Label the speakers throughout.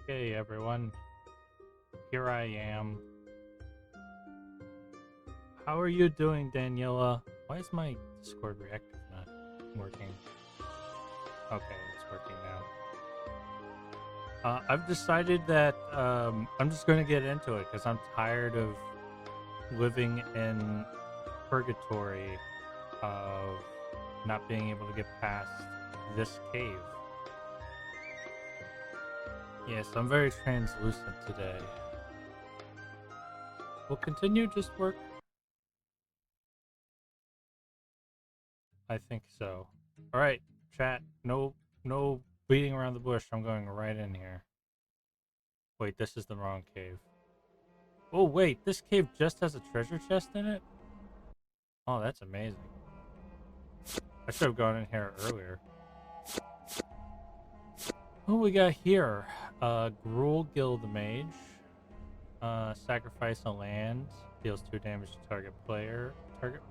Speaker 1: Okay, everyone. Here I am. How are you doing, Daniela? Why is my Discord reactor not working? Okay, it's working now. I've decided that I'm just going to get into it because I'm tired of living in purgatory of not being able to get past this cave. Yes, I'm very translucent today. Will continue just work? I think so. All right, chat. No beating around the bush. I'm going right in here. Wait, this is the wrong cave. Oh wait, this cave just has a treasure chest in it? Oh, that's amazing. I should have gone in here earlier. What we got here? Gruul Guild Mage. Sacrifice a land. Deals 2 damage to target player. Target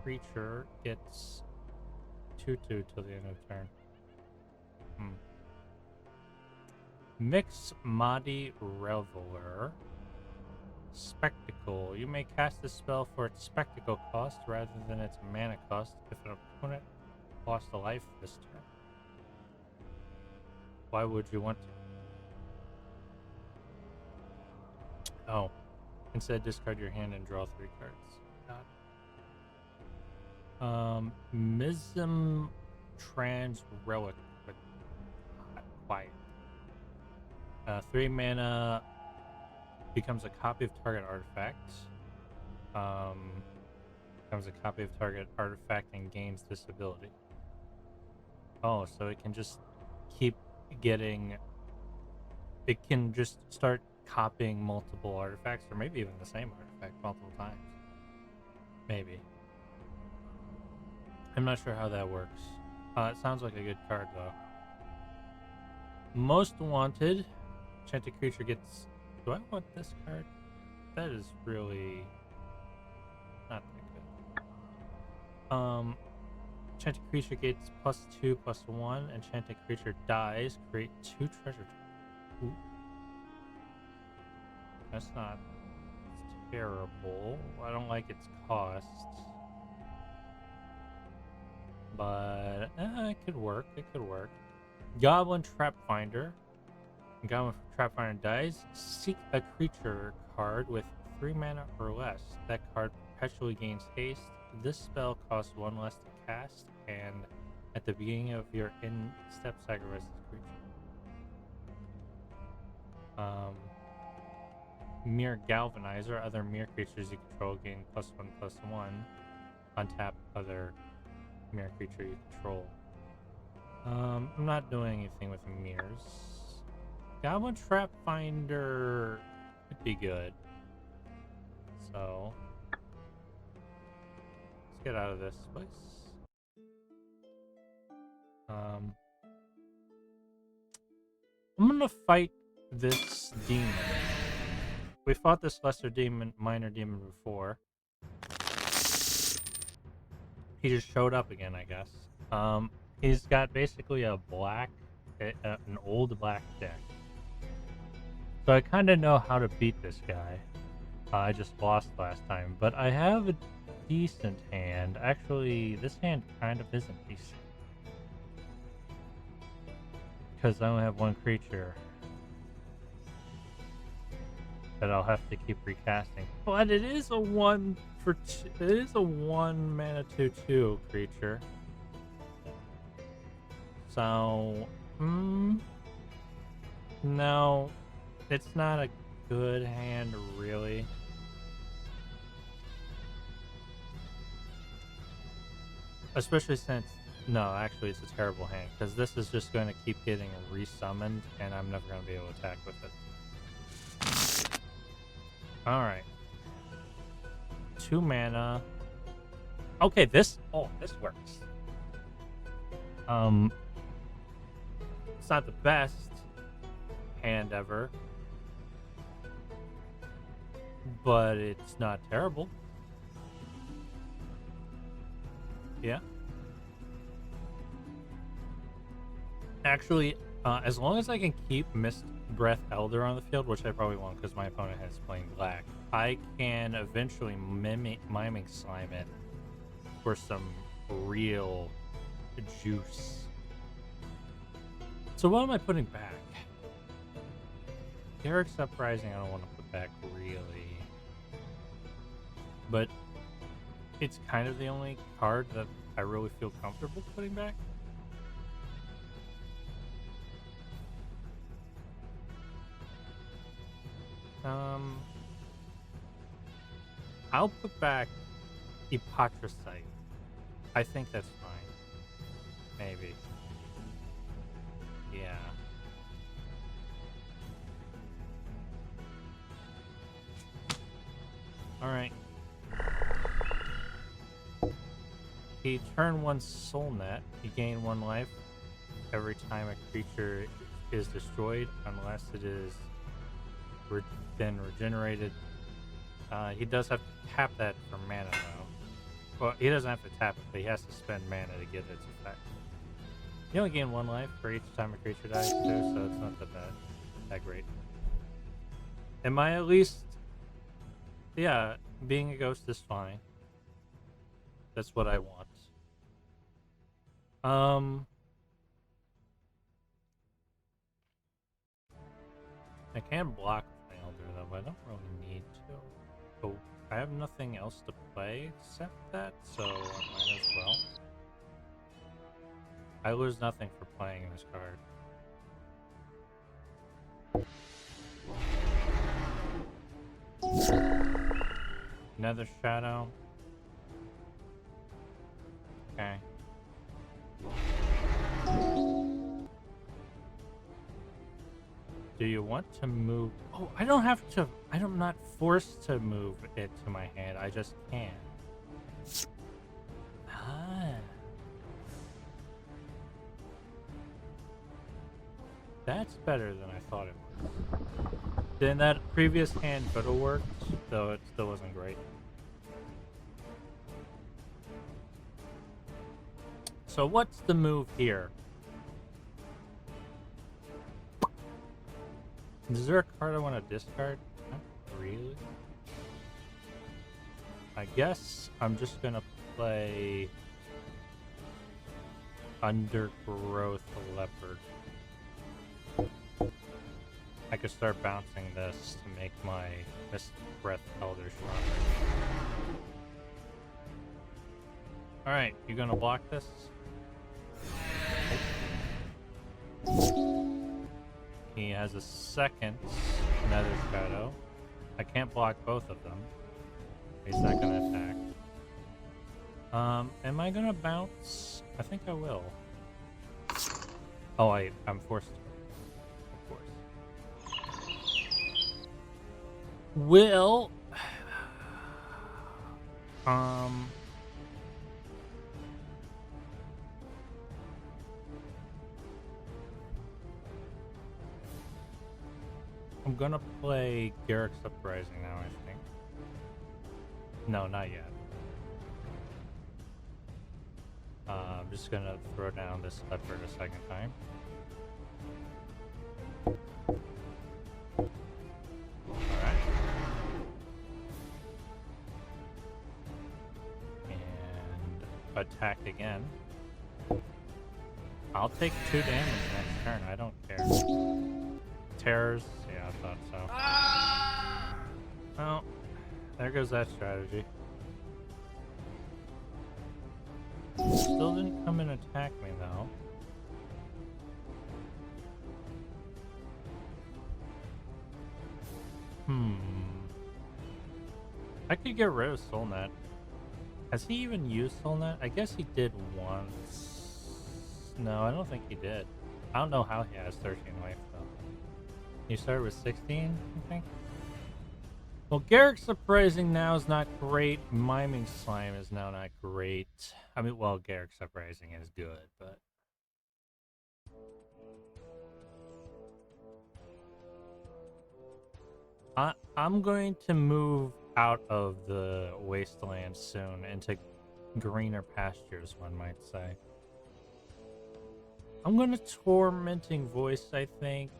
Speaker 1: creature gets 2/2 till the end of turn. Mix Madi Reveler. Spectacle. You may cast this spell for its spectacle cost rather than its mana cost if an opponent lost a life this turn. Why would you want to? Oh. Instead, discard your hand and draw 3 cards. Got it. Mism Trans Relic. But quiet. 3 mana becomes a copy of target artifact. Becomes a copy of target artifact and gains this ability. Oh, so it can just keep getting... It can just start copying multiple artifacts, or maybe even the same artifact multiple times. Maybe. I'm not sure how that works. It sounds like a good card, though. Most Wanted. Enchanted creature gets... Do I want this card? That is really not that good. Enchanted creature gets +2/+1. Enchanted creature dies. Create 2 treasure. Ooh. That's not terrible. I don't like its cost. But it could work. It could work. Goblin Trap Finder. Goblin Trap Finder dies. Seek a creature card with 3 mana or less. That card perpetually gains haste. This spell costs 1 less to cast, and at the beginning of your in-step sacrifice this creature. Mere Galvanizer. Other mere creatures you control gain +1/+1. Untap other mere creature you control. I'm not doing anything with mirrors. Goblin Trap Finder could be good. So let's get out of this place. I'm gonna fight this demon. We fought this lesser demon, minor demon before. He just showed up again, I guess. He's got basically a black, an old black deck. So I kind of know how to beat this guy. I just lost last time, but I have a decent hand. Actually, this hand kind of isn't decent. Because I only have 1 creature that I'll have to keep recasting. But it is a 1 for 2, it is a 1 mana 2/2 creature. So, no, it's not a good hand, really. Especially since, no, actually it's a terrible hand, because this is just going to keep getting resummoned, and I'm never going to be able to attack with it. Alright. 2 mana. Okay, this works. It's not the best hand ever, but it's not terrible. Yeah. Actually, As long as I can keep Mist Breath Elder on the field, which I probably won't because my opponent has playing black, I can eventually Miming Slime it for some real juice. So what am I putting back? Garrick's Uprising I don't want to put back really. But it's kind of the only card that I really feel comfortable putting back. I'll put back Epotricite. I think that's fine. Maybe. Yeah. Alright. He turn 1 Soul Net. You gain 1 life every time a creature is destroyed, unless it is been regenerated. He does have to tap that for mana, though. Well, he doesn't have to tap it, but he has to spend mana to get its effect. You only gain 1 life for each time a creature dies, too, so it's not that great. Am I at least... Yeah, being a ghost is fine. That's what I want. I can block my Elder, though, but I don't really need to. But I have nothing else to play except that, so I might as well. I lose nothing for playing this card. Nether Shadow. Okay. Do you want to move? Oh, I don't have to. I'm not forced to move it to my hand. I just can. Ah. That's better than I thought it was. Then that previous hand could have worked, though it still wasn't great. So what's the move here? Is there a card I want to discard? Not really. I guess I'm just gonna play Undergrowth Leopard. I could start bouncing this to make my Mist Breath Elder stronger. Alright, you gonna block this? He has a second Nether Shadow. I can't block both of them. He's not gonna attack. Am I gonna bounce? I think I will. Oh, I'm forced to. Of course. Will... I'm gonna play Garrick's Uprising now, I think. No, not yet. I'm just gonna throw down this leopard a second time. Alright. And attack again. I'll take 2 damage next turn, I don't care. Terrors? Yeah, I thought so. Well, there goes that strategy. Still didn't come and attack me, though. I could get rid of Soulnet. Has he even used Soulnet? I guess he did once. No, I don't think he did. I don't know how he has 13 life, though. You started with 16, I think? Well, Garrick's Uprising now is not great. Miming Slime is now not great. I mean, well, Garrick's Uprising is good, but... I'm going to move out of the wasteland soon into greener pastures, one might say. I'm gonna Tormenting Voice, I think.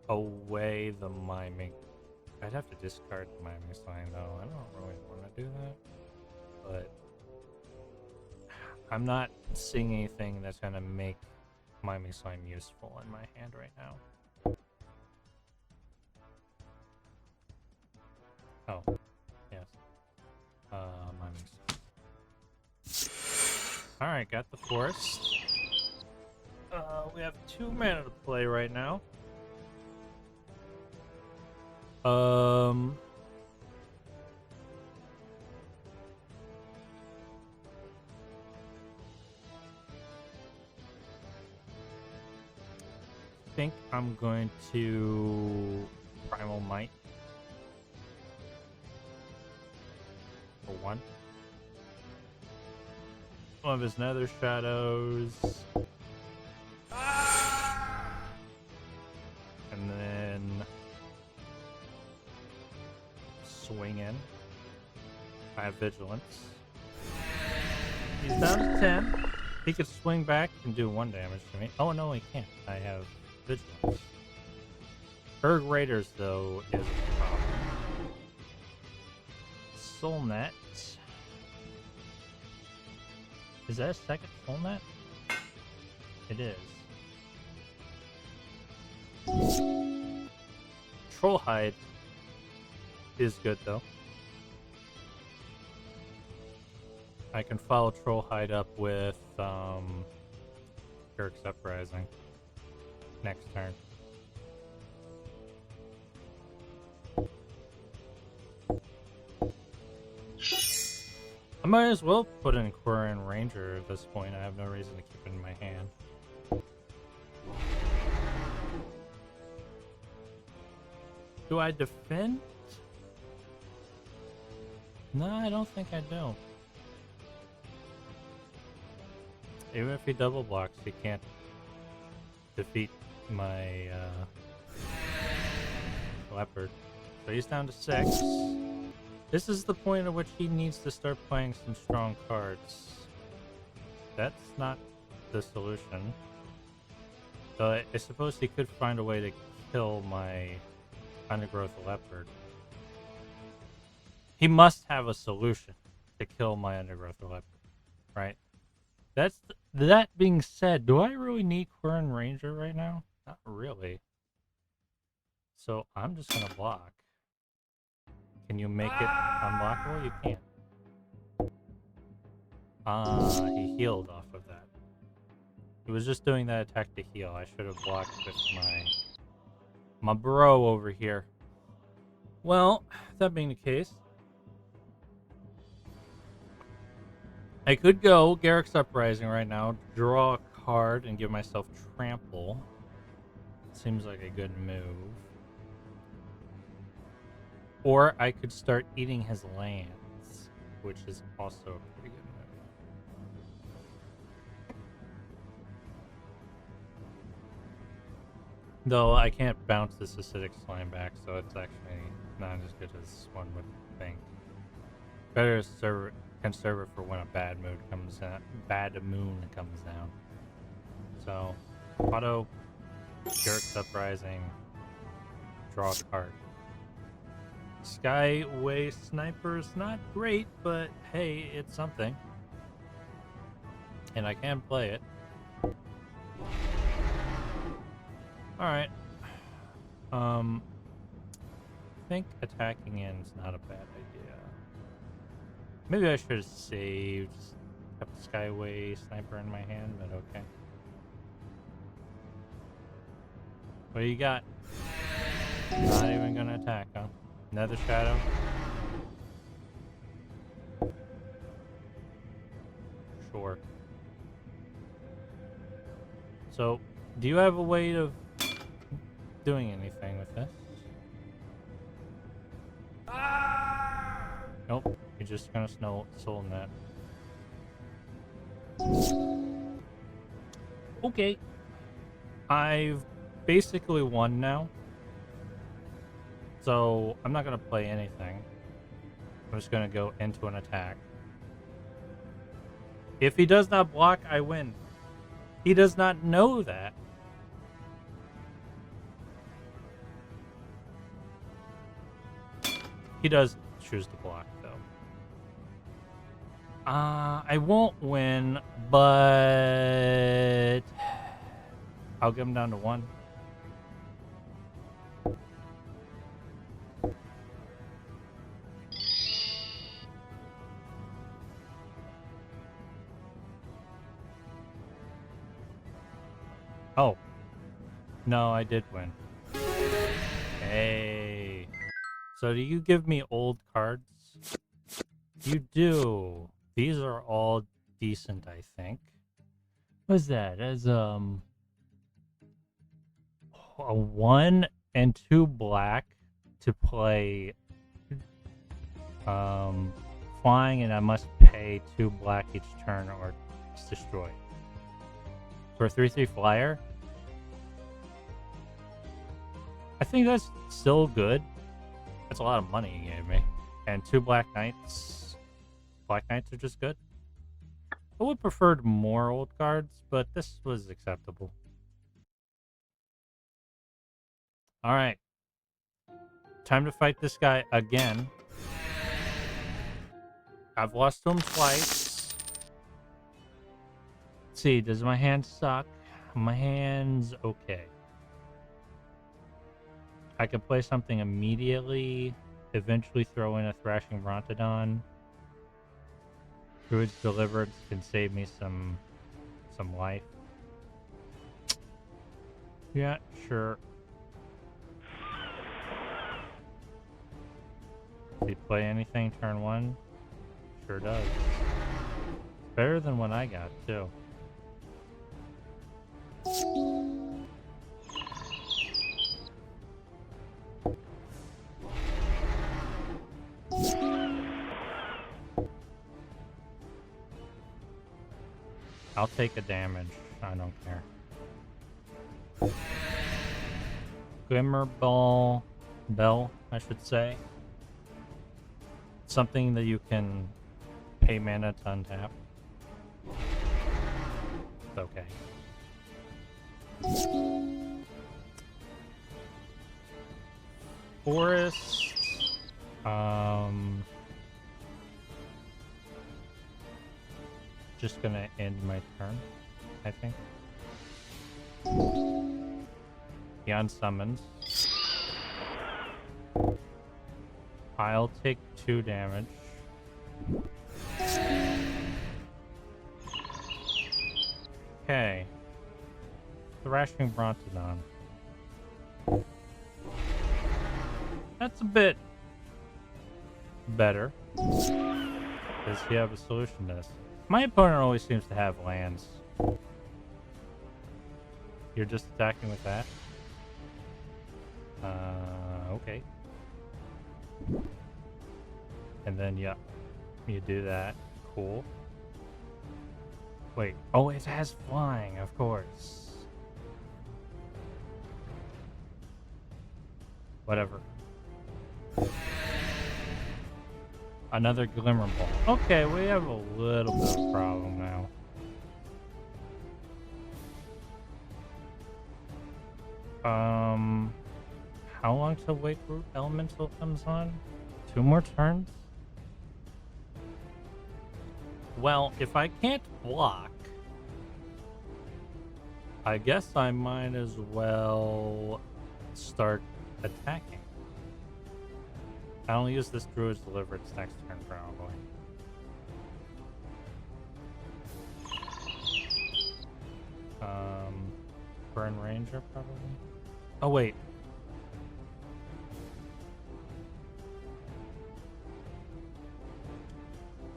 Speaker 1: Away the miming. I'd have to discard the miming sign though. I don't really want to do that. But I'm not seeing anything that's gonna make miming slime useful in my hand right now. Oh, yes. Miming slime. Alright, got the forest. We have 2 mana to play right now. I think I'm going to Primal Might for 1. One of his Nether Shadows. And then swing in. I have Vigilance. He's down to 10. He could swing back and do 1 damage to me. Oh no, he can't. I have Vigilance. Erg Raiders, though, is a problem. Soul Net. Is that a second Soul Net? It is. Troll Hide is good, though. I can follow Troll Hide up with Kirk's Uprising next turn. I might as well put in Quirion Ranger at this point. I have no reason to keep it in my hand. Do I defend? No, I don't think I do. Even if he double blocks, he can't defeat my leopard. So he's down to 6. This is the point at which he needs to start playing some strong cards. That's not the solution. So I suppose he could find a way to kill my Undergrowth Leopard. He must have a solution to kill my Undergrowth Leopard, right? That being said, do I really need Quirion Ranger right now? Not really. So I'm just gonna block. Can you make it unblockable? You can't. He healed off of that. He was just doing that attack to heal. I should have blocked with my bro over here. Well, that being the case, I could go Garrick's Uprising right now, draw a card, and give myself Trample. Seems like a good move. Or I could start eating his lands, which is also a pretty good move. Though I can't bounce this Acidic Slime back, so it's actually not as good as one would think. Better conserve it for when a bad moon comes down. So, auto, Garrick's Uprising, draw a card. Skyway Sniper's not great, but hey, it's something. And I can play it. Alright. I think attacking in is not a bad idea. Maybe I should have saved, kept Skyway Sniper in my hand, but okay. What do you got? Not even gonna attack, huh? Nether Shadow. Sure. So, do you have a way of doing anything with this? Nope. You're just gonna soul net. Okay. I've basically won now. So, I'm not going to play anything. I'm just going to go into an attack. If he does not block, I win. He does not know that. He does choose to block, though. I won't win, but I'll get him down to 1. Oh. No, I did win. Hey. So do you give me old cards? You do. These are all decent, I think. What's that? As a 1 and 2 black to play flying, and I must pay 2 black each turn or it's destroyed. For a 3/3 flyer, I think that's still good. That's a lot of money you gave me. And 2 black knights. Black knights are just good. I would prefer more old cards, but this was acceptable. Alright. Time to fight this guy again. I've lost to him twice. Let's see, does my hand suck? My hand's okay. I can play something immediately. Eventually throw in a Thrashing Brontodon. Druid's Deliverance can save me some life. Yeah, sure. Did he play anything turn 1? Sure does. Better than what I got, too. I'll take a damage. I don't care. Glimmer Bell, I should say. Something that you can pay mana to untap. It's okay. Forest. Just gonna end my turn, I think. Beyond summons. I'll take 2 damage. Okay. Thrashing Brontodon. That's a bit better. Does he have a solution to this? My opponent always seems to have lands. You're just attacking with that? Okay. And then, yeah, you do that. Cool. Wait. Oh, it has flying, of course. Whatever. Another Glimmer Ball. Okay, we have a little bit of a problem now. How long till Wake Root Elemental comes on? 2 more turns? Well, if I can't block, I guess I might as well start attacking. I'll use this Druid's Deliverance next turn, probably. Burn Ranger, probably. Oh, wait.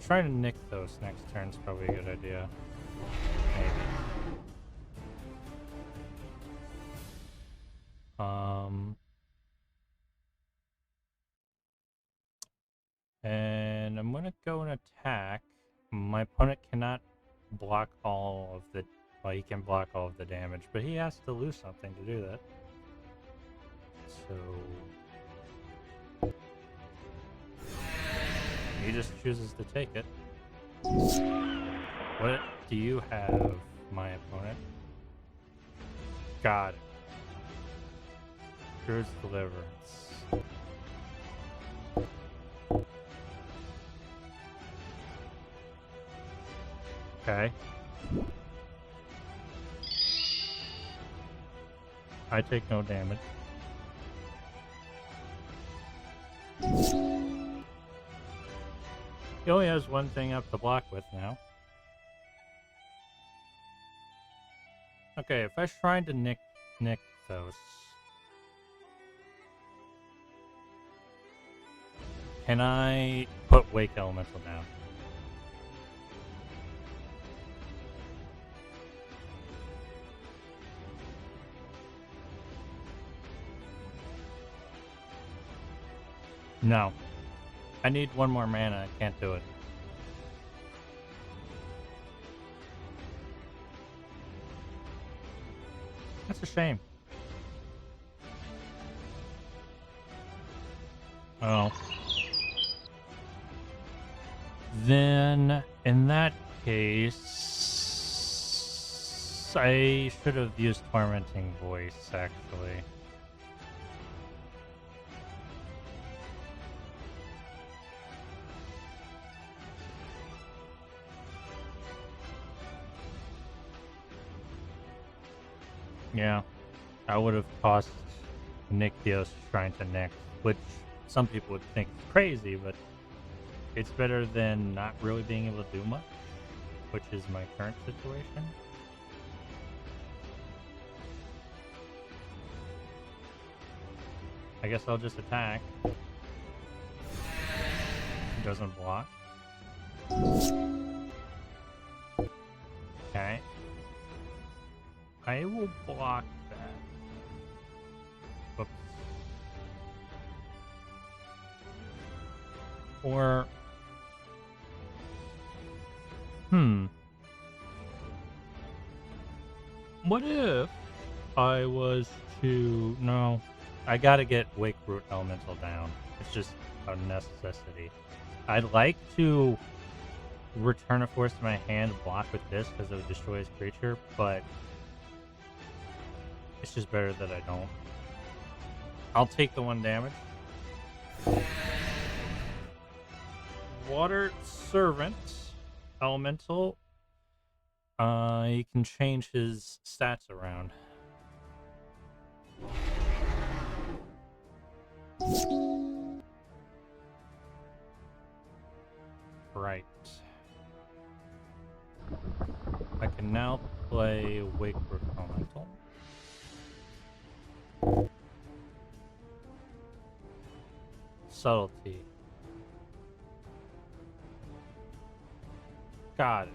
Speaker 1: Trying to nick those next turn's probably a good idea. Maybe. And I'm gonna go and attack. My opponent cannot block all of the... Well, he can block all of the damage, but he has to lose something to do that. So... he just chooses to take it. What do you have, my opponent? Got it. Druid's Deliverance. Okay. I take no damage. He only has one thing up to block with now. Okay, if I tried to nick those, can I put Wake Elemental down? No. I need one more mana. I can't do it. That's a shame. Oh. Then, in that case, I should have used Tormenting Voice, actually. Yeah, I would have cost Nyxos Shrine to Nyx, which some people would think is crazy, but it's better than not really being able to do much, which is my current situation. I guess I'll just attack. It doesn't block. Okay. I will block that. Whoops. Or... What if I was to... No. I gotta get Wake Root Elemental down. It's just a necessity. I'd like to return a force to my hand and block with this because it would destroy his creature, but it's just better that I don't. I'll take the 1 damage. Water Servant Elemental. He can change his stats around. Right. I can now play Wake Root Elemental. Subtlety. Got it.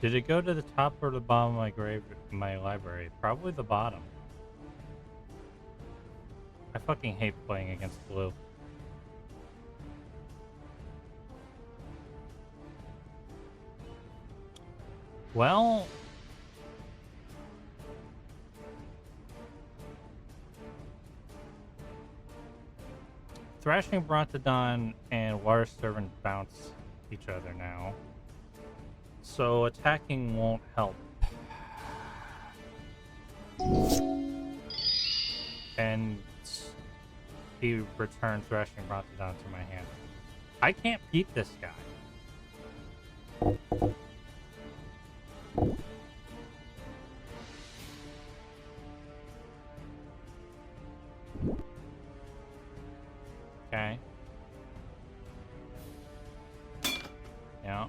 Speaker 1: Did it go to the top or the bottom of my library? Probably the bottom. I fucking hate playing against blue. Well... Thrashing Brontodon and Water Servant bounce each other now. So attacking won't help. And he returned Thrashing Brontodon to my hand. I can't beat this guy. Okay. Yeah.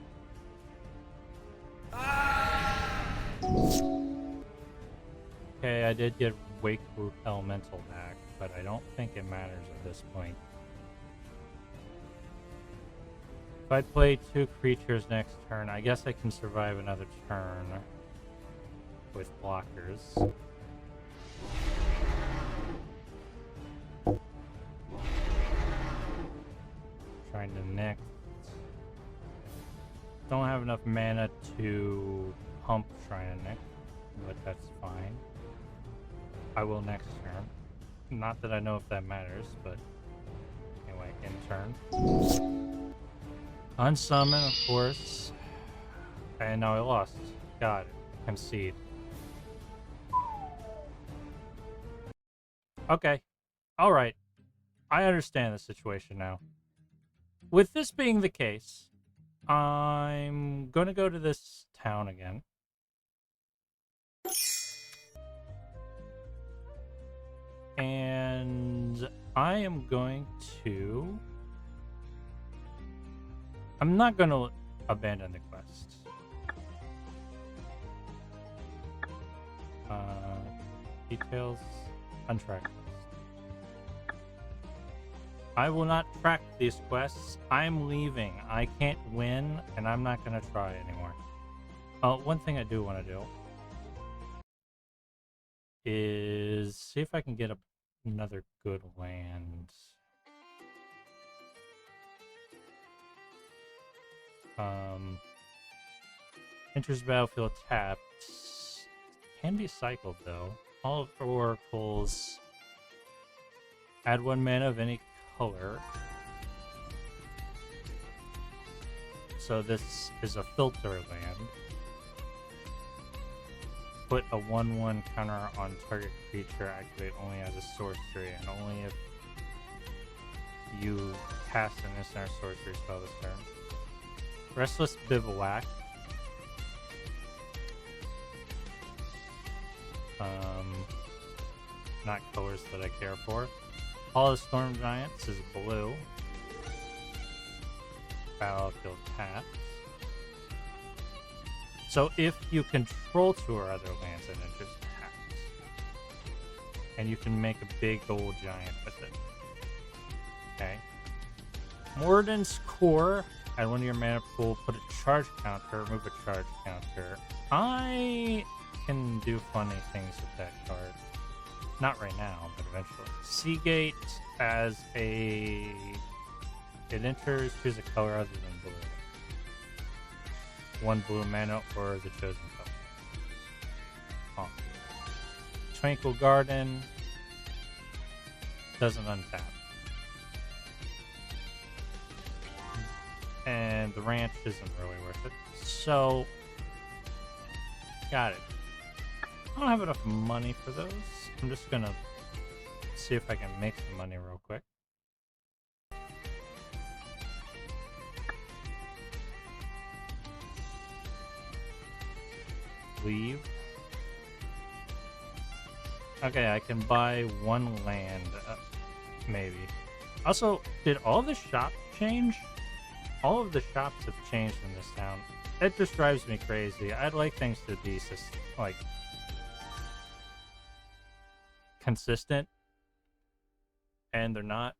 Speaker 1: Okay, I did get Wake Root Elemental back, but I don't think it matters at this point. If I play 2 creatures next turn, I guess I can survive another turn with blockers. Trying to next. Don't have enough mana to pump Shrine of Nyx, but that's fine. I will next turn. Not that I know if that matters, but anyway, in turn. Unsummon, of course. And now I lost. Got it. Concede. Okay. Alright. I understand the situation now. With this being the case, I'm gonna go to this town again. And I am going to... I'm not gonna abandon the quest. Details, untracked list. I will not track these quests. I'm leaving. I can't win, and I'm not gonna try anymore. One thing I do want to do is see if I can get another good land. Enters battlefield tapped. Can be cycled though. All of oracles. Add 1 mana of any color. So this is a filter land. Put a 1/1 counter on target creature. Activate only as a sorcery, and only if you cast an instant or sorcery spell this turn. Restless Bivouac. Not colors that I care for. Hall of Storm Giants is blue. Battlefield taps. So if you control 2 or other lands, then it just taps. And you can make a big old giant with it. Okay. Morden's Core. Add 1 to your mana pool, put a charge counter, remove a charge counter. I can do funny things with that card. Not right now, but eventually. Seagate as a... It enters, choose a color other than blue. 1 blue mana or the chosen color. Oh. Tranquil Garden doesn't untap. And the ranch isn't really worth it. So, got it. I don't have enough money for those. I'm just gonna see if I can make some money real quick. Leave. Okay, I can buy 1 land, maybe. Also, did all the shops change? All of the shops have changed in this town. It just drives me crazy. I'd like things to be like consistent, and they're not.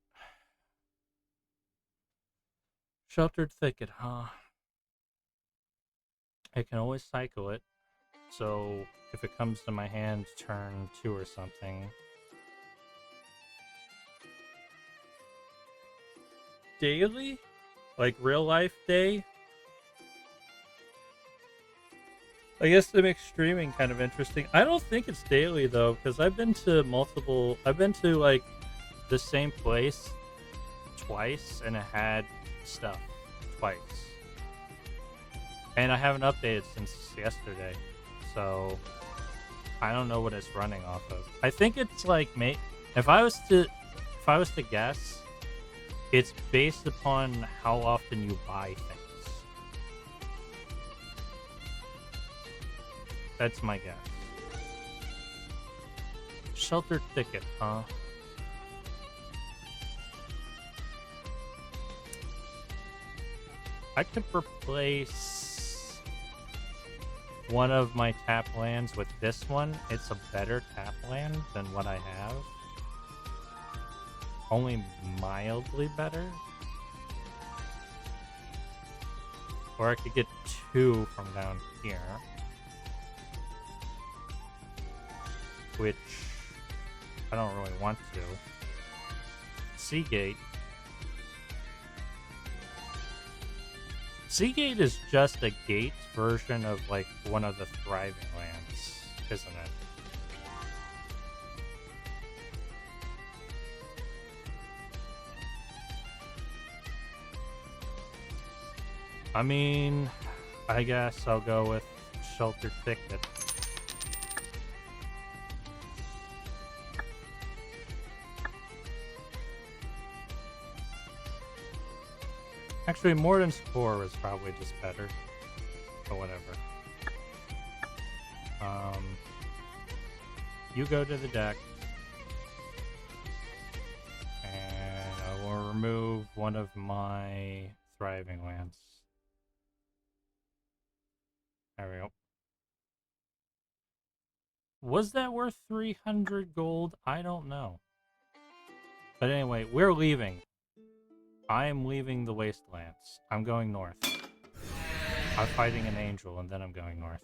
Speaker 1: Sheltered Thicket, huh? I can always cycle it, so if it comes to my hand turn 2 or something. Daily? Like real life day? I guess it makes streaming kind of interesting. I don't think it's daily though, because I've been to like the same place twice, and it had stuff twice. And I haven't updated since yesterday, so I don't know what it's running off of. I think it's like, if I was to guess, it's based upon how often you buy things. That's my guess. Sheltered Thicket, huh? I could replace one of my tap lands with this one. It's a better tap land than what I have. Only mildly better. Or I could get 2 from down here. Which I don't really want to. Seagate. Seagate is just a gate version of like one of the thriving lands, isn't it? I mean, I guess I'll go with Shelter Thicket. Actually, Morden's Core was probably just better. But whatever. You go to the deck. And I will remove one of my thriving lands. There we go. Was that worth 300 gold? I don't know. But anyway, we're leaving. I am leaving the wastelands. I'm going north. I'm fighting an angel, and then I'm going north.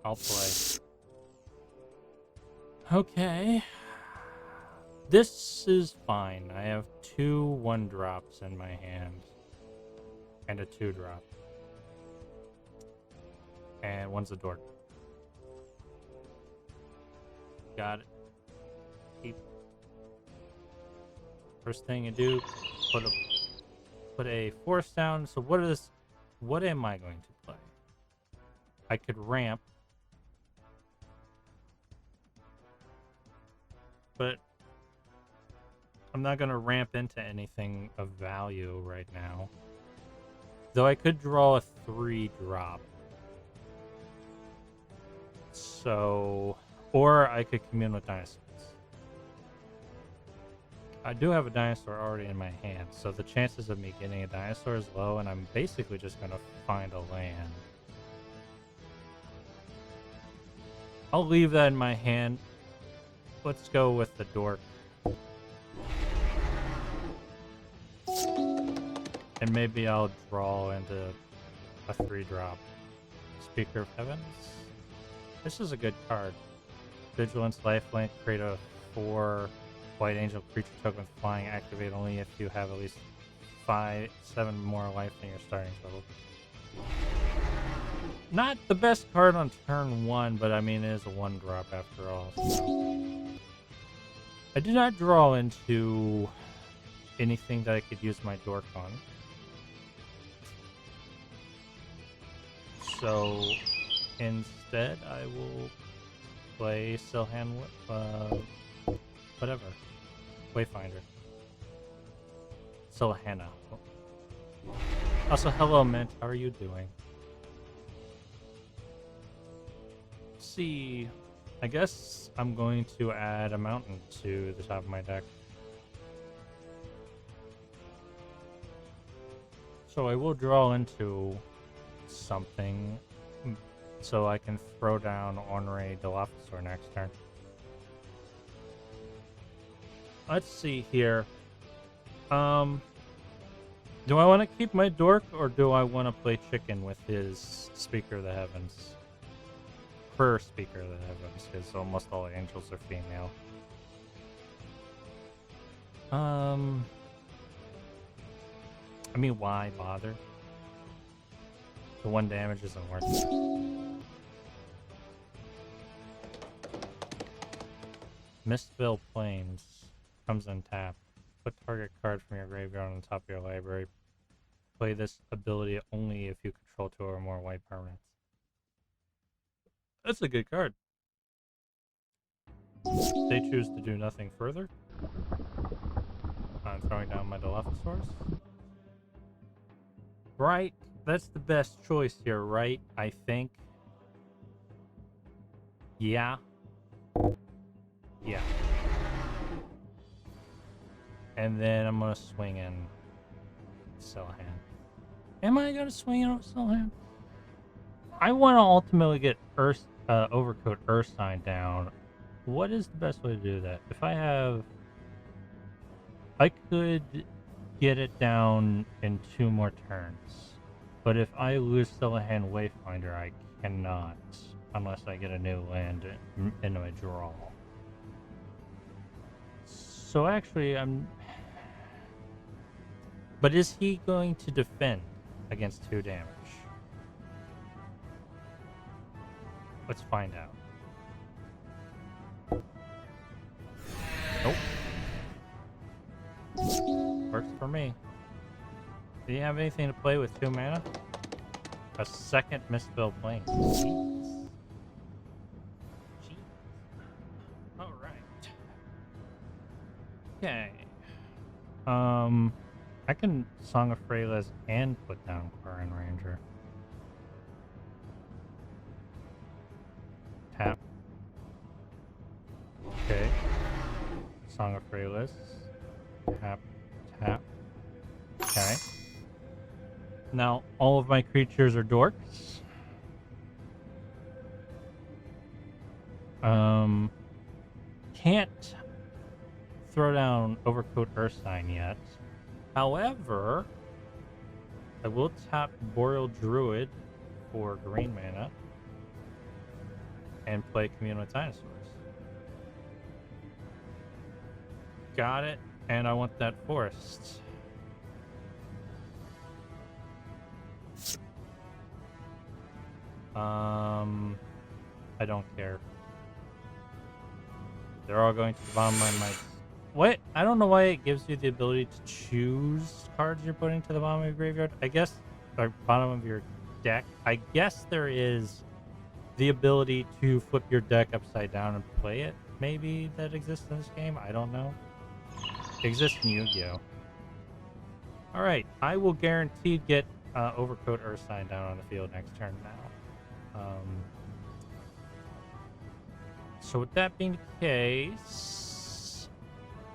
Speaker 1: I'll play. Okay. This is fine. I have 2 1-drops in my hand. And a 2-drop. And one's a dork. Got it. Keep. First thing you do, put a force down. So what am I going to play? I could ramp. But I'm not going to ramp into anything of value right now. Though I could draw a 3-drop. So, or I could commune with dinosaurs. I do have a dinosaur already in my hand, so the chances of me getting a dinosaur is low, and I'm basically just going to find a land. I'll leave that in my hand. Let's go with the dork. And maybe I'll draw into a 3-drop. Speaker of Heavens. This is a good card. Vigilance, lifelink, create a 4 white angel creature token with flying. Activate only if you have at least 7 more life than your starting total. Not the best card on turn 1, but I mean it is a 1-drop after all. So. I did not draw into anything that I could use my dork on. So instead, I will play Silhan, whatever, Wayfinder. Silhana. Also, hello, Mint. How are you doing? Let's see. I guess I'm going to add a mountain to the top of my deck. So I will draw into something so I can throw down Ornery Dilophosaur next turn. Let's see here. Do I want to keep my dork, or do I want to play chicken with his Speaker of the Heavens? Per Speaker of the Heavens, because almost all angels are female. I mean, why bother? The 1 damage isn't worth it. Mistville Plains comes untapped. Put target card from your graveyard on the top of your library. Play this ability only if you control 2 or more white permanents. That's a good card. They choose to do nothing further. I'm throwing down my Dilophosaurs. Right? That's the best choice here, right? I think. Yeah. Yeah. And then I'm gonna swing in Silhan. Am I gonna swing in Silhan? I want to ultimately get Overcoat Earthsign down. What is the best way to do that? If I have... I could get it down in 2 more turns. But if I lose Silhan Wayfinder, I cannot. Unless I get a new land in my draw. So actually, But is he going to defend against 2 damage? Let's find out. Nope. for me. Do you have anything to play with 2 mana? A second Mistfell Plains. Jeez. Alright. Okay. I can Song of Freylas and put down Quarren Ranger. Tap. Okay. Song of Freylas. Tap. Tap. Okay. Now, all of my creatures are dorks. Can't throw down Overcoat Ursign yet. However, I will tap Boreal Druid for green mana and play Commune with Dinosaurs. Got it, and I want that forest. I don't care. They're all going to the bottom of my... What? I don't know why it gives you the ability to choose cards you're putting to the bottom of your graveyard. I guess, or bottom of your deck. I guess there is the ability to flip your deck upside down and play it. Maybe that exists in this game. I don't know. It exists in Yu-Gi-Oh! Alright, I will guaranteed get Overcoat Ursign down on the field next turn now. So with that being the case,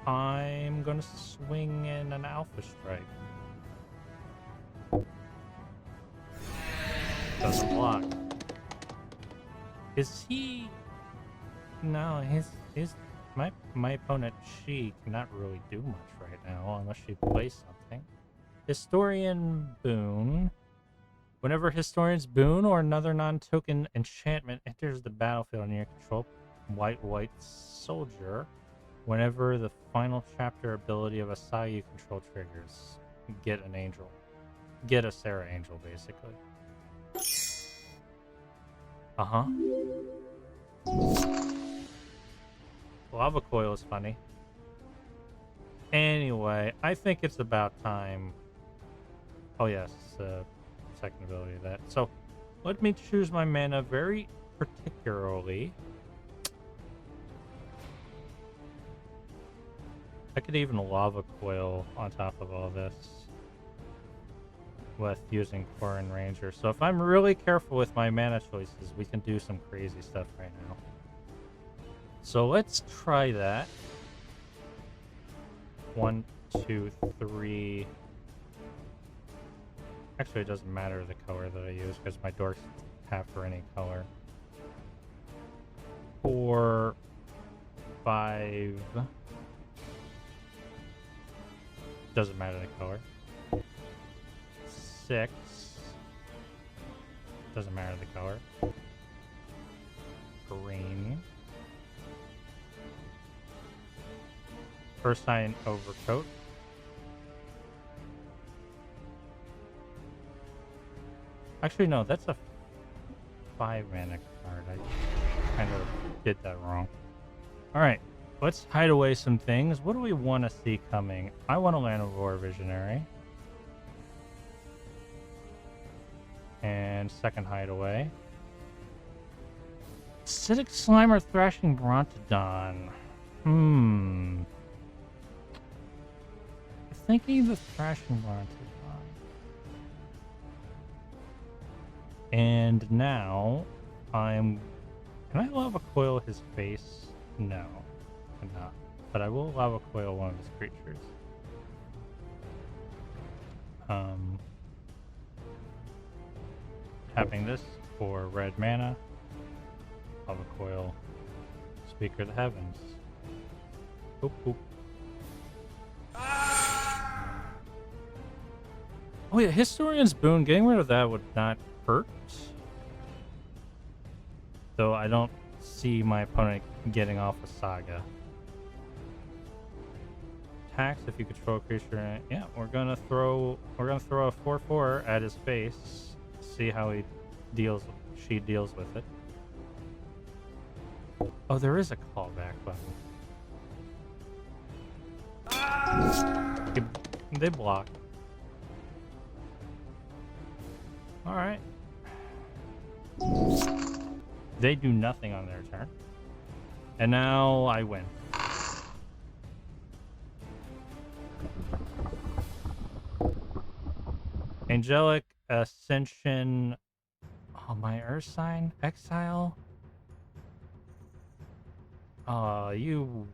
Speaker 1: I'm gonna swing in an Alpha Strike. Doesn't block. Is he? No, my opponent, she cannot really do much right now unless she plays something. Historian Boon. Whenever Historian's Boon or another non-token enchantment enters the battlefield under your control, white soldier, whenever the final chapter ability of a saga you control triggers, get an angel. Get a Sarah Angel, basically. Uh-huh. Lava Coil is funny. Anyway, I think it's about time. Oh yes, second ability of that. So, let me choose my mana very particularly. I could even Lava Coil on top of all this with using Quarren Ranger. So if I'm really careful with my mana choices, we can do some crazy stuff right now. So let's try that. 1, 2, 3. Actually, it doesn't matter the color that I use because my dorks have for any color. 4, 5. Doesn't matter the color. 6. Doesn't matter the color. Green. First sign Overcoat. Actually, no, that's a 5 mana card. I kind of did that wrong. Alright, let's hide away some things. What do we want to see coming? I want a Llanowar Visionary. And second hideaway. Acidic Slimer Thrashing Brontodon. Thinking the Thrashing Brontodon. And now, can I Lava Coil his face? No, I cannot. But I will Lava Coil one of his creatures. Tapping this for red mana. Lava Coil, Speaker of the Heavens. Boop, boop. Oh yeah, Historian's Boon, getting rid of that would not hurt. Though I don't see my opponent getting off a Saga. Tax if you control a creature. Yeah, we're gonna throw a 4/4 at his face. See how she deals with it. Oh, there is a callback button. They block. Alright. They do nothing on their turn. And now I win. Angelic Ascension. Oh, my Earth sign? Exile? You...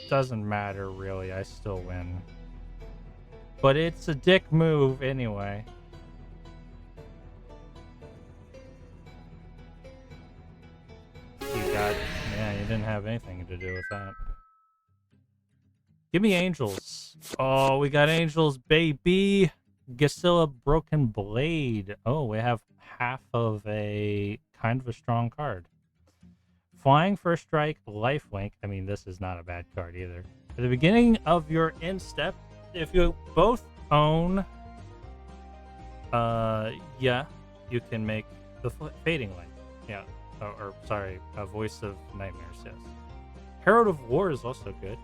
Speaker 1: Doesn't matter, really. I still win. But it's a dick move anyway. You got... Yeah, you didn't have anything to do with that. Give me angels. Oh, we got angels, baby. Gasilla Broken Blade. Oh, we have half of a kind of a strong card. Flying First Strike, Lifelink. I mean, this is not a bad card either. At the beginning of your end step, if you both own, yeah, you can make the Fading Light. Yeah, or sorry, a Voice of Nightmares, yes. Herald of War is also good.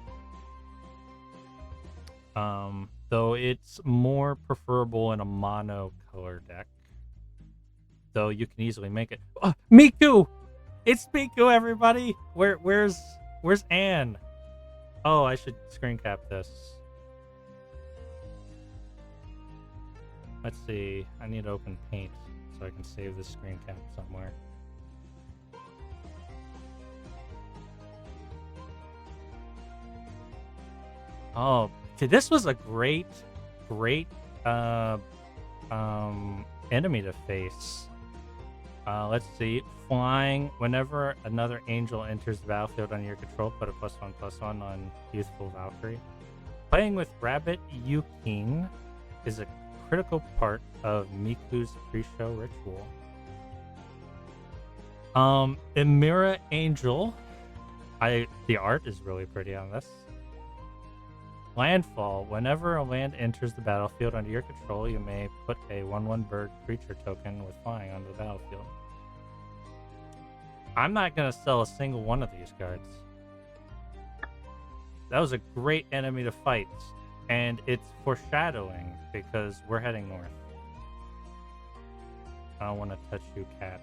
Speaker 1: Though it's more preferable in a mono color deck. Though you can easily make it. Oh, Miku! It's Miku, everybody! Where's Anne? Oh, I should screen cap this. Let's see. I need to open Paint so I can save this screen cap somewhere. Oh, this was a great enemy to face. Let's see. Flying. Whenever another angel enters the battlefield under your control, put a +1/+1 on Youthful Valkyrie. Playing with Rabbit Yuking is a critical part of Miku's pre-show ritual. Emira Angel. The art is really pretty on this. Landfall. Whenever a land enters the battlefield under your control, you may put a 1/1 bird creature token with flying onto the battlefield. I'm not going to sell a single one of these cards. That was a great enemy to fight. And it's foreshadowing because we're heading north. I don't want to touch you, cat.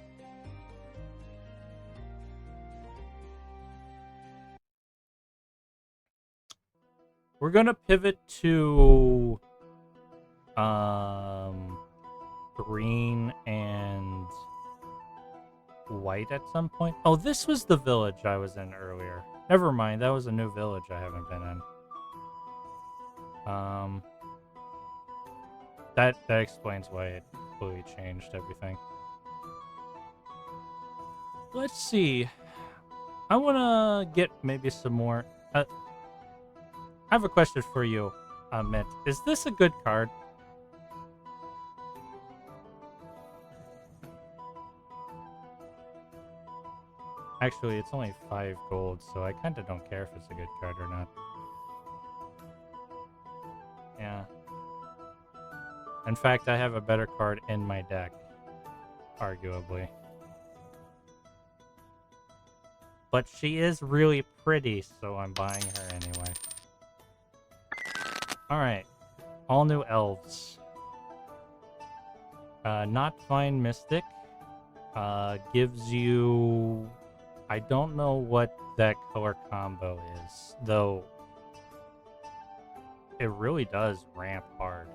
Speaker 1: We're gonna pivot to green and white at some point. Oh, this was the village I was in earlier. Never mind, that was a new village I haven't been in. That explains why it completely changed everything. Let's see. I wanna get maybe some more. I have a question for you, Mint. Is this a good card? Actually, it's only 5 gold, so I kind of don't care if it's a good card or not. Yeah. In fact, I have a better card in my deck, arguably. But she is really pretty, so I'm buying her anyway. Alright. All new elves. Not Fine Mystic. Gives you... I don't know what that color combo is, though it really does ramp hard.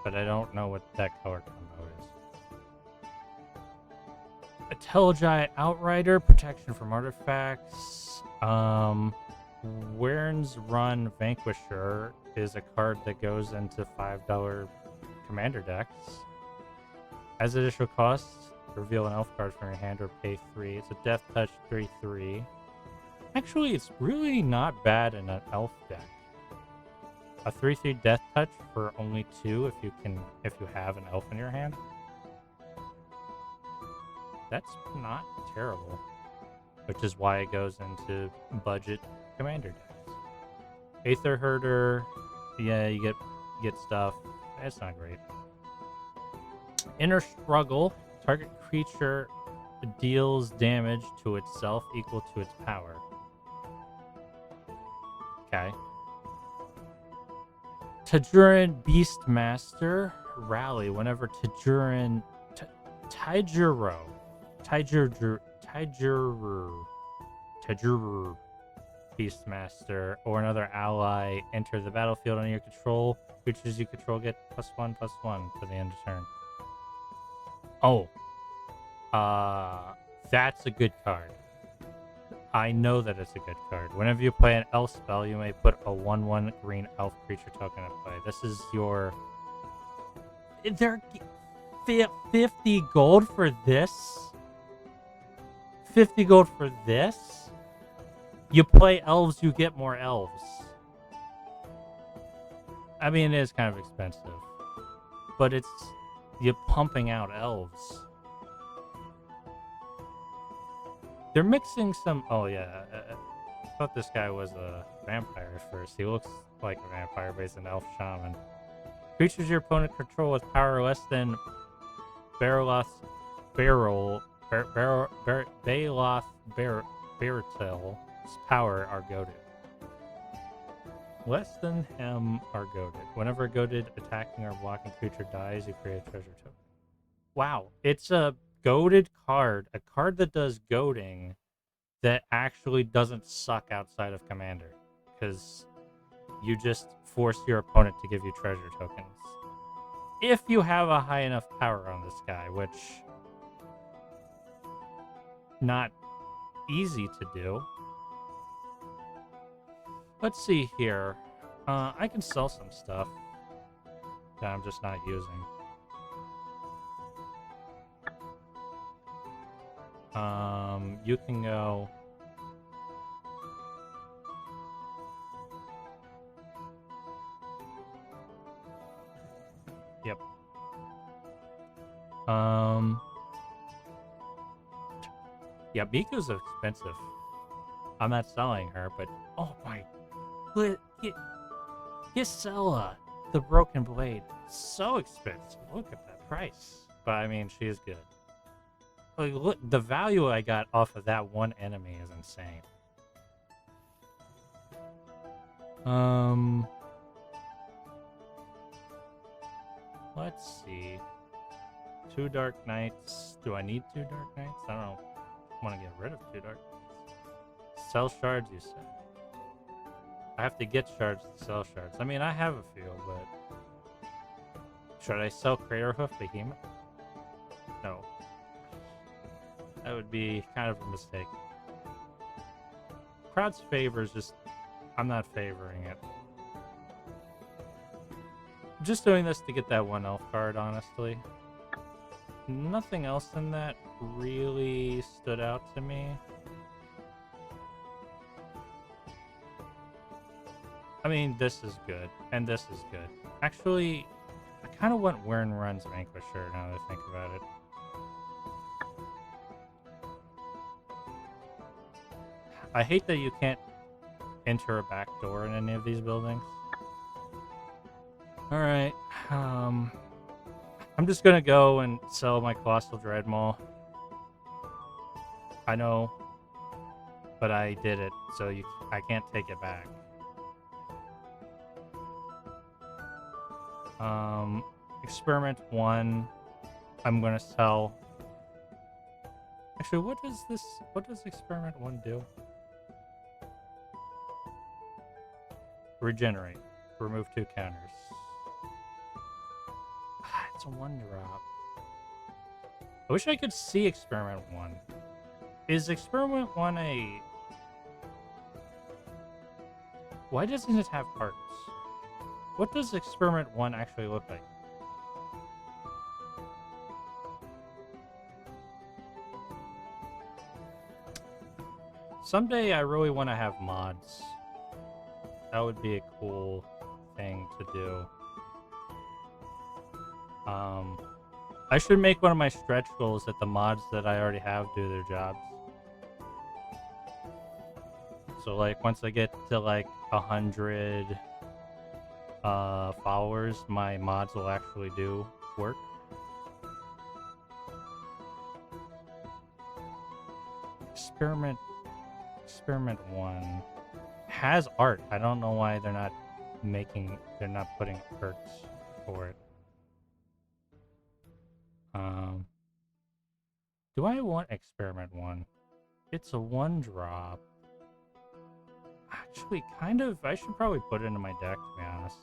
Speaker 1: But I don't know what that color combo is. A Telegi Outrider, protection from artifacts. Wern's Run Vanquisher is a card that goes into $5 commander decks. As additional costs, reveal an elf card from your hand or pay 3. It's a Death Touch 3/3. Actually, it's really not bad in an elf deck. A 3/3 Death Touch for only 2 if you have an elf in your hand. That's not terrible. Which is why it goes into budget commander decks. Aether Herder, yeah, you get stuff. It's not great. Inner Struggle. Target creature deals damage to itself equal to its power. Okay. Tajuran Beastmaster rally whenever Tajuran Taijuro Taijuro Beastmaster or another ally enter the battlefield under your control. Creatures you control get +1/+1 to the end of turn. Oh, that's a good card. I know that it's a good card. Whenever you play an elf spell, you may put a 1/1 green elf creature token in play. This is your. They're 50 gold for this. 50 gold for this. You play elves, you get more elves. I mean, it is kind of expensive, but it's you're pumping out elves. They're mixing some. Oh yeah, I thought this guy was a vampire at first. He looks like a vampire, but he's an elf shaman. Creatures your opponent control with power less than Baratil's power are goaded. Less than him are goaded. Whenever a goaded attacking or blocking creature dies, you create a treasure token. Wow, it's a goaded card, a card that does goading that actually doesn't suck outside of Commander, because you just force your opponent to give you treasure tokens. If you have a high enough power on this guy, which not easy to do. Let's see here. I can sell some stuff that I'm just not using. You can go. Yep. Yeah, Miko's expensive. I'm not selling her, but oh my, Gisela, the Broken Blade, so expensive. Look at that price. But I mean, she is good. Like, look, the value I got off of that one enemy is insane. Let's see. 2 Dark Knights. Do I need 2 Dark Knights? I don't know. I want to get rid of 2 Dark Knights. Sell shards, you said. I have to get shards to sell shards. I mean, I have a few, but should I sell Craterhoof Behemoth? No. That would be kind of a mistake. Crowd's favor is just... I'm not favoring it. I'm just doing this to get that one elf card, honestly. Nothing else in that really stood out to me. I mean, this is good, and this is good. Actually, I kind of want Wern Run's Vanquisher now that I think about it. I hate that you can't enter a back door in any of these buildings. Alright, I'm just gonna go and sell my Colossal Dreadmaw. I know, but I did it, so I can't take it back. Experiment 1, I'm gonna sell. Actually, what does Experiment 1 do? Regenerate. Remove 2 counters. It's a 1-drop. I wish I could see Experiment 1. Is Experiment 1 a... Why doesn't it have parts? What does Experiment 1 actually look like? Someday I really want to have mods. That would be a cool thing to do. I should make one of my stretch goals that the mods that I already have do their jobs. So like once I get to like 100 followers, my mods will actually do work. Experiment 1 has art. I don't know why they're not they're not putting perks for it. Do I want experiment 1? It's a 1-drop. Actually, kind of, I should probably put it into my deck, to be honest.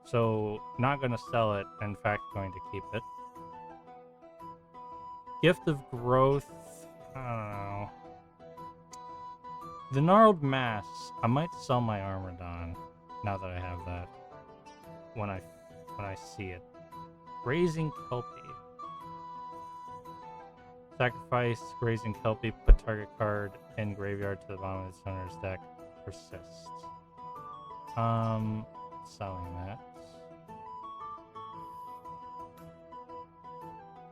Speaker 1: So, not going to sell it, in fact, going to keep it. Gift of Growth, I don't know. The Gnarled Mass, I might sell my Armadon, now that I have that. When I see it. Raising Kelpie. Sacrifice Raising Kelpie, put target card in graveyard to the bottom of its owner's deck. Persist. Selling that.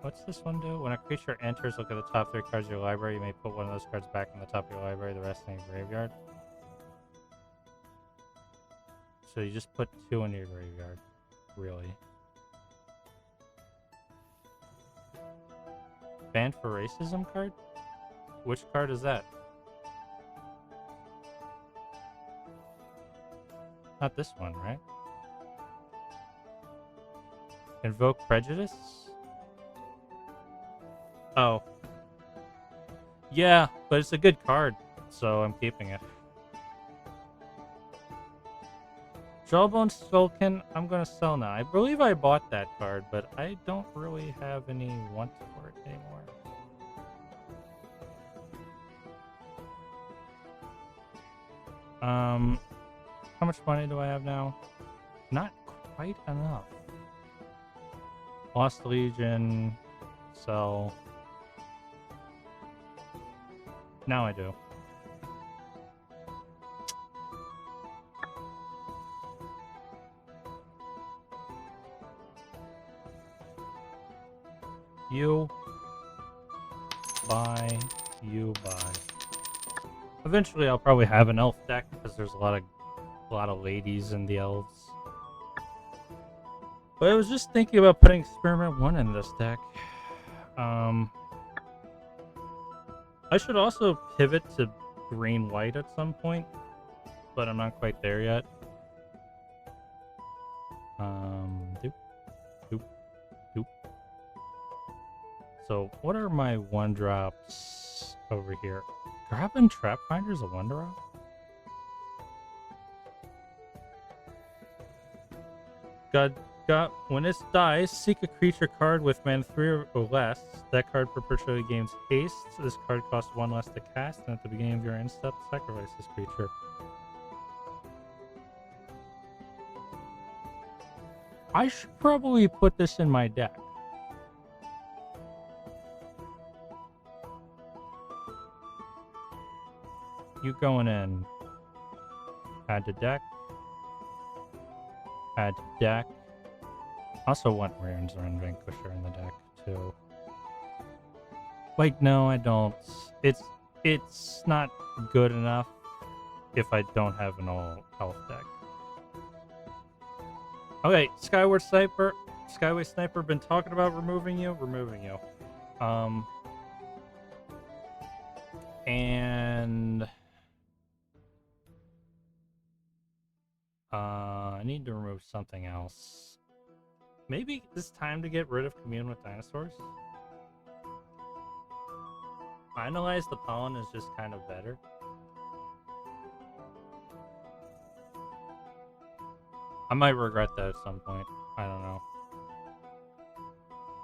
Speaker 1: What's this one do? When a creature enters, look at the top 3 cards of your library. You may put one of those cards back in the top of your library, the rest in your graveyard. So you just put 2 in your graveyard. Really? Banned for Racism card? Which card is that? Not this one, right? Invoke Prejudice? Oh. Yeah, but it's a good card, so I'm keeping it. Jawbone Skulkin, I'm gonna sell now. I believe I bought that card, but I don't really have any want for it anymore. How much money do I have now? Not quite enough. Lost Legion, sell. Now I do. You buy, you buy. Eventually, I'll probably have an elf deck because there's a lot of ladies in the elves. But I was just thinking about putting Experiment 1 in this deck. I should also pivot to green-white at some point, but I'm not quite there yet. Doop. So, what are my 1-drops over here? Goblin Trap Finder's a 1-drop? When it dies, seek a creature card with mana 3 or less. That card perpetually gains haste. This card costs 1 less to cast, and at the beginning of your end step, sacrifice this creature. I should probably put this in my deck. You going in. Add to deck. Add to deck. Also want Runes or Vanquisher in the deck too. Wait, no, I don't. It's not good enough if I don't have an all health deck. Okay, Skyward Sniper. Skyway Sniper been talking about removing you. And I need to remove something else. Maybe it's time to get rid of Commune with Dinosaurs. Finalize the Pollen is just kind of better. I might regret that at some point. I don't know.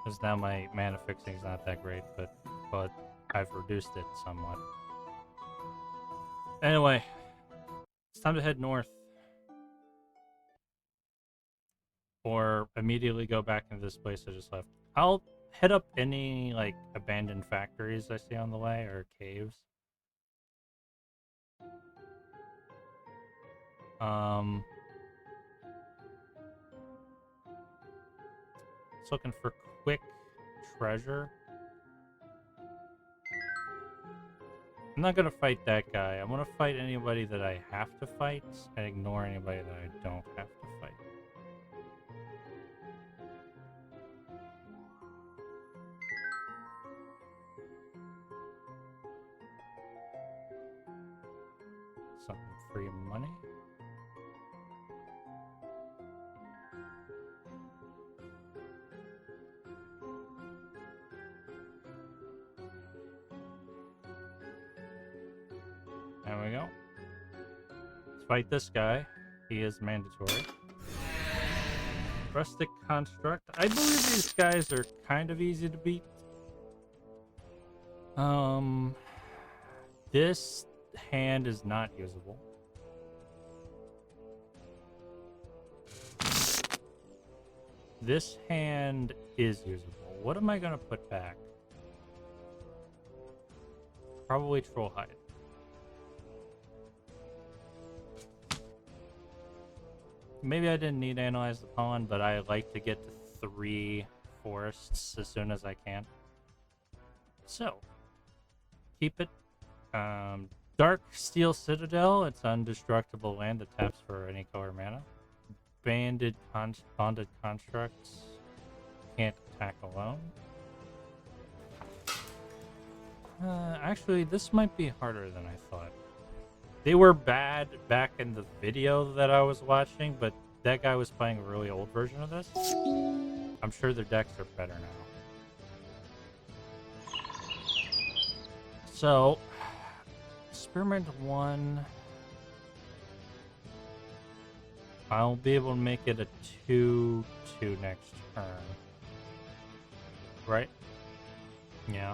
Speaker 1: Because now my mana fixing is not that great, but I've reduced it somewhat. Anyway, it's time to head north. Or immediately go back into this place I just left. I'll hit up any, like, abandoned factories I see on the way, or caves. Just looking for quick treasure. I'm not gonna fight that guy. I'm gonna fight anybody that I have to fight, and ignore anybody that I don't have to fight. some free money. There we go. Let's fight this guy. He is mandatory. Rustic Construct. I believe these guys are kind of easy to beat. This hand is not usable. This hand is usable. What am I gonna put back? Probably Troll Hide. Maybe I didn't need to analyze the pawn, but I like to get to 3 forests as soon as I can. So, keep it. Dark Steel Citadel. It's undestructible land that taps for any color mana. Bonded Constructs. Can't attack alone. Actually, this might be harder than I thought. They were bad back in the video that I was watching, but that guy was playing a really old version of this. I'm sure their decks are better now. So, Experiment 1. I'll be able to make it a 2/2 next turn. Right? Yeah.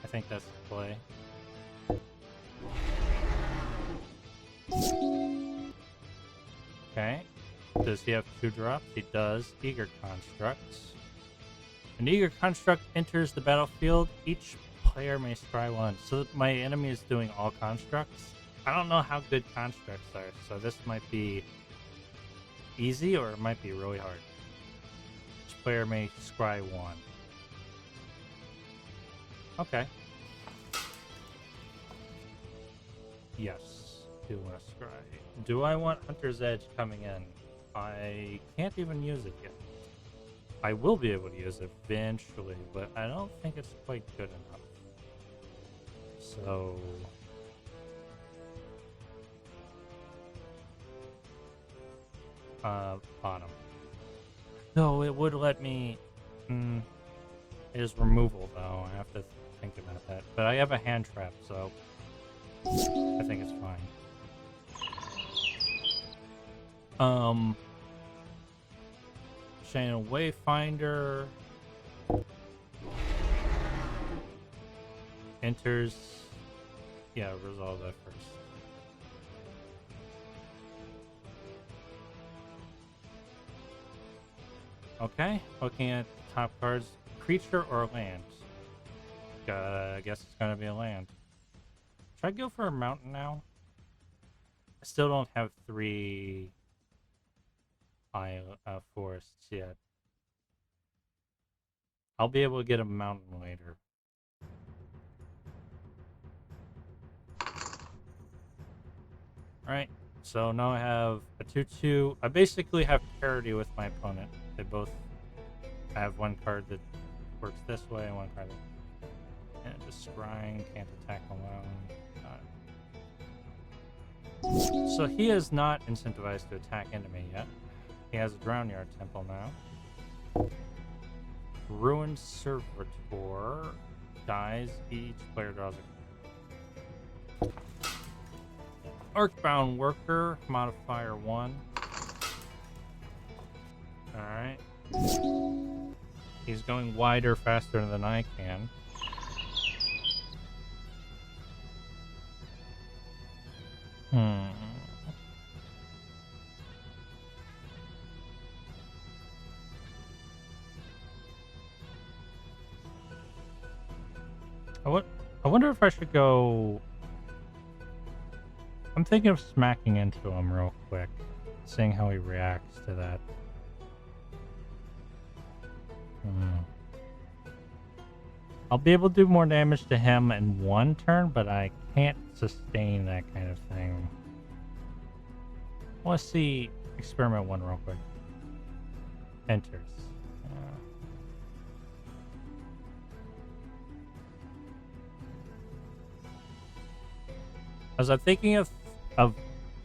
Speaker 1: I think that's the play. Okay. Does he have 2 drops? He does. Eager Constructs. An Eager Construct enters the battlefield. Each player may scry 1. So my enemy is doing all constructs. I don't know how good constructs are, so this might be easy or it might be really hard. Each player may scry 1. Okay. Yes. Do want to scry. Do I want Hunter's Edge coming in? I can't even use it yet. I will be able to use it eventually, but I don't think it's quite good enough. So... bottom. No, it would let me... it is removal, though. I have to think about that. But I have a hand trap, so... I think it's fine. Channel Wayfinder enters. Yeah, resolve that first. Okay, looking at top cards, creature or land. I guess it's gonna be a land. Should I go for a mountain now? I still don't have 3 forests yet. I'll be able to get a mountain later. Alright, so now I have a 2/2. I basically have parity with my opponent. They both have one card that works this way and one card that... And just scrying, can't attack alone. So he is not incentivized to attack into me yet. He has a Drownyard Temple now. Ruined Servitor dies. Each player draws a... Arcbound Worker, modifier 1. Alright. He's going wider faster than I can. I wonder if I should go... I'm thinking of smacking into him real quick, seeing how he reacts to that. I'll be able to do more damage to him in 1 turn, but I can't sustain that kind of thing. Let's see Experiment 1 real quick. Enters. As I'm thinking of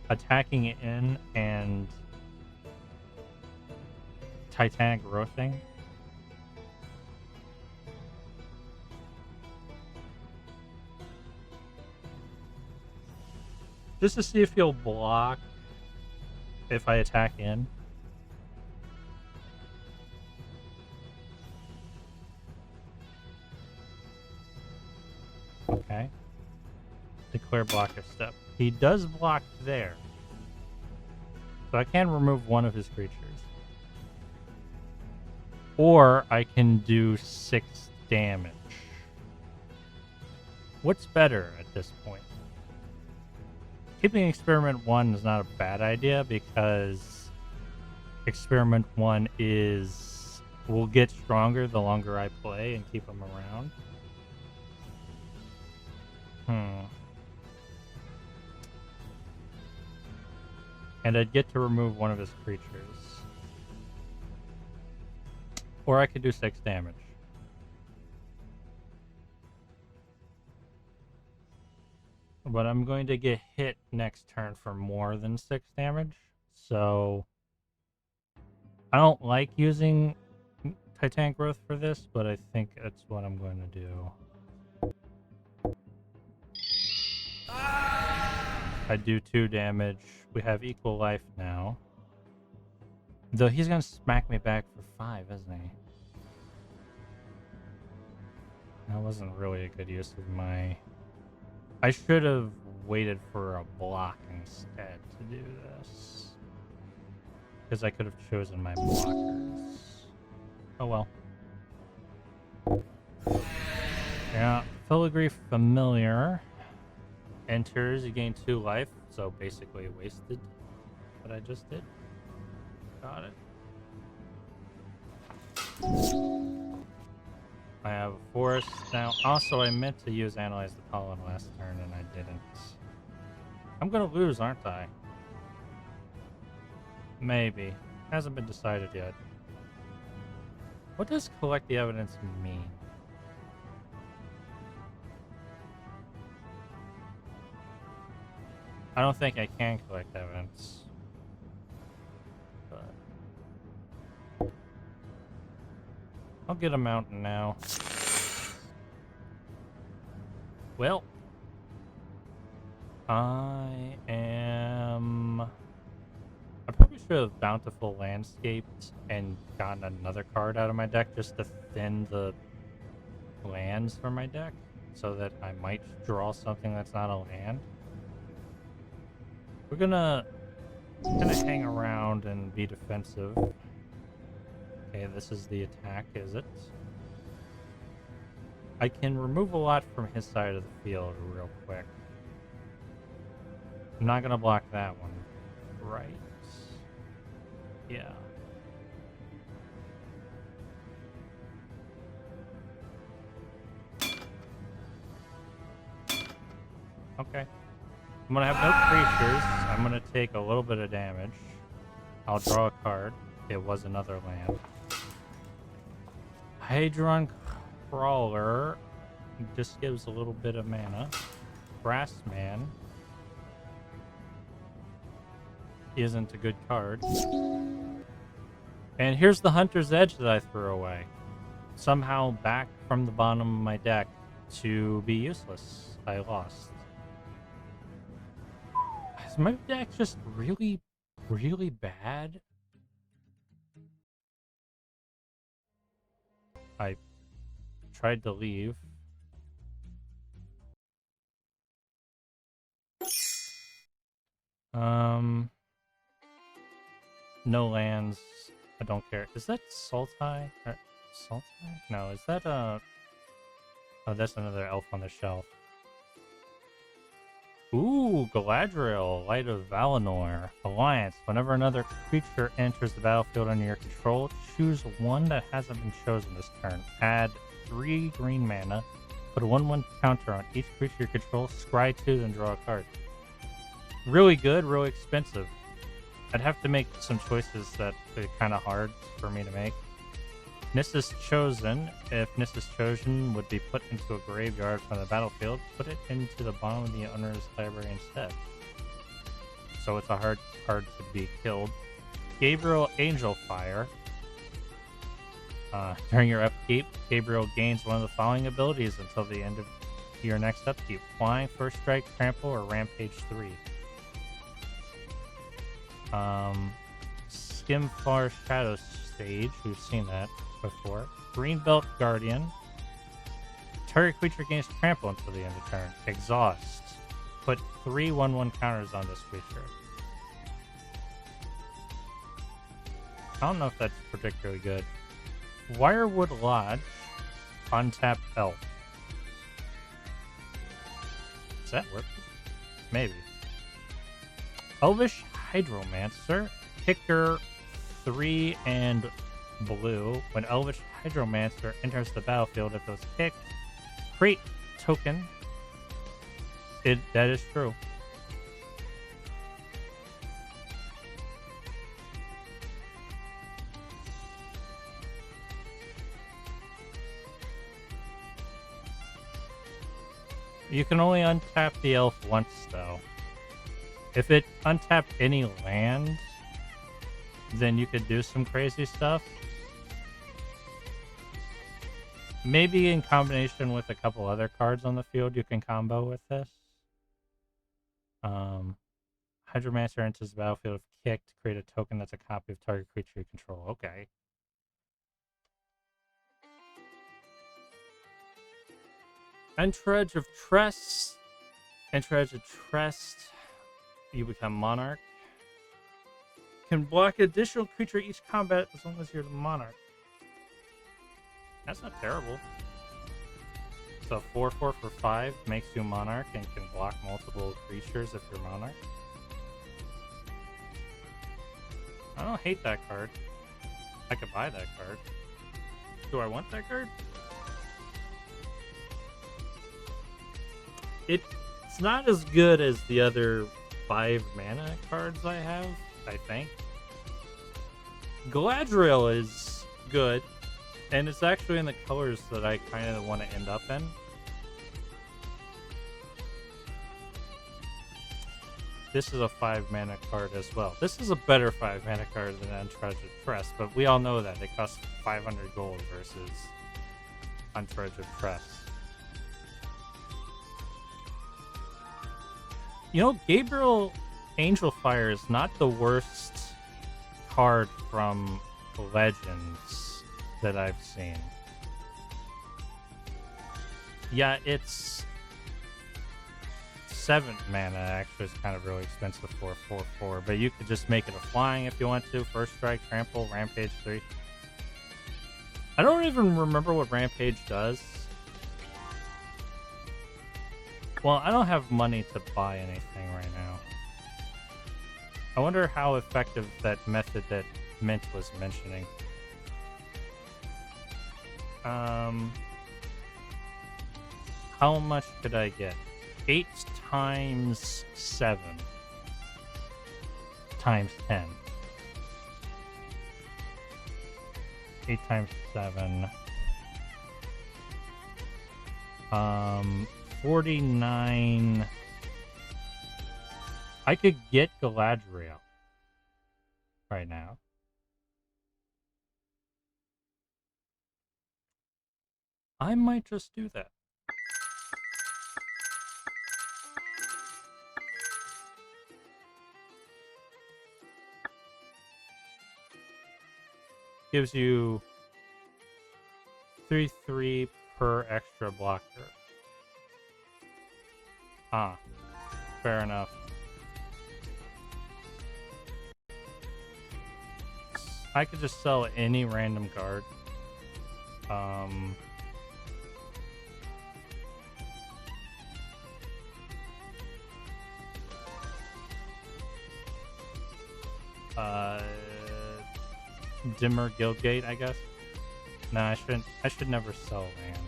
Speaker 1: attacking in and Titanic growthing. Just to see if he'll block if I attack in. Okay. Declare blocker step. He does block there. So I can remove one of his creatures. Or I can do 6 damage. What's better at this point? Keeping Experiment 1 is not a bad idea because Experiment 1 will get stronger the longer I play and keep him around. And I'd get to remove one of his creatures. Or I could do 6 damage. But I'm going to get hit next turn for more than 6 damage. So I don't like using Titanic Growth for this, but I think that's what I'm going to do. I do 2 damage. We have equal life now. Though he's going to smack me back for 5, isn't he? That wasn't really a good use of my... I should have waited for a block instead to do this. Because I could have chosen my blockers. Oh well. Yeah, Filigree Familiar enters, you gain 2 life, so basically wasted what I just did. Got it. I have a forest now. Also, I meant to use Analyze the Pollen last turn, and I didn't. I'm gonna lose, aren't I? Maybe. Hasn't been decided yet. What does collect the evidence mean? I don't think I can collect evidence. But I'll get a mountain now. Well, I probably should have Bountiful Landscaped and gotten another card out of my deck just to thin the lands for my deck so that I might draw something that's not a land. We're gonna hang around and be defensive. Okay, this is the attack, is it? I can remove a lot from his side of the field real quick. I'm not gonna block that one. Right. Yeah. Okay. I'm gonna have no creatures. I'm gonna take a little bit of damage. I'll draw a card. It was another land. Hadron Crawler just gives a little bit of mana. Grassman isn't a good card. And here's the Hunter's Edge that I threw away. Somehow back from the bottom of my deck to be useless. I lost. Is my deck just really, really bad? I tried to leave. No lands. I don't care. Is that Sultai? Sultai? No, is that oh, that's another elf on the shelf. Ooh, Galadriel, Light of Valinor. Alliance. Whenever another creature enters the battlefield under your control, choose one that hasn't been chosen this turn. Add 3 green mana. Put a 1/1 counter on each creature you control. Scry 2, then draw a card. Really good, really expensive. I'd have to make some choices that are kind of hard for me to make. Nissa's Chosen. If Nissa's Chosen would be put into a graveyard from the battlefield, put it into the bottom of the owner's library instead. So it's a hard card to be killed. Gabriel Angel Fire. During your upkeep, Gabriel gains one of the following abilities until the end of your next upkeep. Flying, First Strike, Trample, or Rampage 3. Skimfar Shadow Sage. We've seen that before. Greenbelt Guardian. Target creature gains Trample until the end of turn. Exhaust. Put 3 1/1 counters on this creature. I don't know if that's particularly good. Wirewood Lodge. Untapped Elf. Does that work? Maybe. Elvish Hydromancer. Kicker 3 and blue. When Elvish Hydromancer enters the battlefield, if it was kicked, create token. That is true. You can only untap the elf once, though. If it untapped any land, then you could do some crazy stuff. Maybe in combination with a couple other cards on the field, you can combo with this. Hydromancer enters the battlefield if kicked. Create a token that's a copy of target creature you control. Okay. Entourage of Trust. Entourage of Trust. You become Monarch. Can block additional creature each combat as long as you're the Monarch. That's not terrible. So 4/4 for 5 makes you Monarch and can block multiple creatures if you're Monarch. I don't hate that card. I could buy that card. Do I want that card? It's not as good as the other 5 mana cards I have, I think. Galadriel is good, and it's actually in the colors that I kind of want to end up in. This is a 5 mana card as well. This is a better 5 mana card than Entourage of Trust, but we all know that. It costs 500 gold versus Entourage of Trust. You know, Gabriel Angel Fire is not the worst card from Legends that I've seen. Yeah, it's 7 mana, actually. It's kind of really expensive for 4/4, but you could just make it a flying if you want to. First Strike, Trample, Rampage 3. I don't even remember what Rampage does. Well, I don't have money to buy anything right now. I wonder how effective that method that Mint was mentioning. How much could I get? 8 times 7 times 10. 8 times 7. 49. I could get Galadriel right now. I might just do that. Gives you 3/3 per extra blocker. Ah, fair enough. I could just sell any random card. Dimmer Guildgate, I guess. No, I shouldn't. I should never sell lands.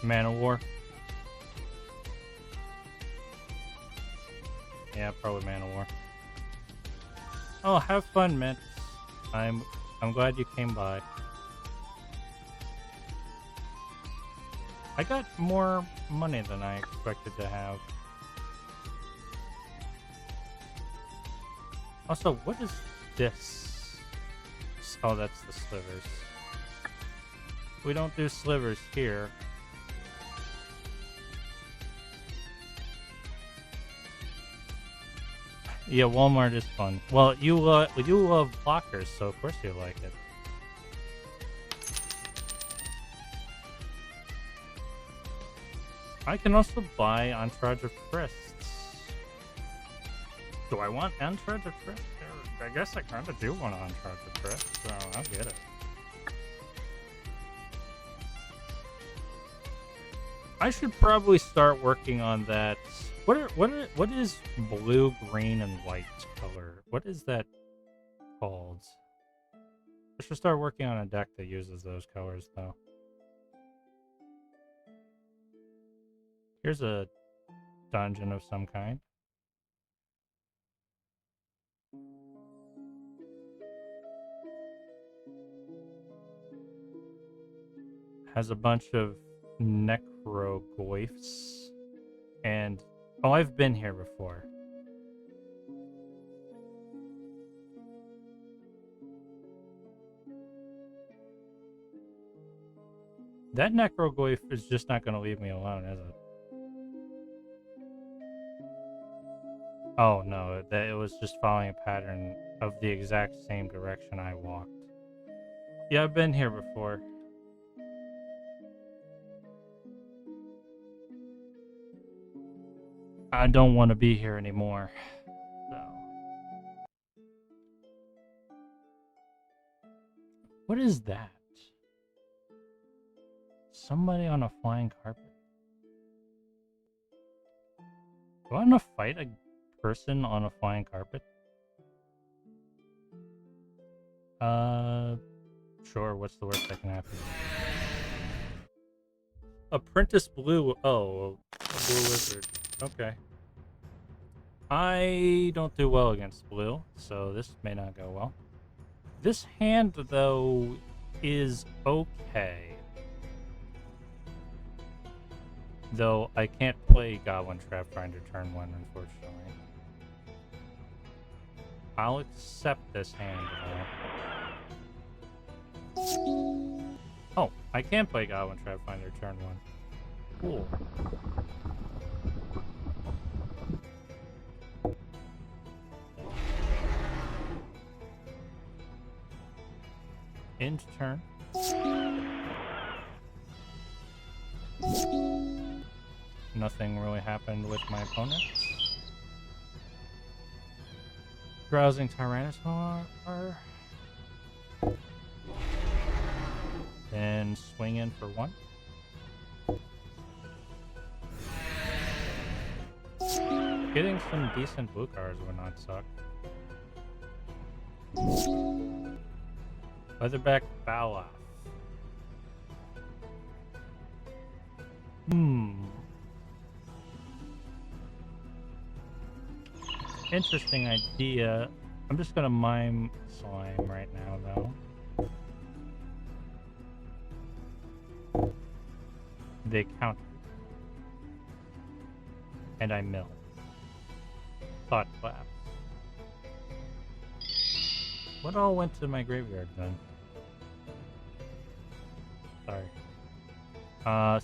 Speaker 1: Man of War. Yeah, probably Man of War. Oh, have fun, Mint. I'm glad you came by. I got more money than I expected to have. Also, what is this? Oh, that's the slivers. We don't do slivers here. Yeah, Walmart is fun. Well, you love blockers, so of course you like it. I can also buy Entourage of Trysts. Do I want Entourage of Tryst? I guess I kind of do want Entourage of Tryst, so I'll get it. I should probably start working on that. What is blue, green, and white color? What is that called? I should start working on a deck that uses those colors, though. Here's a dungeon of some kind. Has a bunch of necroglyphs. And, oh, I've been here before. That necroglyph is just not going to leave me alone, is it? Oh, no, it was just following a pattern of the exact same direction I walked. Yeah, I've been here before. I don't want to be here anymore. So. What is that? Somebody on a flying carpet. Do I want to fight a person on a flying carpet? Sure, what's the worst that can happen? Apprentice Blue. Oh, a blue wizard. Okay. I don't do well against blue, so this may not go well. This hand, though, is okay. Though I can't play Goblin Trap Finder turn 1, unfortunately. I'll accept this hand, though. Oh, I can play Goblin Trap Finder turn 1. Cool. End turn. Nothing really happened with my opponent. Browsing Tyrannosaur. Then swing in for 1. Getting some decent blue cards would not suck. Leatherback Baloth. Interesting idea. I'm just gonna mime slime right now, though. They counter. And I mill. Thought clap. What all went to my graveyard then? Sorry.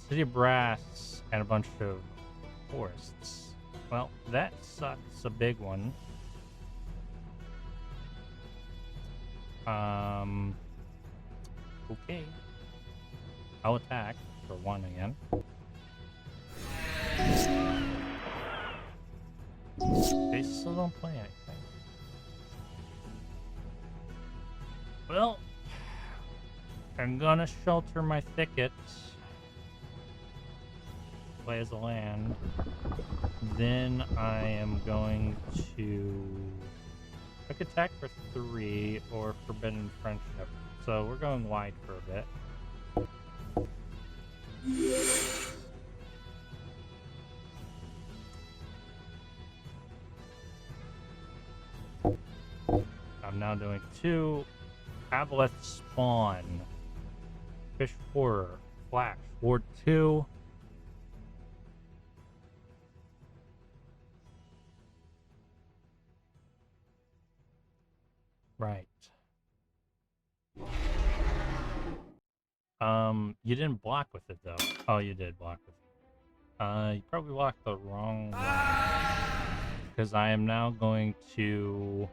Speaker 1: City of Brass and a bunch of forests. Well, that sucks. A big one. Okay. I'll attack for 1 again. They still don't play anything. Well, I'm gonna shelter my thickets. Play as a land. Then I am going to quick attack for 3 or Forbidden Friendship. So we're going wide for a bit. now doing 2 Aboleth Spawn, Fish Horror, Flash, Ward 2. Right. You didn't block with it though. Oh, you did block with it. You probably blocked the wrong one. Because I am now going to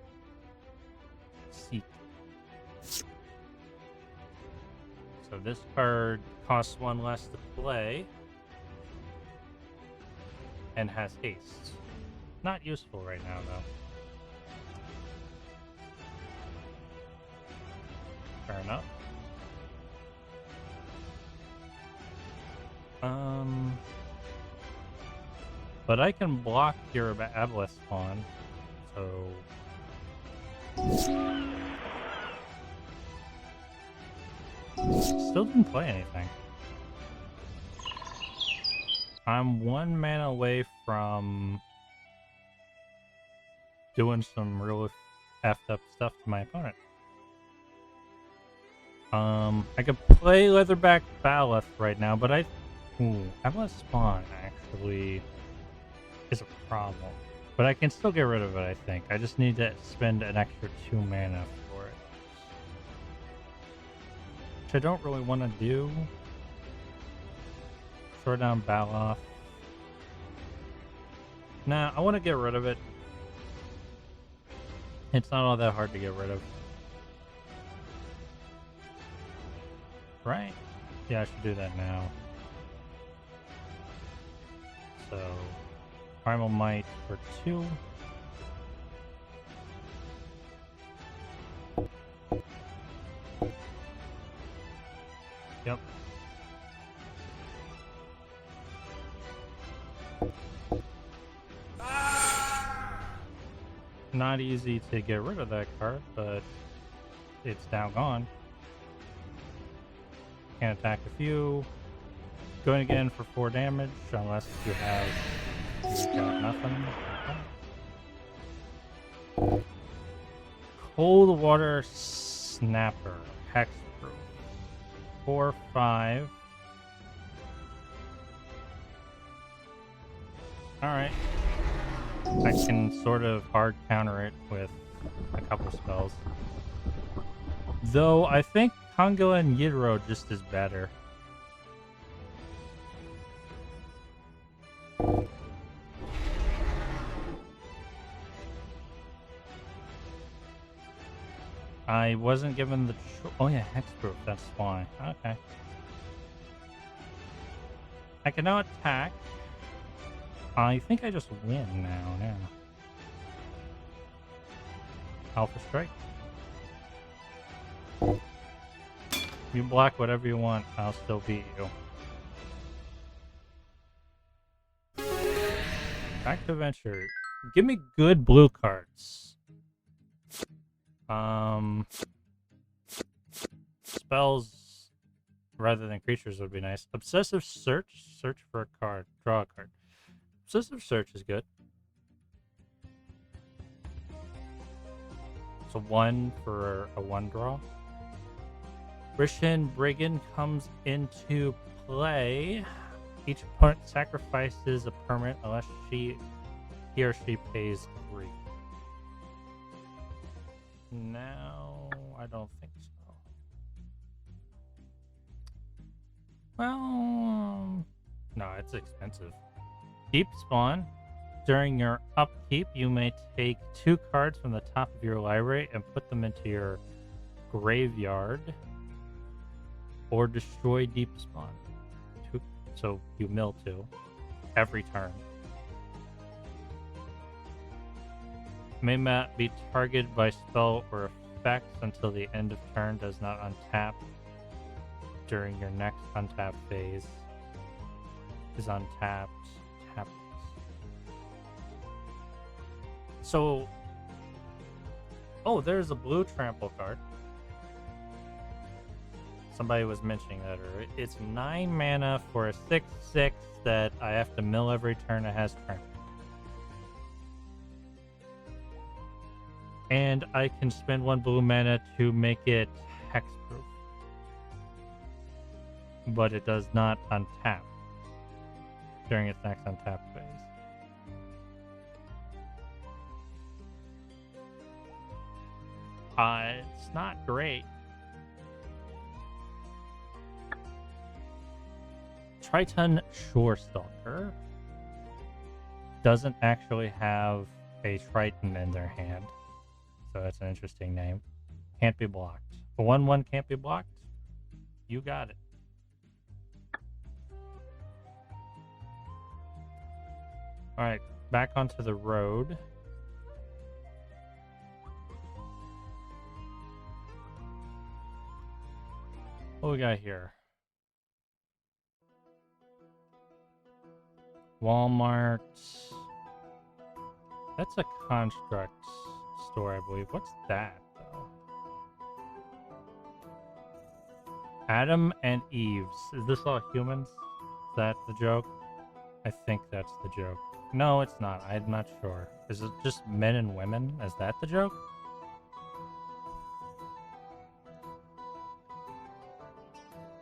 Speaker 1: seek. So this card costs 1 less to play. And has haste. Not useful right now though. Fair enough. But I can block your Aboleth Spawn, so... Still didn't play anything. I'm 1 mana away from doing some real effed up stuff to my opponent. I could play Leatherback Baloth right now, but Aboleth Spawn actually is a problem. But I can still get rid of it, I think. I just need to spend an extra 2 mana for it. Which I don't really want to do. Throw down Baloth. Nah, I want to get rid of it. It's not all that hard to get rid of. Right? Yeah, I should do that now. So, Primal Might for 2. Yep. Not easy to get rid of that card, but it's now gone. Can't attack with you. Going again for 4 damage, unless you got nothing. Okay. Cold Water Snapper, Hexproof. 4, 5. Alright. I can sort of hard counter it with a couple spells. Though I think Kangula and Yidro just is better. I wasn't given the oh yeah, Hexproof, that's why. Okay. I can now attack. I think I just win now, yeah. Alpha Strike. You block whatever you want, I'll still beat you. Back to Adventure. Give me good blue cards. Spells rather than creatures would be nice. Obsessive Search. Search for a card. Draw a card. Obsessive Search is good. So 1 for a 1 draw. Rishin Brigand comes into play. Each opponent sacrifices a permanent unless he or she pays 3. No, I don't think so. Well, no, it's expensive. Deep Spawn. During your upkeep, you may take 2 cards from the top of your library and put them into your graveyard. Or destroy Deep Spawn. 2, so you mill 2 every turn. May not be targeted by spell or effects until the end of turn. Does not untap during your next untap phase. Is untapped. Tap. So, oh, there's a blue trample card. Somebody was mentioning that earlier. It's 9 mana for a 6/6 that I have to mill every turn it has trample. And I can spend 1 blue mana to make it hexproof. But it does not untap during its next untap phase. It's not great. Triton Shorestalker doesn't actually have a Triton in their hand, so that's an interesting name. Can't be blocked. A 1/1 can't be blocked. You got it. All right, back onto the road. What we got here? Walmart. That's a construct store, I believe. What's that, though? Adam and Eve's. Is this all humans? Is that the joke? I think that's the joke. No, it's not. I'm not sure. Is it just men and women? Is that the joke?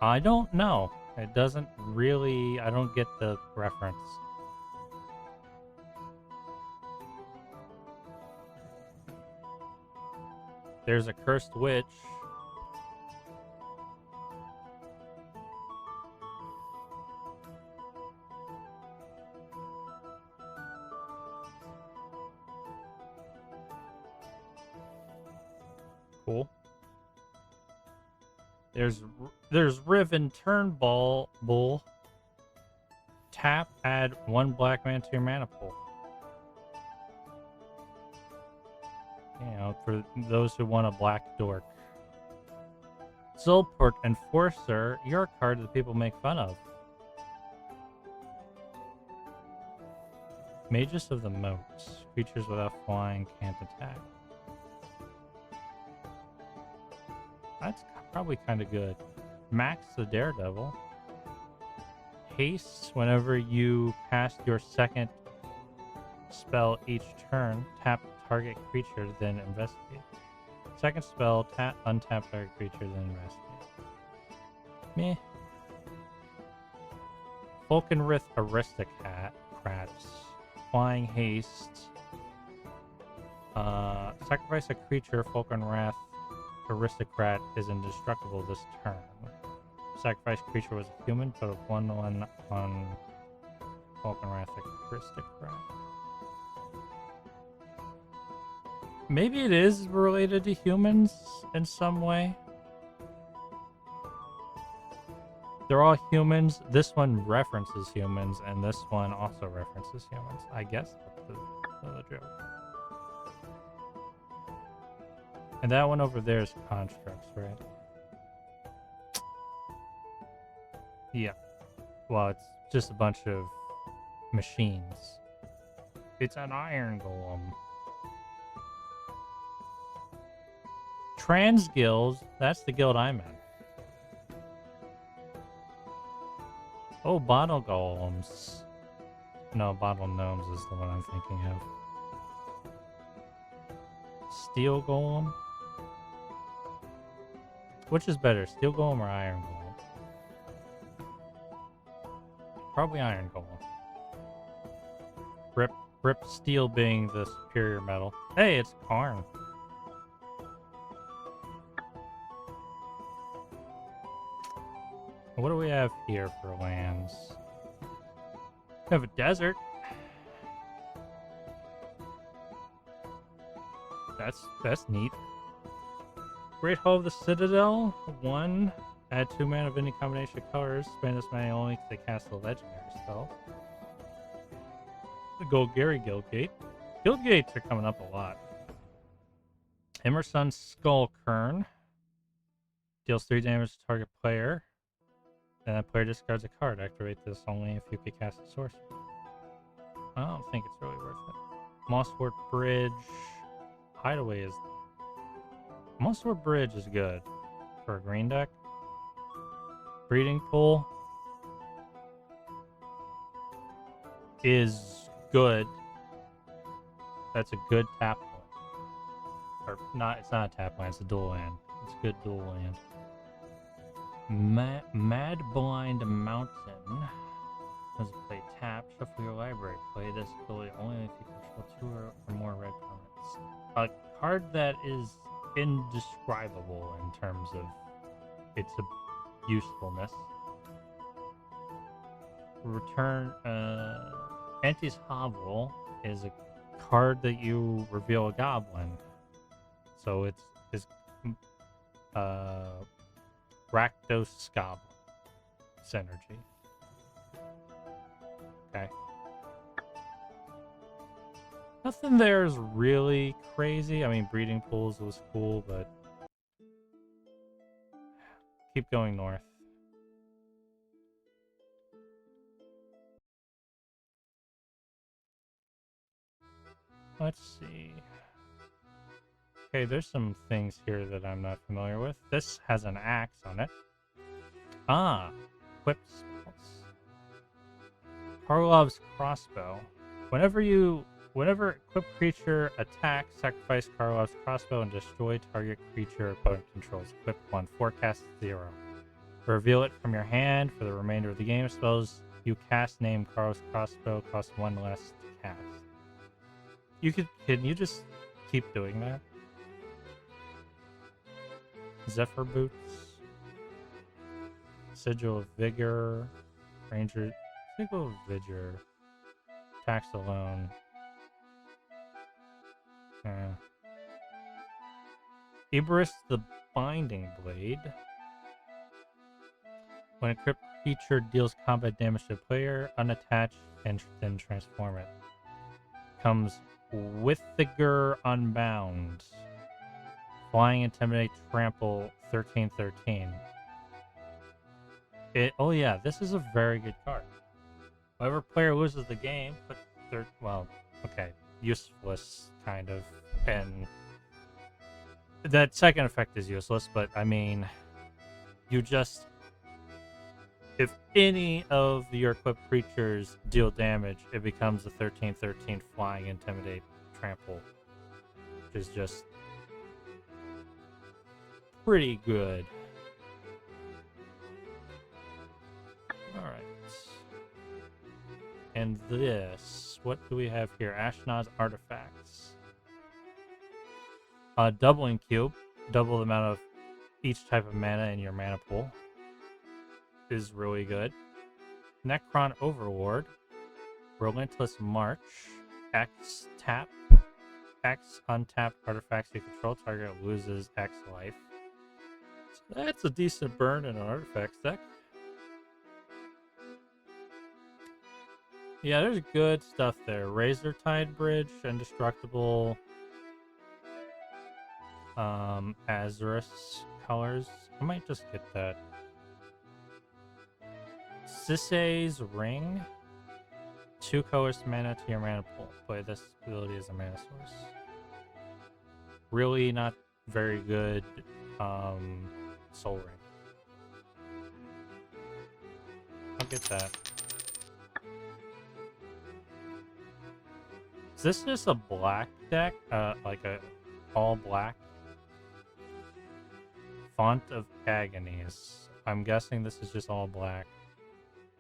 Speaker 1: I don't know. It doesn't really... I don't get the reference. There's a cursed witch. Cool. There's Riven Turnbull Bull. Tap, add 1 black man to your mana pool. You know, for those who want a black dork. Zolport Enforcer, you're a card that people make fun of. Magus of the Moat. Creatures without flying can't attack. That's probably kind of good. Max the Daredevil. Haste, whenever you cast your second spell each turn, tap target creature, then investigate. Second spell, untap target creature, then investigate. Meh. Falconrith Aristocrats. Flying Haste. Sacrifice a creature, Falconwrath Aristocrat is indestructible this turn. Sacrifice creature was a human, put a 1/1 on Falconwrath Aristocrat. Maybe it is related to humans in some way. They're all humans. This one references humans, and this one also references humans. I guess that's the joke. And that one over there is constructs, right? Yeah. Well, it's just a bunch of machines. It's an iron golem. Trans guilds, that's the guild I'm in. Oh, bottle golems. No, bottle gnomes is the one I'm thinking of. Steel golem? Which is better, steel golem or iron golem? Probably iron golem. Rip steel being the superior metal. Hey, it's Karn. What do we have here for lands? We have a desert. That's neat. Great Hall of the Citadel. 1. Add 2 mana of any combination of colors. Spend this mana only to cast a legendary spell. The Golgari Guildgate. Guildgates are coming up a lot. Emerson Skullkern. Deals 3 damage to target player. Then that player discards a card. Activate this only if you could cast a sorcery. I don't think it's really worth it. Mosswort Bridge. Hideaway is... Mosswort Bridge is good for a green deck. Breeding Pool is good. That's a good tap point. Or not, it's not a tap land, it's a dual land. It's a good dual land. Mad Blind Mountain. Let's play tap, shuffle your library. Play this ability only if you control 2 or more red permanents. A card that is indescribable in terms of its usefulness. Return Auntie's Hovel is a card that you reveal a goblin. So it's Rakdos Goblin synergy. Okay. Nothing there is really crazy. I mean, breeding pools was cool, but keep going north. Let's see. Okay, there's some things here that I'm not familiar with. This has an axe on it. Ah, whip spells. Karlov's crossbow. Whenever equipped creature attacks, sacrifice Karlov's crossbow and destroy target creature opponent controls. Equip 1, forecast 0. Reveal it from your hand for the remainder of the game. Spells you cast name Karlov's crossbow cost 1 less to cast. Can you just keep doing that? Zephyr Boots. Sigil of Vigor. Ranger. Sigil of Vigor. Attacks alone. Iberus the Binding Blade. When a crypt creature deals combat damage to a player, unattach and then transform it. Comes Withiger Unbound. Flying, Intimidate, Trample, 13/13. Oh yeah, this is a very good card. Whoever player loses the game, but useless kind of, and that second effect is useless. But I mean, if any of your equipped creatures deal damage, it becomes a 13/13 Flying, Intimidate, Trample, which is just pretty good. All right. And this, what do we have here? Ashnod's Artifacts. Doubling cube, double the amount of each type of mana in your mana pool. Is really good. Necron Overlord. Relentless March. X tap. X untapped artifacts you control. Target loses X life. So that's a decent burn in an artifacts deck. Yeah, there's good stuff there. Razor Tide Bridge, Indestructible, Azurus colors. I might just get that. Sisay's Ring. 2 colors mana to your mana pool. Play this ability as a mana source. Really not very good Soul Ring. I'll get that. Is this just a black deck? Like a all black? Font of Agonies. I'm guessing this is just all black.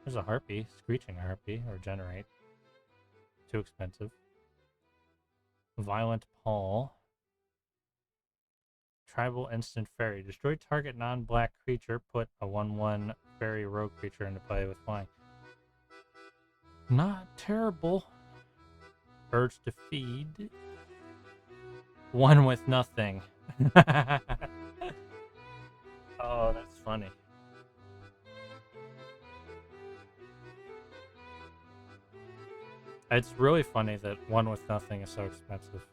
Speaker 1: There's a Harpy. Screeching Harpy. Or Generate. Too expensive. Violent Paul. Tribal Instant Fairy. Destroy target non-black creature. Put a 1/1 fairy rogue creature into play with flying. Not terrible. Urge to Feed. 1 with nothing. Oh, that's funny. It's really funny that 1 with nothing is so expensive.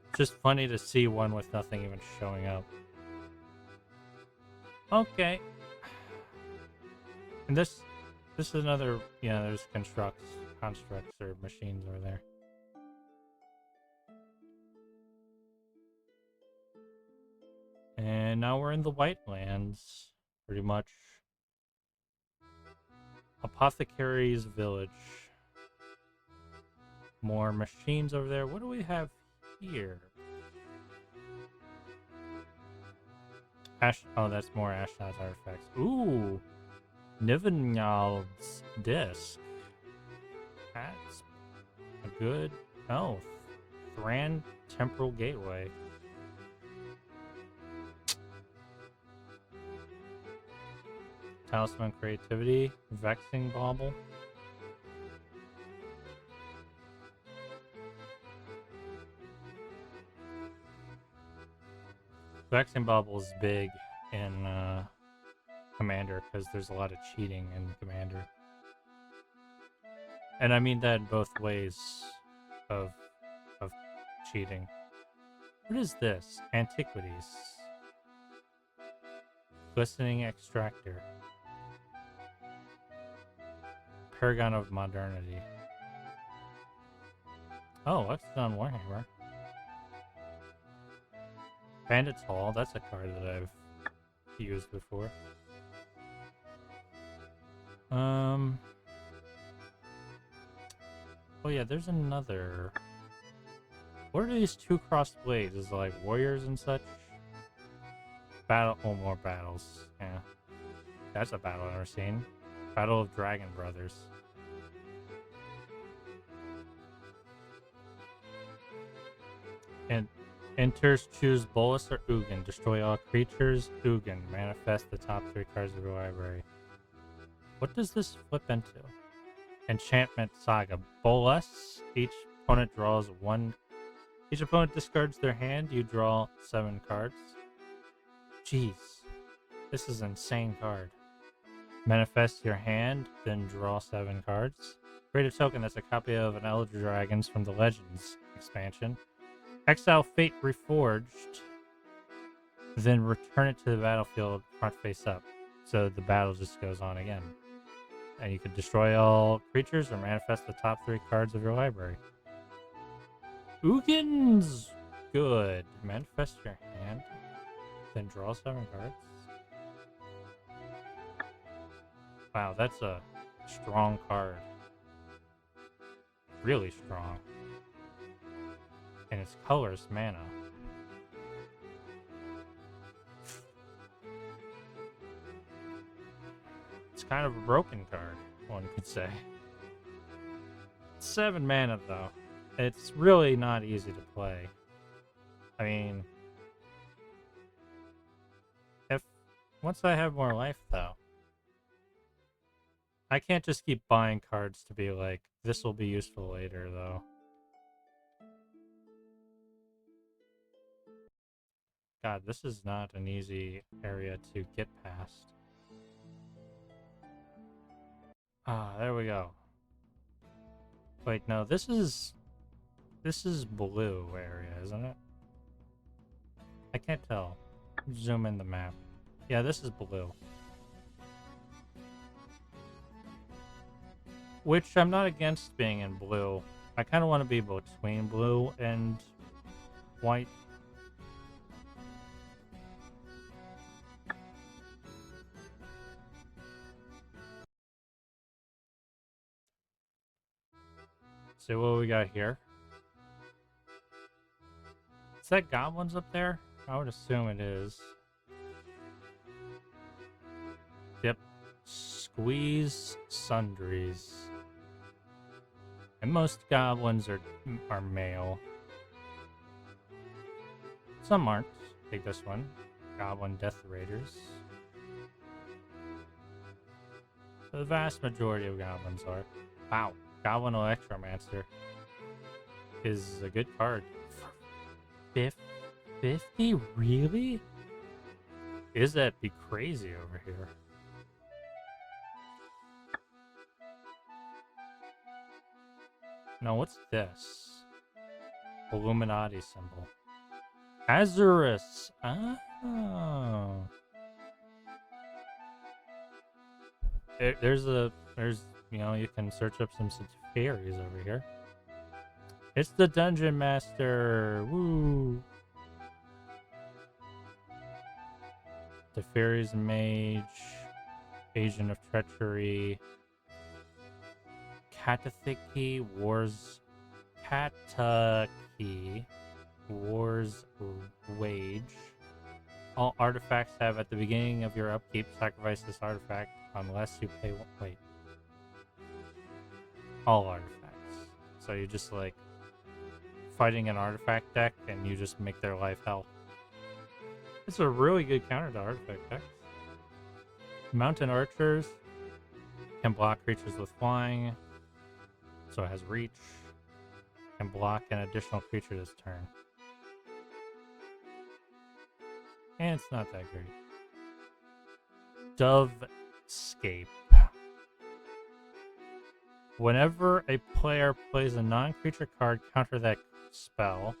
Speaker 1: It's just funny to see 1 with nothing even showing up. Okay. And this is another, there's constructs or machines over there. And now we're in the White Lands, pretty much. Apothecary's Village. More machines over there. What do we have here? Oh, that's more Ashnod's artifacts. Ooh, Nivenald's disc. That's a good. Oh, Thran Temporal Gateway. Talisman Creativity. Vexing Bauble. Vexing Bauble is big in Commander because there's a lot of cheating in Commander. And I mean that in both ways of cheating. What is this? Antiquities. Glistening Extractor. Paragon of Modernity. Oh, Lexicon Warhammer. Bandit's Hall. That's a card that I've used before. Oh yeah, there's another. What are these two crossed blades? Is it like warriors and such? Battle. Oh, more battles. Yeah, that's a battle I've never seen. Battle of Dragon Brothers. And enters, choose Bolus or Ugin. Destroy all creatures. Ugin. Manifest the top 3 cards of your library. What does this flip into? Enchantment Saga. Bolus. Each opponent draws 1. Each opponent discards their hand. You draw 7 cards. Jeez. This is an insane card. Manifest your hand, then draw 7 cards. Create a token that's a copy of an Elder Dragons from the Legends expansion. Exile Fate Reforged, then return it to the battlefield front face up. So the battle just goes on again. And you can destroy all creatures or manifest the top 3 cards of your library. Ugin's good. Manifest your hand, then draw 7 cards. Wow, that's a strong card. Really strong. And its color's mana. It's kind of a broken card, one could say. 7 mana, though. It's really not easy to play. I mean, once I have more life, though, I can't just keep buying cards to be like, this will be useful later, though. God, this is not an easy area to get past. Ah, there we go. Wait, no, this is blue area, isn't it? I can't tell. Zoom in the map. Yeah, this is blue. Which I'm not against being in blue. I kind of want to be between blue and white. See what we got here. Is that goblins up there? I would assume it is. Yep. Squeeze sundries. And most goblins are male. Some aren't. Take this one. Goblin Death Raiders. The vast majority of goblins are. Wow. Goblin Electromancer is a good card. 50? Really? Is that be crazy over here? No, what's this? Illuminati symbol. Azurus. Oh. There's you know, you can search up some fairies over here. It's the Dungeon Master. Woo. The Fairies Mage. Agent of Treachery. Katathiki Wars Kataki Wars Wage. All artifacts have at the beginning of your upkeep sacrifice this artifact unless you pay one. Wait. All artifacts. So you just like fighting an artifact deck and you just make their life hell. It's a really good counter to artifact decks. Mountain archers can block creatures with flying, so it has reach. Can block an additional creature this turn. And it's not that great. Dovescape. Whenever a player plays a non-creature card counter that spell,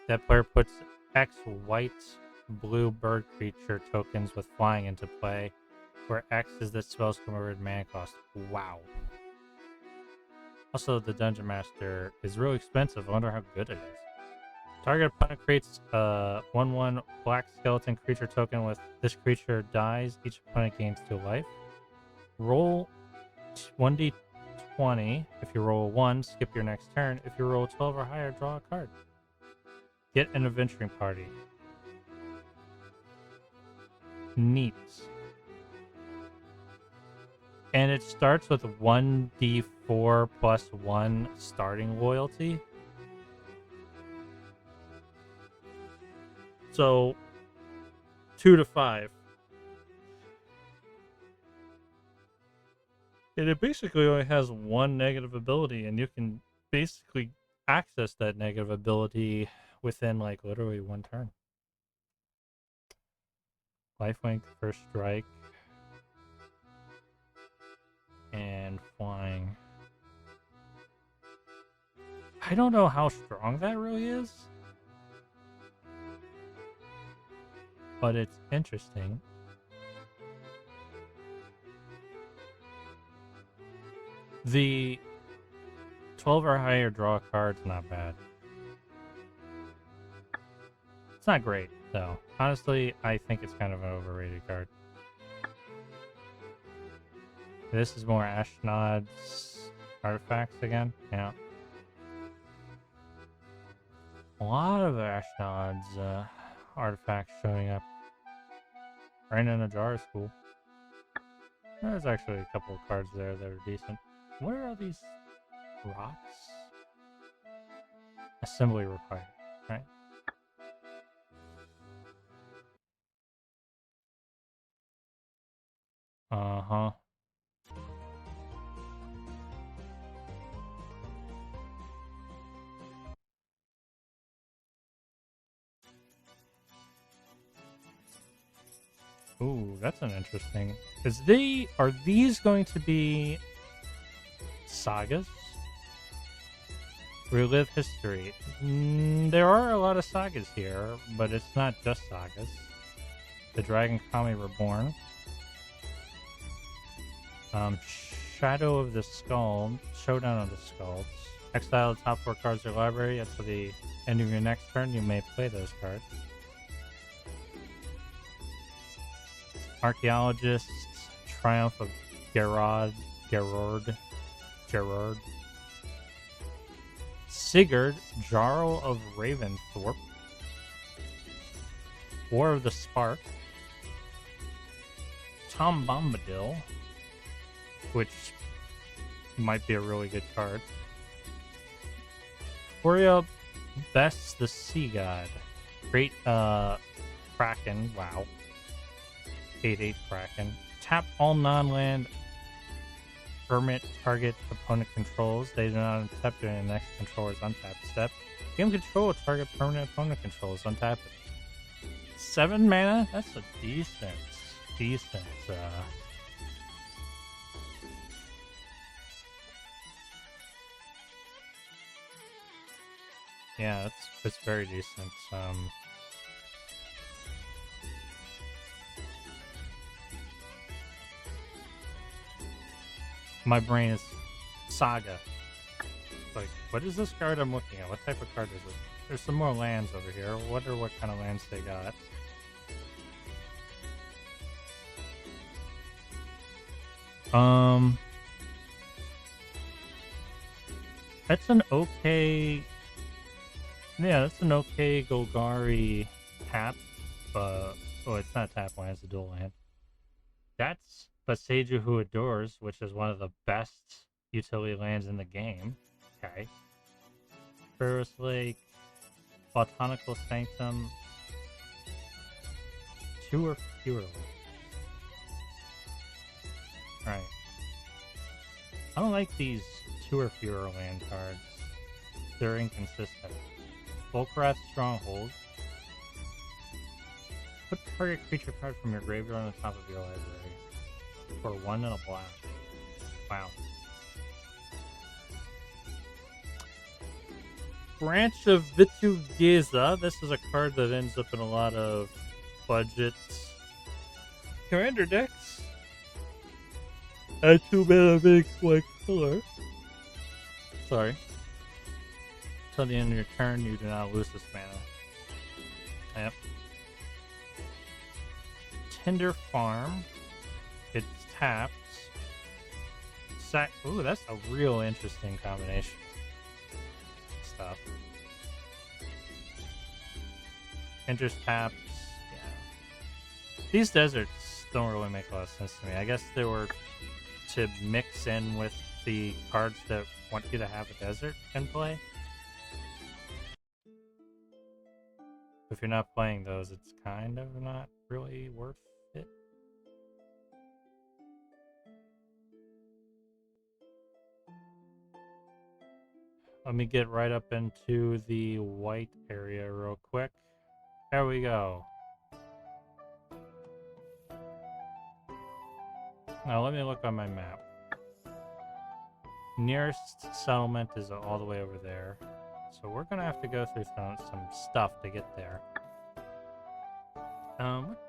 Speaker 1: that player puts X white-blue bird creature tokens with flying into play, where X is the spell's converted mana cost. Wow. Also, the Dungeon Master is really expensive. I wonder how good it is. Target opponent creates a 1/1 black skeleton creature token with this creature dies. Each opponent gains 2 life. Roll 1d20. If you roll a 1, skip your next turn. If you roll 12 or higher, draw a card. Get an adventuring party. Neat. And it starts with 1d4 plus 1 starting loyalty. So 2 to 5. And it basically only has 1 negative ability, and you can basically access that negative ability within like literally 1 turn. Lifelink, first strike, and flying. I don't know how strong that really is, but it's interesting. The 12 or higher draw a card's not bad. It's not great, though. Honestly, I think it's kind of an overrated card. This is more Ashnod's artifacts again. Yeah. A lot of Ashnod's artifacts showing up. Rain in a Jar is cool. There's actually a couple of cards there that are decent. Where are these rocks? Assembly required, right? Uh-huh. Ooh, that's an interesting. Are these going to be sagas? Relive history. There are a lot of sagas here, but it's not just sagas. The Dragon Kami Reborn. Shadow of the Skull. Showdown of the Skulls. Exile the top 4 cards of your library. Until the end of your next turn, you may play those cards. Archaeologists. Triumph of Gerard. Sigurd, Jarl of Raventhorpe. War of the Spark. Tom Bombadil, which might be a really good card. Coria Bess the Sea God. Great Kraken, wow. 8/8 Kraken. Tap all non-land permit target opponent controls. They do not untap during the next controller's untap step. Game control target permanent opponent controls. Untap it. 7 mana? That's a decent. Yeah, it's very decent. My brain is Saga. Like, what is this card I'm looking at? What type of card is it? There's some more lands over here. I wonder what kind of lands they got. That's an okay Yeah, that's an okay Golgari tap. Oh, it's not tap land, it's a dual land. That's Baseju Who Adores, which is one of the best utility lands in the game. Okay. Pharaoh's Lake, Botanical Sanctum, two or fewer lands. Right. I don't like these two or fewer land cards. They're inconsistent. Volcarath Stronghold. Put target creature card from your graveyard on the top of your library. For 1 and a black. Wow. Branch of Vitugeza. This is a card that ends up in a lot of budgets. Commander decks. Add 2 mana, make 1 color. Sorry. Until the end of your turn, you do not lose this mana. Yep. Tinder Farm. It's tapped. Ooh, that's a real interesting combination. Stuff. Interest taps. Yeah. These deserts don't really make a lot of sense to me. I guess they were to mix in with the cards that want you to have a desert in play. If you're not playing those, it's kind of not really worth it. Let me get right up into the white area real quick. There we go. Now let me look on my map. Nearest settlement is all the way over there. So we're going to have to go through some stuff to get there.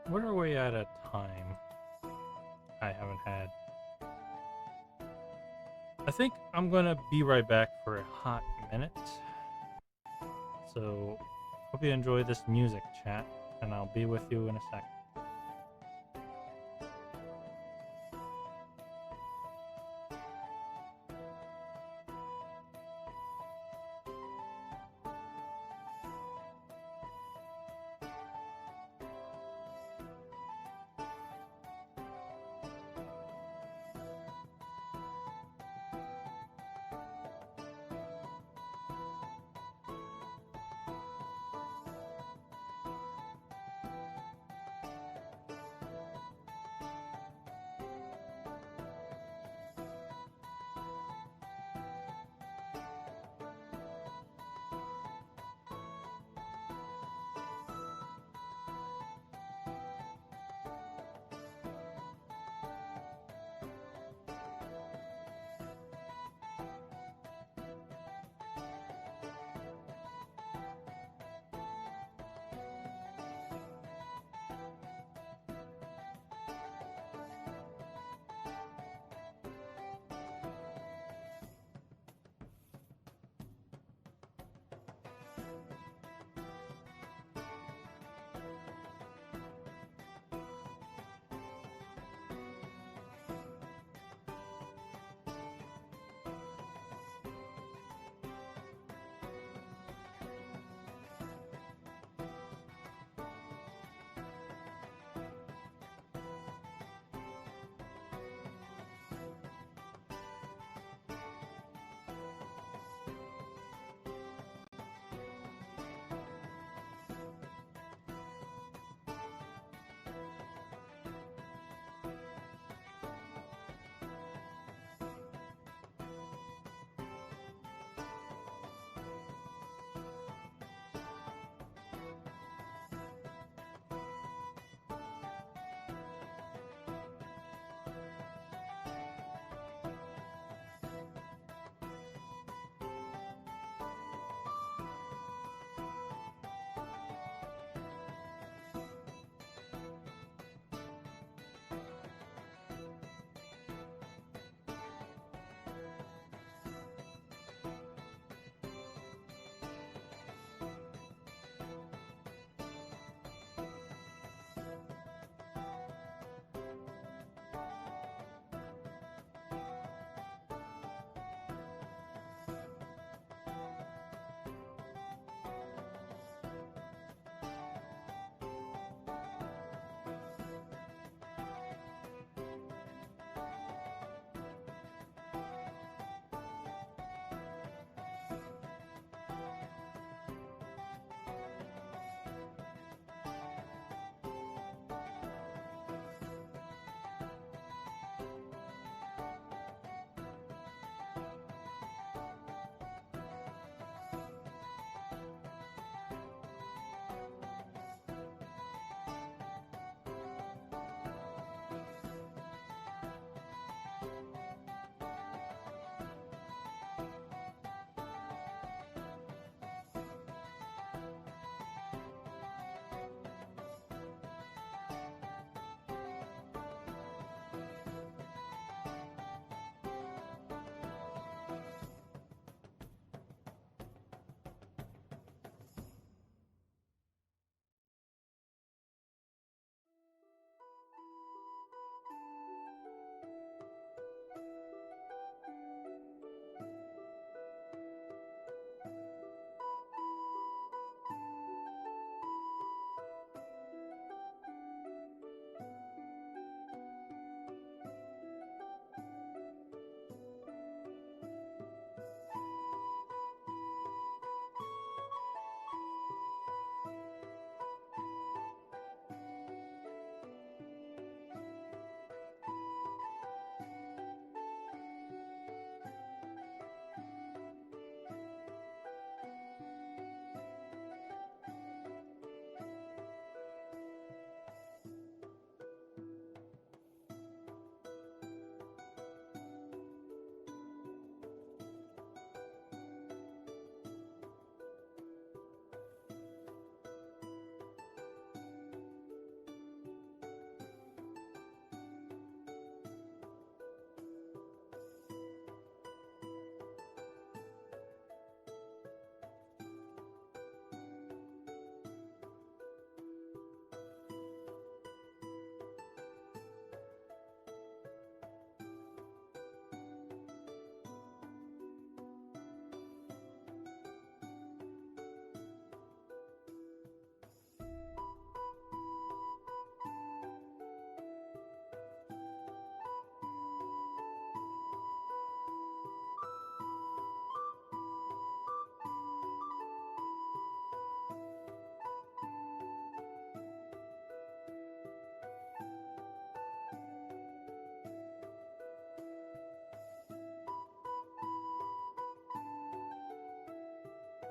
Speaker 1: What are we at a time? I haven't had. I think I'm going to be right back for a hot minute. So, hope you enjoy this music, chat, and I'll be with you in a second.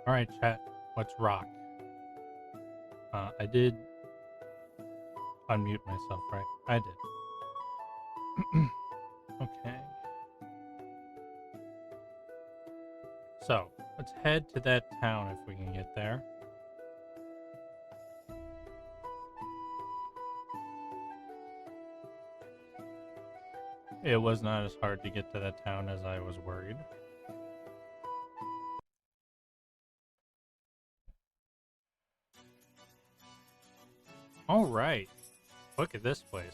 Speaker 1: Alright, chat. Let's rock. I did unmute myself, right? I did. Okay. So, let's head to that town if we can get there. It was not as hard to get to that town as I was worried. Alright. Look at this place.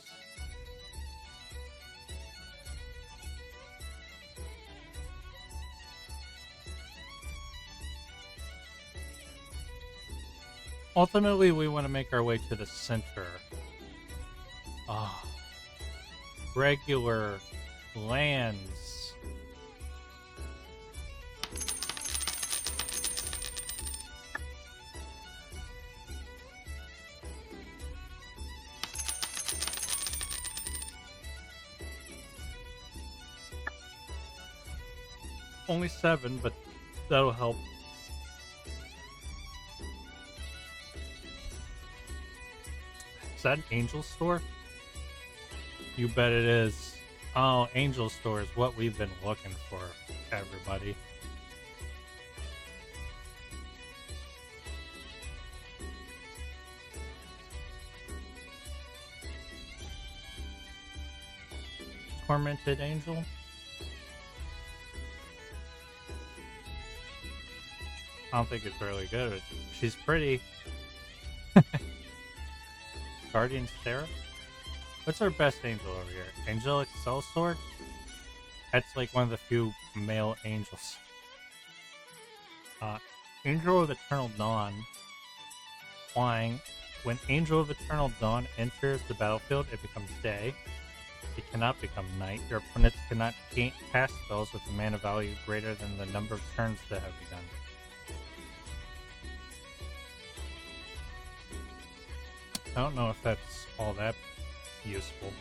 Speaker 1: Ultimately, we want to make our way to the center. Ah. Regular lands. Only 7, but that'll help. Is that an Angel store? You bet it is. Oh, Angel store is what we've been looking for, everybody. Tormented Angel? I don't think it's really good. She's pretty. Guardian Sarah? What's our best angel over here? Angelic Sellsword? That's like one of the few male angels. Angel of Eternal Dawn. Flying. When Angel of Eternal Dawn enters the battlefield, it becomes day. It cannot become night. Your opponents cannot cast spells with a mana value greater than the number of turns that have begun. I don't know if that's all that useful.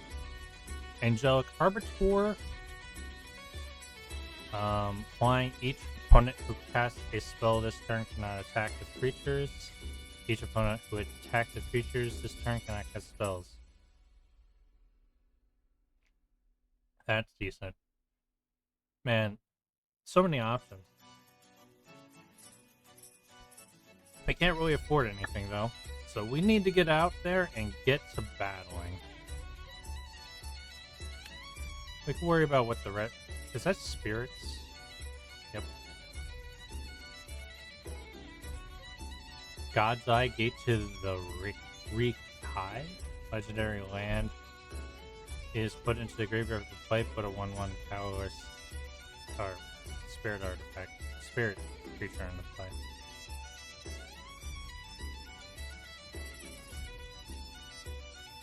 Speaker 1: Angelic Arbiter. Flying. Each opponent who casts a spell this turn cannot attack with creatures. Each opponent who attacks with creatures this turn cannot cast spells. That's decent. Man, so many options. I can't really afford anything though. So we need to get out there and get to battling. We can worry about what the rest... Is that spirits? Yep. God's Eye, Gate to the Rikai. Legendary land is put into the graveyard of the play. Put a 1/1 colorless or spirit artifact. Spirit creature into play.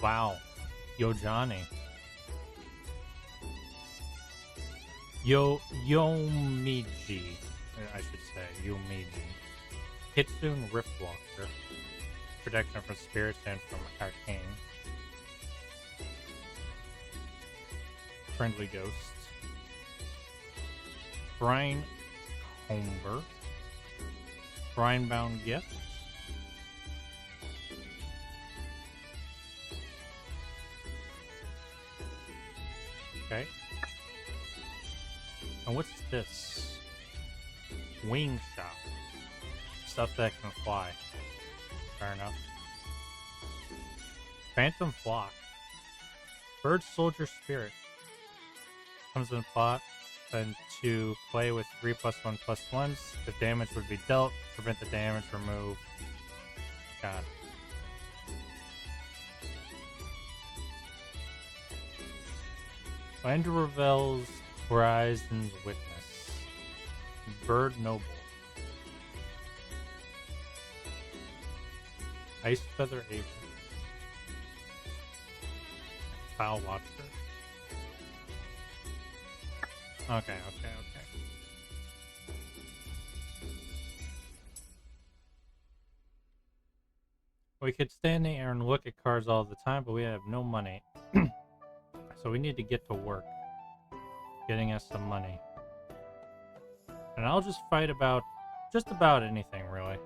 Speaker 1: Wow. Yo Johnny. Yomiji. I should say. Yomiji. Kitsune Riftwalker. Protection from spirits and from arcane. Friendly Ghosts. Brine Comber. Brinebound Gift. Okay. And what's this? Wing Shop. Stuff that can fly. Fair enough. Phantom Flock. Bird Soldier Spirit. Comes in plot and to play with 3+1/+1s. If damage would be dealt, prevent the damage, remove. God. Landravel's Horizon's Witness. Bird Noble. Ice Feather Aven. Foul Watcher. Okay. We could stand there and look at cards all the time, but we have no money. So we need to get to work. Getting us some money. And I'll just fight about Just about anything, really.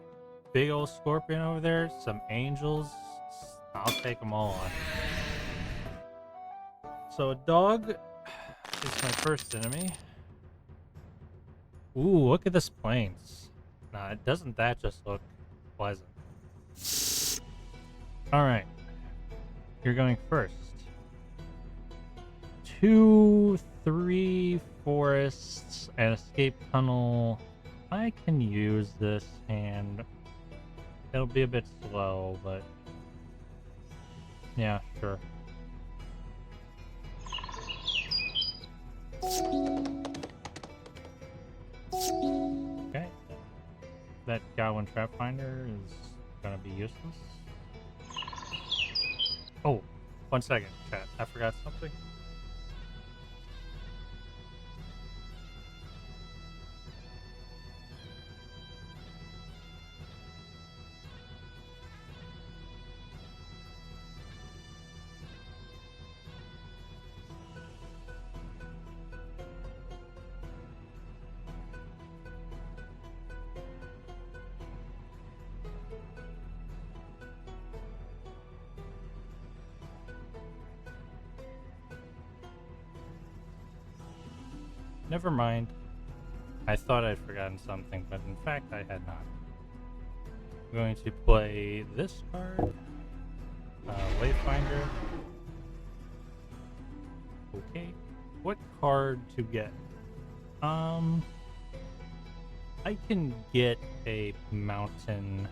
Speaker 1: Big old scorpion over there, some angels. I'll take them all on. So a dog is my first enemy. Ooh, look at this plains. Nah, doesn't that just look pleasant? Alright. You're going first. 2, 3 forests, and escape tunnel. I can use this hand. It'll be a bit slow, but yeah, sure. Okay. That Goblin Trap Finder is gonna be useless. Oh, 1 second, chat. I forgot something. Never mind. I thought I'd forgotten something, but in fact I had not. I'm going to play this card. Wayfinder. Okay. What card to get? I can get a mountain.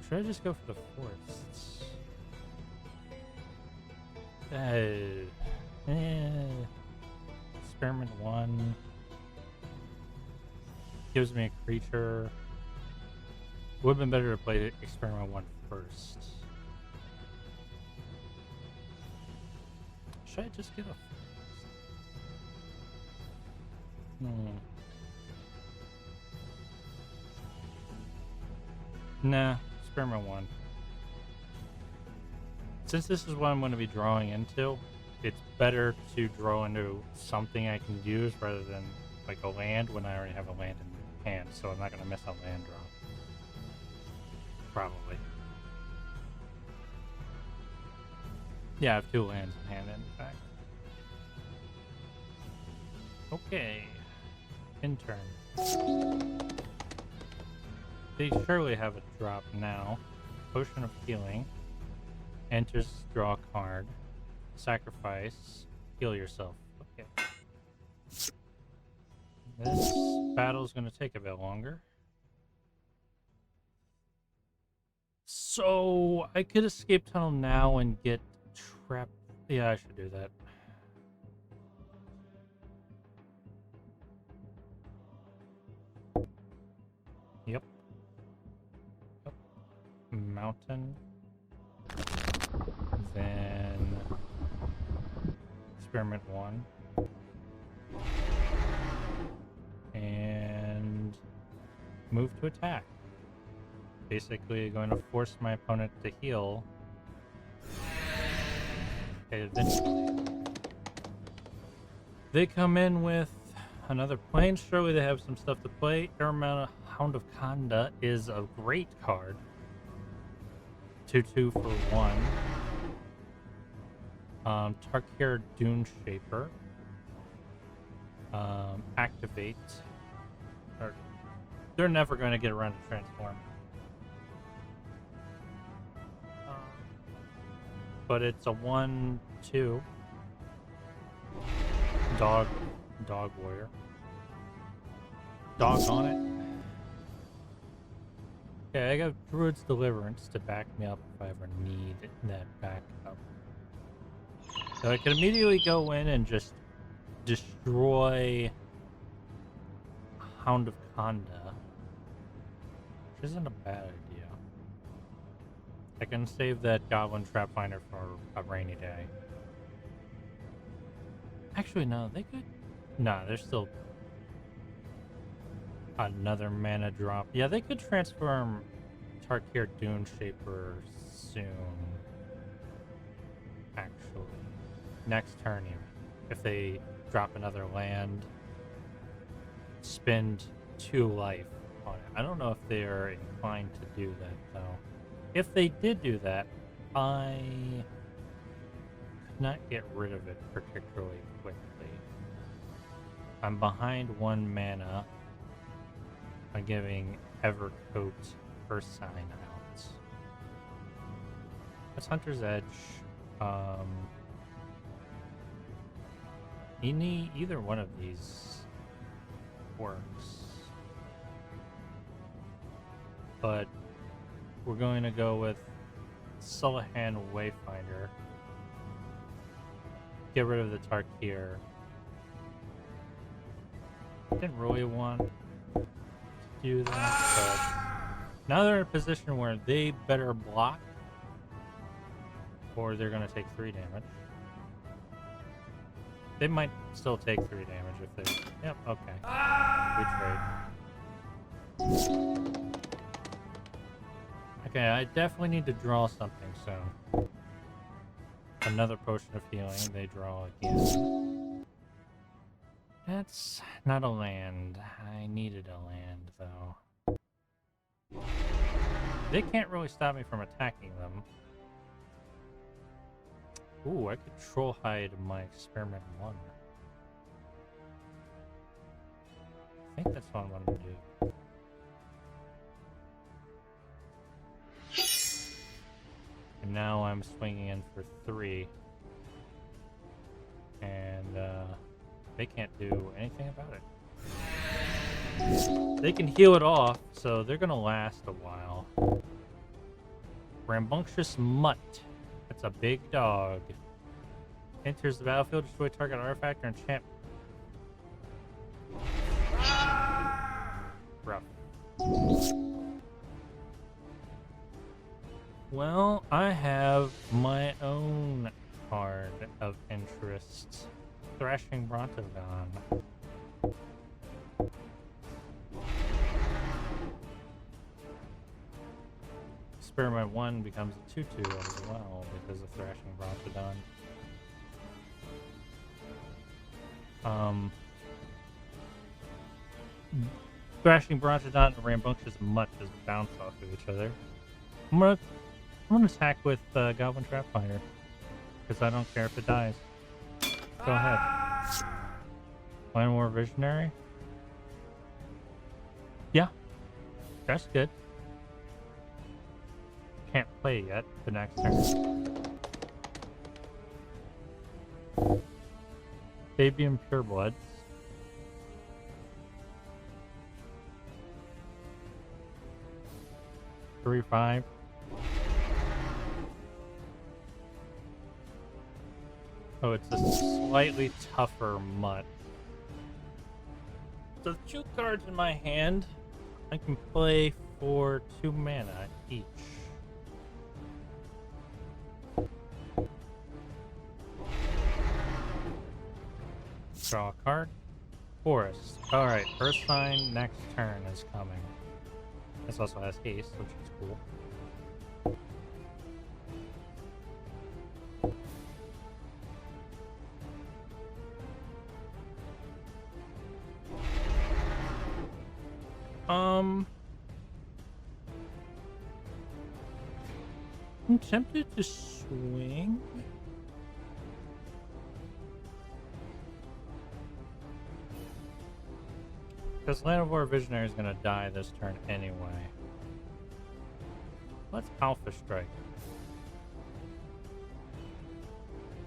Speaker 1: Should I just go for the forests? Experiment 1 gives me a creature. Would have been better to play Experiment 1 first. Should I just get a forest? Nah, Experiment 1. Since this is what I'm going to be drawing into, it's better to draw into something I can use rather than like a land when I already have a land in hand, so I'm not going to miss a land draw. Probably. Yeah, I have 2 lands in hand, in fact. Okay. In turn. They surely have a drop now. Potion of Healing. Enters, draw a card. Sacrifice. Heal yourself. Okay. This battle's gonna take a bit longer. So, I could escape tunnel now and get trapped. Yeah, I should do that. Yep. Mountain. Then Experiment 1. And move to attack. Basically going to force my opponent to heal. Okay, eventually. They come in with another plane. Surely they have some stuff to play. Airmount Hound of Khanda is a great card. 2/2 for 1. Tarkir Dune Shaper. Activate. They're never going to get around to transform. But it's a 1/2. Dog warrior. Dog on it. Okay, I got Druid's Deliverance to back me up if I ever need that backup. So I can immediately go in and just destroy Hound of Khanda, which isn't a bad idea. I can save that Goblin Trap Finder for a rainy day. Actually, no, they could. Nah, there's still another mana drop. Yeah, they could transform Tarkir Dune Shaper soon. Actually, next turn, even. If they drop another land, spend 2 life I don't know if they are inclined to do that, though. If they did do that, I could not get rid of it particularly quickly. I'm behind 1 mana by giving Evercoat first sign out. That's Hunter's Edge. Either one of these works. But we're going to go with Sullihan Wayfinder. Get rid of the Tarkir. Didn't really want to do that, but now they're in a position where they better block or they're going to take 3 damage. They might still take 3 damage if they... Yep, okay. We trade. Okay, I definitely need to draw something soon. Another potion of healing, they draw again. That's not a land. I needed a land, though. They can't really stop me from attacking them. Ooh, I could troll hide my experiment 1. I think that's what I'm going to do. And now I'm swinging in for 3. And they can't do anything about it. They can heal it off, so they're going to last a while. Rambunctious Mutt. That's a big dog. Enters the battlefield, destroy target artifact or enchant. Rough. Well, I have my own card of interest. Thrashing Brontodon. Experiment 1 becomes a 2/2 as well because of Thrashing Brontodon. Thrashing Brontodon and Rambunctious Mutt just bounce off of each other. I'm gonna attack with Goblin Trapfinder because I don't care if it dies. Go ahead. One more Visionary. Yeah, that's good. Can't play yet. The next turn. Fabian Purebloods. Three, 5. Oh, it's a slightly tougher Mutt. So 2 cards in my hand, I can play for 2 mana each. Draw a card. Forest. Alright, first sign next turn is coming. This also has haste, which is cool. I'm tempted to swing. Because Land of War Visionary is going to die this turn anyway. Let's Alpha Strike.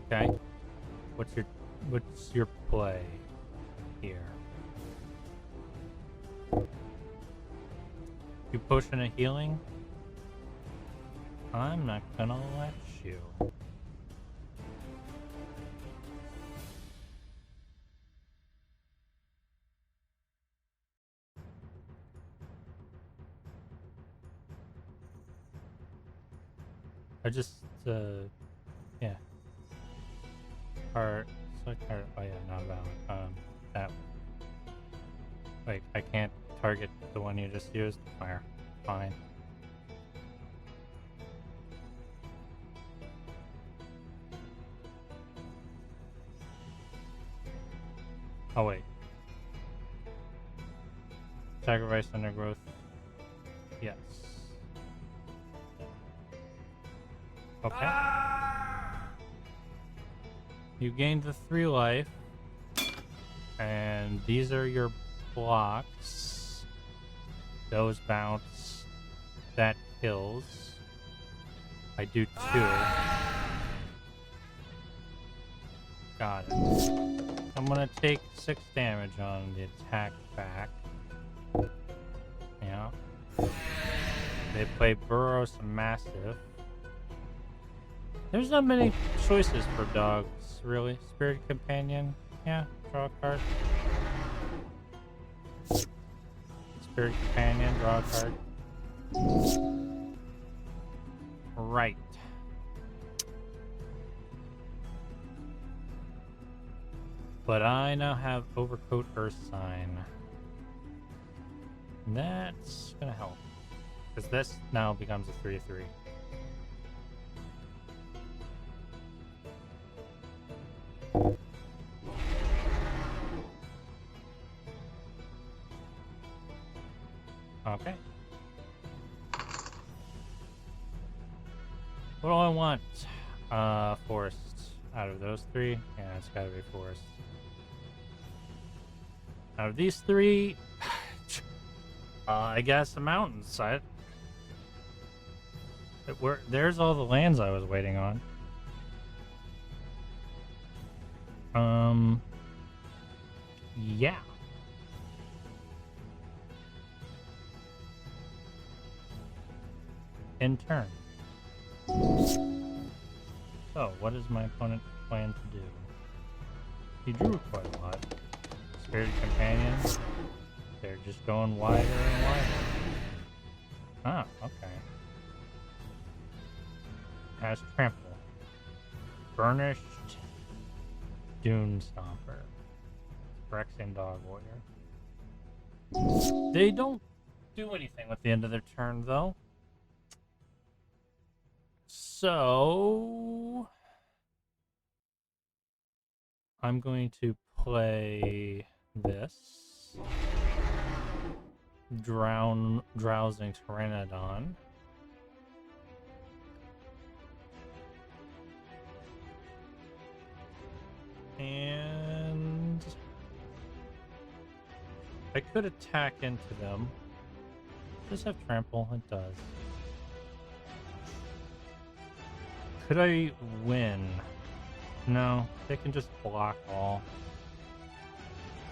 Speaker 1: Okay. What's your play here? You potion a healing? I'm not gonna let you. I just, yeah. Card, select card, oh yeah, not valid. That. Wait, I can't target the one you just used? Fire. Fine. Oh wait. Sacrifice Undergrowth Yes. Okay. You gained the 3 life. And these are your blocks. Those bounce. That kills. I do 2. Got it. I'm gonna take 6 damage on the attack back. Yeah. They play Burrows and Mastiff. There's not many choices for dogs, really. Spirit Companion. Yeah, draw a card. Spirit Companion, draw a card. Right. But I now have Overcoat Earth Sign. And that's gonna help. Because this now becomes a 3/3. Okay. What do I want? Forest. Out of those 3? Yeah, it's gotta be forest. Out of these 3, I guess a mountainside. There's all the lands I was waiting on. Yeah. In turn. So, what does my opponent plan to do? He drew quite a lot. Spirit Companion. They're just going wider and wider. Ah, okay. Has Trample. Burnished Dune Stomper. Phyrexian Dog Warrior. They don't do anything with the end of their turn, though. So I'm going to play this. Drowsing Pteranodon. And I could attack into them. Does have trample? It does. Could I win? No, they can just block all.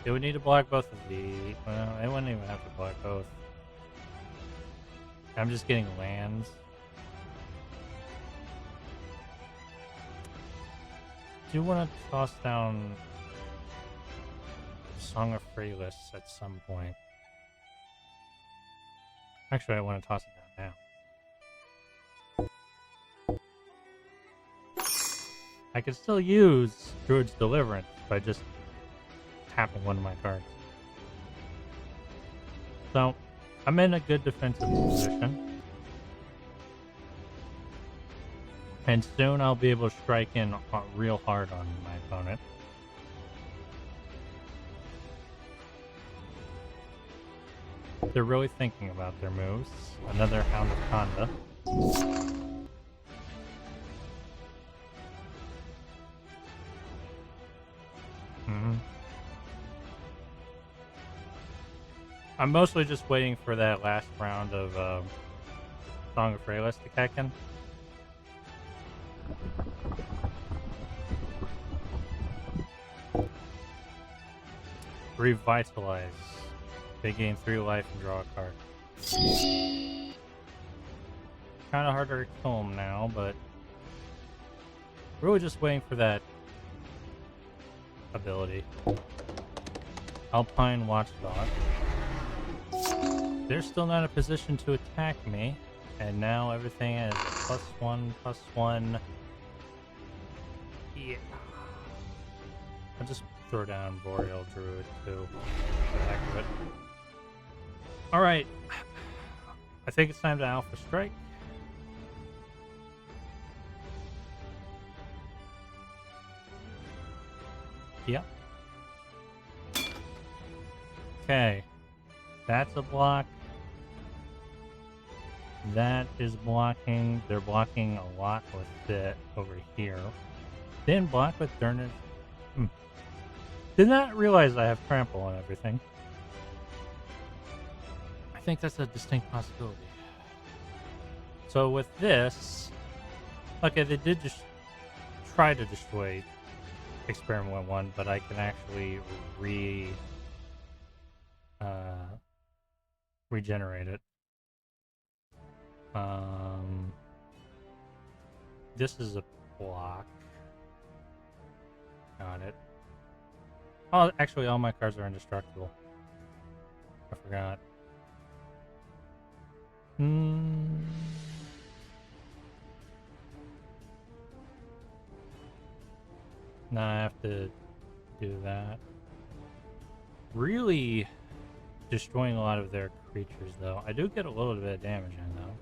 Speaker 1: They would need to block both of these. Well, they wouldn't even have to block both. I'm just getting lands. I do want to toss down Song of Freyless at some point. Actually, I want to toss it down now. I could still use Druid's Deliverance by just tapping one of my cards. So, I'm in a good defensive position. And soon I'll be able to strike in real hard on my opponent. They're really thinking about their moves. Another Hound of Conda. I'm mostly just waiting for that last round of Song of Freyless to kick in. Revitalize. They gain 3 life and draw a card. Kind of harder to kill them now, but really just waiting for that ability. Alpine Watchdog. They're still not in a position to attack me, and now everything is +1/+1. Yeah. I'll just throw down Boreal Druid too, for the heck of it. Alright. I think it's time to Alpha Strike. Yep. Okay. That's a block. That is blocking. They're blocking a lot with it over here. Didn't block with Durnage. Did not realize I have trample on everything. I think that's a distinct possibility. So with this, okay, they did just try to destroy Experiment 1, but I can actually regenerate it. This is a block. Got it. Oh, actually, all my cards are indestructible. I forgot. Now I have to do that. Really destroying a lot of their creatures, though. I do get a little bit of damage in, though.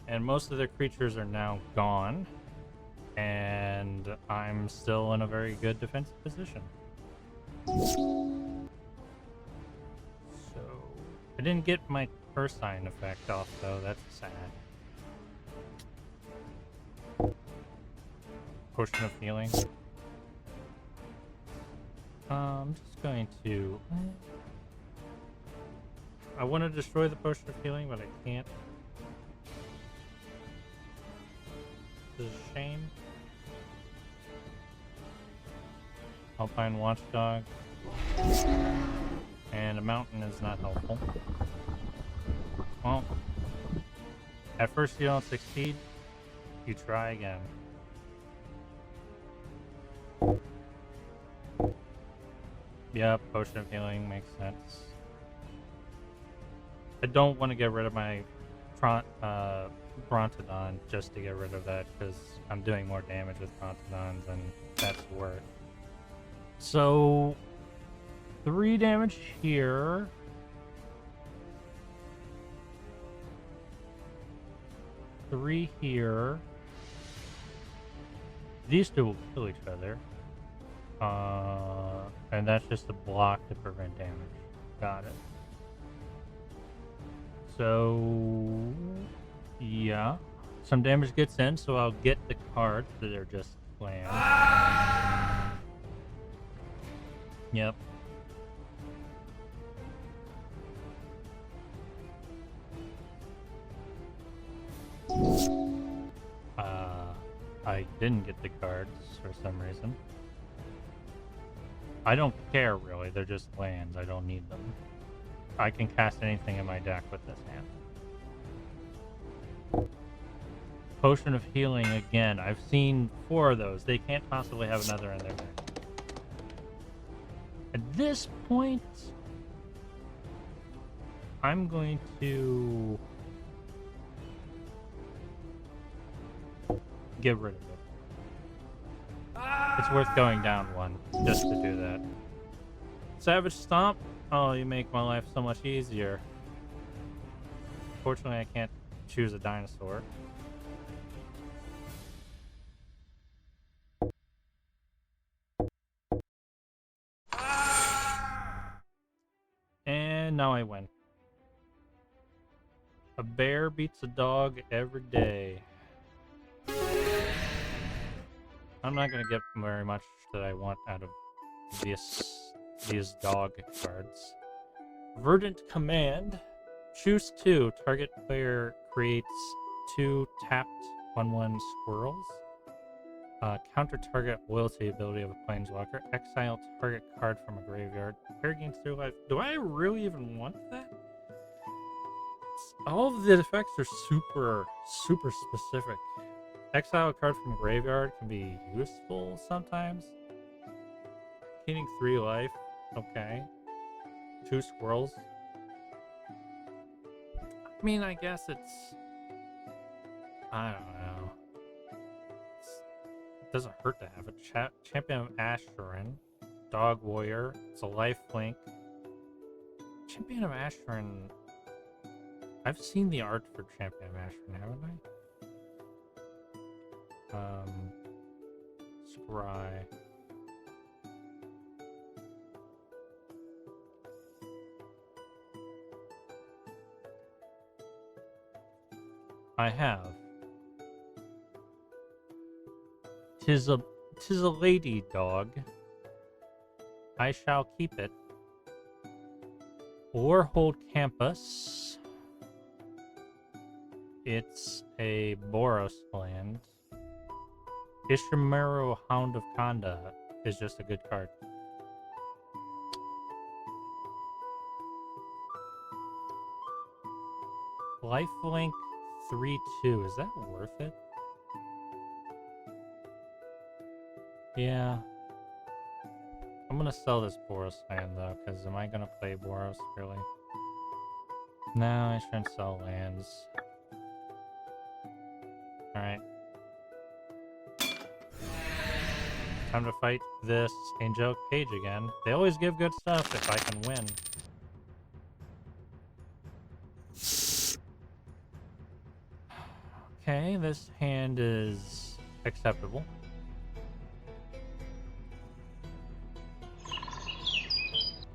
Speaker 1: And most of their creatures are now gone. And I'm still in a very good defensive position. So, I didn't get my first sign effect off, though. That's sad. Potion of healing. I'm just going to... I want to destroy the potion of healing, but I can't. This is a shame. Alpine Watchdog. And a mountain is not helpful. Well, at first you don't succeed, you try again. Yeah, potion of healing makes sense. I don't want to get rid of my Brontodon just to get rid of that, because I'm doing more damage with Brontodons than that's worth. So, 3 damage here. Three here. These two will kill each other. And that's just a block to prevent damage. Got it. So, yeah. Some damage gets in, so I'll get the cards that are just land. Yep. I didn't get the cards for some reason. I don't care, really. They're just lands. I don't need them. I can cast anything in my deck with this hand. Potion of Healing again. I've seen 4 of those. They can't possibly have another in their deck. At this point, I'm going to get rid of it. It's worth going down 1 just to do that. Savage Stomp. Oh, you make my life so much easier. Fortunately, I can't choose a dinosaur. And now I win. A bear beats a dog every day. I'm not going to get very much that I want out of these dog cards. Verdant Command. Choose 2. Target player creates 2 tapped 1/1 squirrels. Counter target loyalty ability of a planeswalker. Exile target card from a graveyard. Player gains 3 life. Do I really even want that? All of the effects are super specific. Exile a card from a graveyard can be useful sometimes. Gaining 3 life. Okay. 2 squirrels. I mean, I guess it's... I don't know. It doesn't hurt to have a Champion of Asheron. Dog Warrior. It's a life link. Champion of Asheron... I've seen the art for Champion of Asheron, haven't I? Scry. I have. Tis a lady dog. I shall keep it. Or hold campus. It's a Boros land. Ishimaru Hound of Kanda is just a good card. Lifelink 3/2. Is that worth it? Yeah. I'm gonna sell this Boros land though, because am I gonna play Boros really? No, I shouldn't sell lands. Alright. Time to fight this angelic page again. They always give good stuff if I can win. Okay, this hand is acceptable.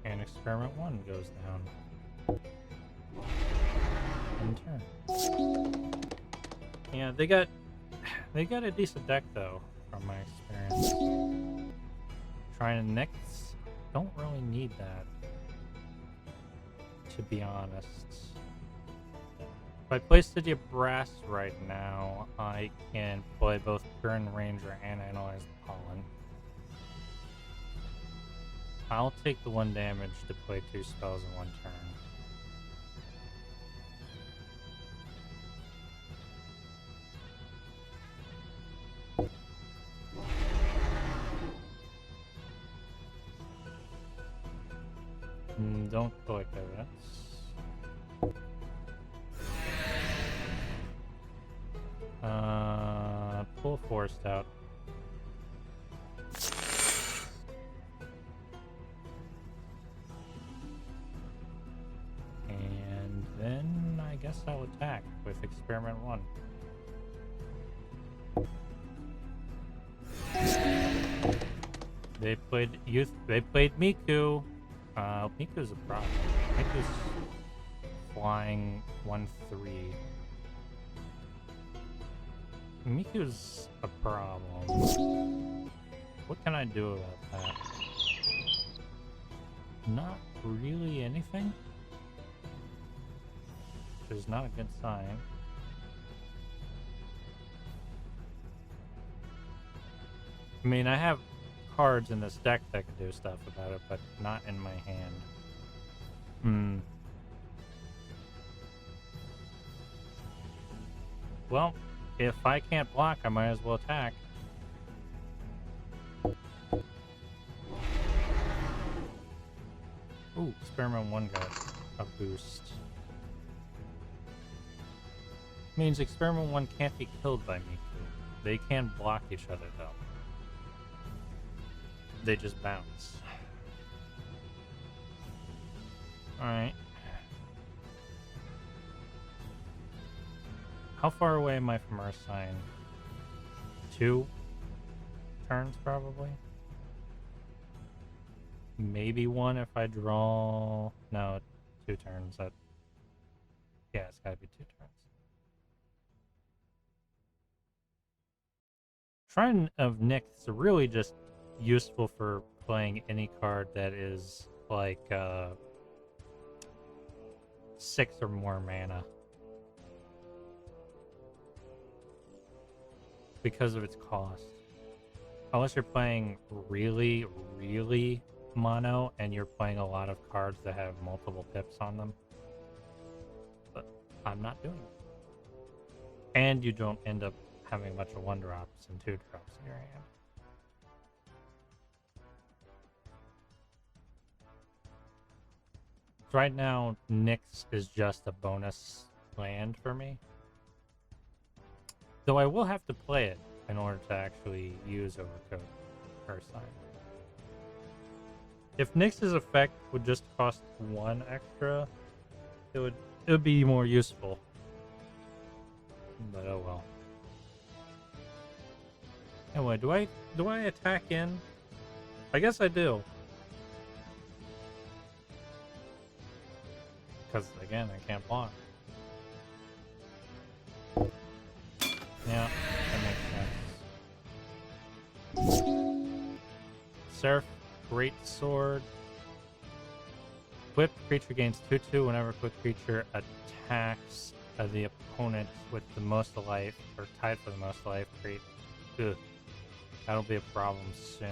Speaker 1: And experiment 1 goes down. In turn. Yeah, they got a decent deck though, from my experience. Trying to Nyx, don't really need that, to be honest. If I play City of Brass right now, I can play both Burn Ranger and Analyze the Pollen. I'll take the 1 damage to play 2 spells in 1 turn. Don't collect evidence. Pull Forest out. And then I guess I'll attack with Experiment 1. They played Miku. Miku's a problem. Miku's flying 1/3. Miku's a problem. What can I do about that? Not really anything. Which is not a good sign. I mean, I have cards in this deck that can do stuff about it, but not in my hand. Well, if I can't block, I might as well attack. Ooh, Experiment 1 got a boost. Means Experiment 1 can't be killed by Miku. They can block each other though. They just bounce. Alright. How far away am I from Earth Sign? 2 turns, probably? Maybe 1 if I draw... No, 2 turns. Yeah, it's gotta be 2 turns. Shrine of Nyx is really just useful for playing any card that is like 6 or more mana. Because of its cost. Unless you're playing really, really mono and you're playing a lot of cards that have multiple pips on them. But I'm not doing it. And you don't end up having a bunch of 1-drops and 2-drops in your hand. So right now, Nyx is just a bonus land for me. Though I will have to play it in order to actually use Overcoat Earth Sign. If Nyx's effect would just cost 1 extra, it would be more useful. But oh well. Anyway, do I attack in? I guess I do. Because again, I can't block. Yeah, that makes sense. Seraph Great Sword. Equipped creature gains 2/2 whenever equipped creature attacks the opponent with the most life, or tied for the most life. Great. Ugh. That'll be a problem soon.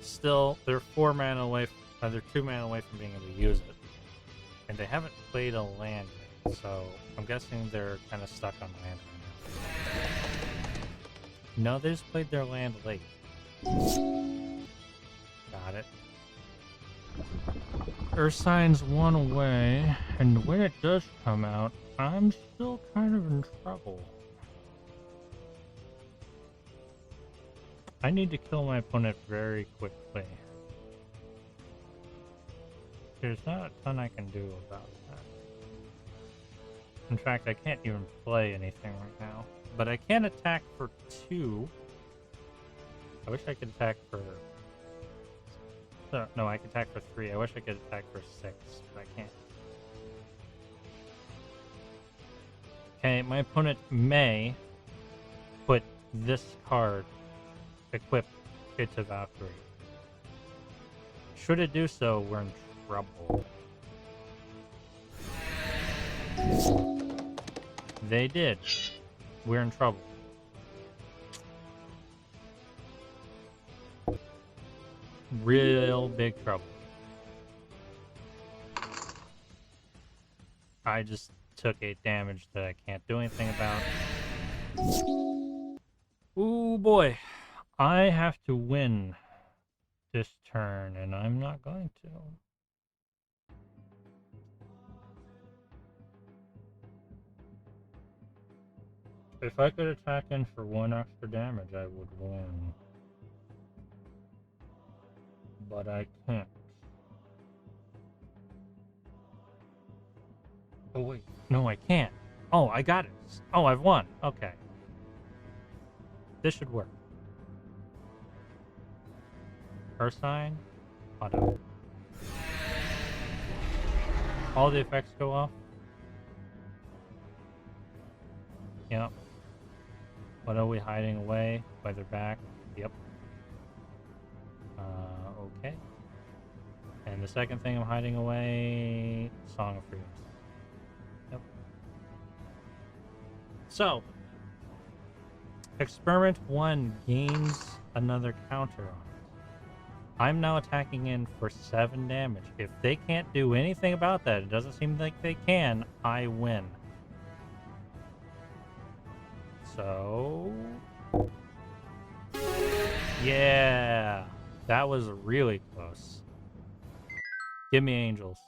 Speaker 1: Still, they're 4 mana away. They're 2 mana away from being able to use it, and they haven't played a land yet, so I'm guessing they're kind of stuck on land right now. No, they just played their land late. Got it. Ursign's 1 away, and when it does come out, I'm still kind of in trouble. I need to kill my opponent very quickly. There's not a ton I can do about that. In fact, I can't even play anything right now. But I can attack for 2. I wish I could attack for... No, I can attack for 3. I wish I could attack for 6, but I can't. Okay, my opponent may put this card, equip it to Valkyrie. Should it do so, we're in trouble. They did. We're in trouble. Real big trouble. I just took 8 damage that I can't do anything about. Ooh boy. I have to win this turn, and I'm not going to. If I could attack in for 1 extra damage, I would win. But I can't. Oh wait, no I can't. Oh, I got it. Oh, I've won. Okay. This should work. Ursign, auto. All the effects go off. Yep. What are we hiding away? Weather back. Yep. Okay. And the second thing I'm hiding away, Song of Freedom. Yep. So, Experiment 1 gains another counter on it. I'm now attacking in for 7 damage. If they can't do anything about that, it doesn't seem like they can, I win. So... yeah! That was really close. Give me angels.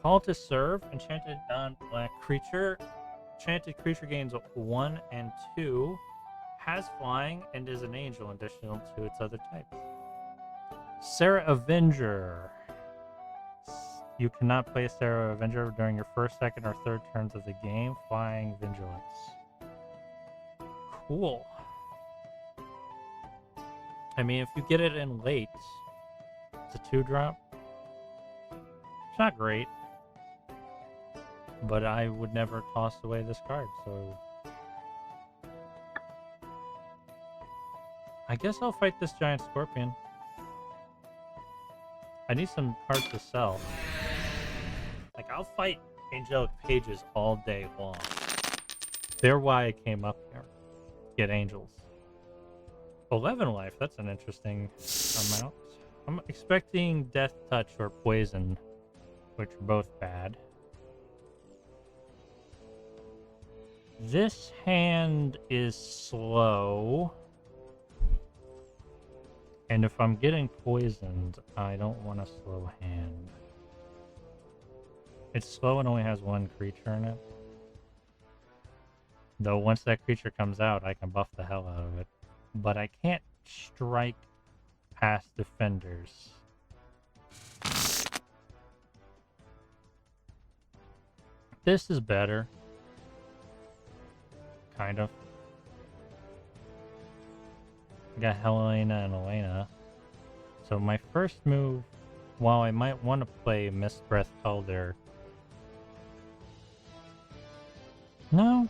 Speaker 1: Call to serve. Enchanted non-black creature. Enchanted creature gains 1 and 2. Has flying and is an angel additional to its other types. Sarah Avenger. You cannot play Sarah Avenger during your first, second, or third turns of the game. Flying Vigilance. Cool. I mean, if you get it in late, it's a 2-drop. It's not great. But I would never toss away this card, so... I guess I'll fight this giant scorpion. I need some cards to sell. Like, I'll fight angelic pages all day long. They're why I came up here. Get angels. 11 life, that's an interesting amount. I'm expecting Death Touch or Poison, which are both bad. This hand is slow. And if I'm getting poisoned, I don't want a slow hand. It's slow and only has 1 creature in it. Though once that creature comes out, I can buff the hell out of it. But I can't strike past defenders. This is better. Kind of. I got Helena and Elena. So my first move, while I might want to play Mist Breath Elder, No,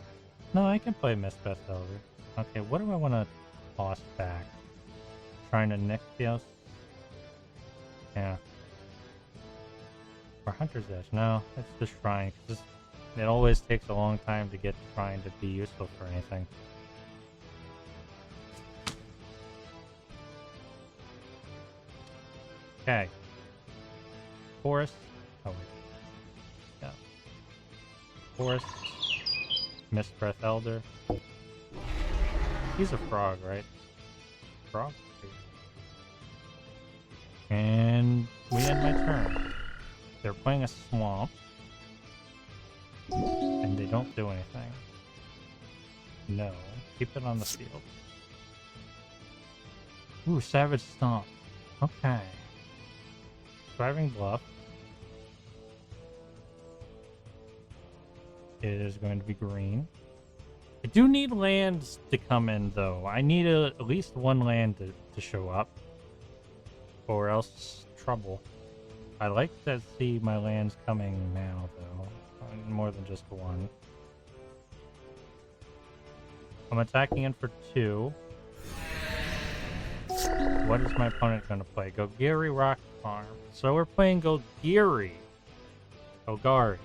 Speaker 1: no, I can play Mistbeth Elder. Okay, what do I want to toss back? Trying to Nyxeos? Yeah. Or Hunter's Edge? No, it's the Shrine. 'Cause it always takes a long time to get Shrine to be useful for anything. Okay. Forest. Oh, wait. Yeah. Forest. Mistbreath Elder. He's a frog, right? Frog? And we end my turn. They're playing a swamp. And they don't do anything. No. Keep it on the field. Ooh, Savage Stomp. Okay. Thriving Bluff. It is going to be green. I do need lands to come in, though. I need at least one land to show up. Or else trouble. I like to see my lands coming now, though. More than just one. I'm attacking in for 2. What is my opponent going to play? Gogiri Rock Farm. So we're playing Gogiri. Gogari.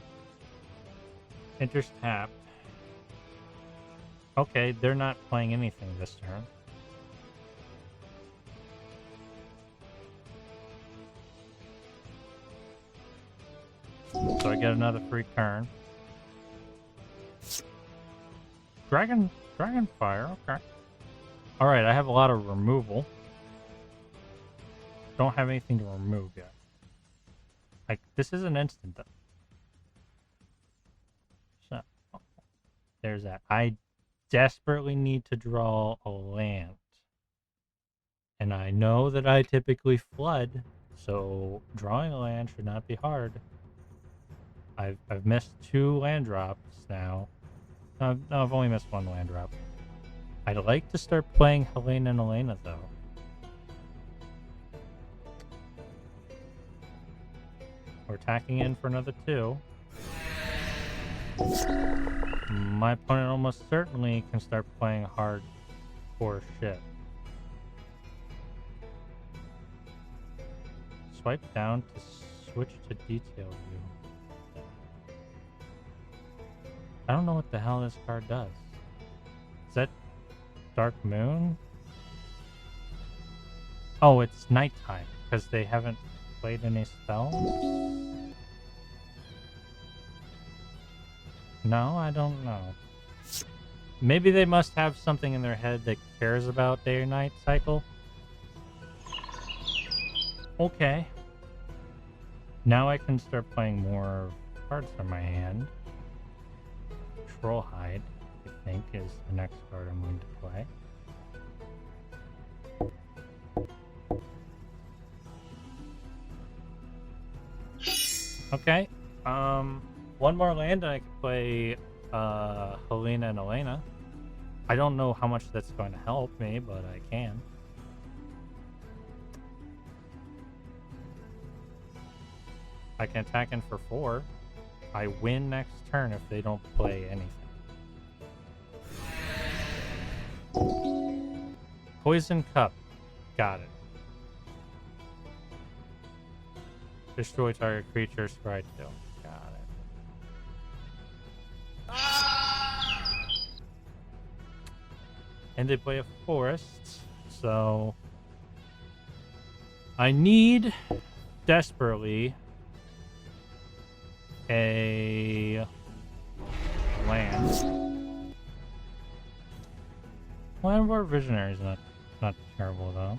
Speaker 1: Enters tap. Okay, they're not playing anything this turn. So I get another free turn. Dragonfire, okay. Alright, I have a lot of removal. Don't have anything to remove yet. Like, this is an instant, though. So, there's that. I desperately need to draw a land. And I know that I typically flood, so drawing a land should not be hard. I've missed 2 land drops now. No, I've only missed 1 land drop. I'd like to start playing Helena and Elena, though. We're attacking in for another 2. My opponent almost certainly can start playing hardcore shit. Swipe down to switch to detail view. I don't know what the hell this card does. Is that Dark Moon? Oh, it's nighttime because they haven't played any spells? No, I don't know. Maybe they must have something in their head that cares about day or night cycle. Okay. Now I can start playing more cards from my hand. Trollhide, I think, is the next card I'm going to play. Okay. One more land and I can play Helena and Elena. I don't know how much that's going to help me, but I can. I can attack in for 4. I win next turn if they don't play anything. Poison Cup. Got it. Destroy target creature, scry 2. Got it. And they play a forest, so I need desperately a land. Land of our Visionary is not terrible though.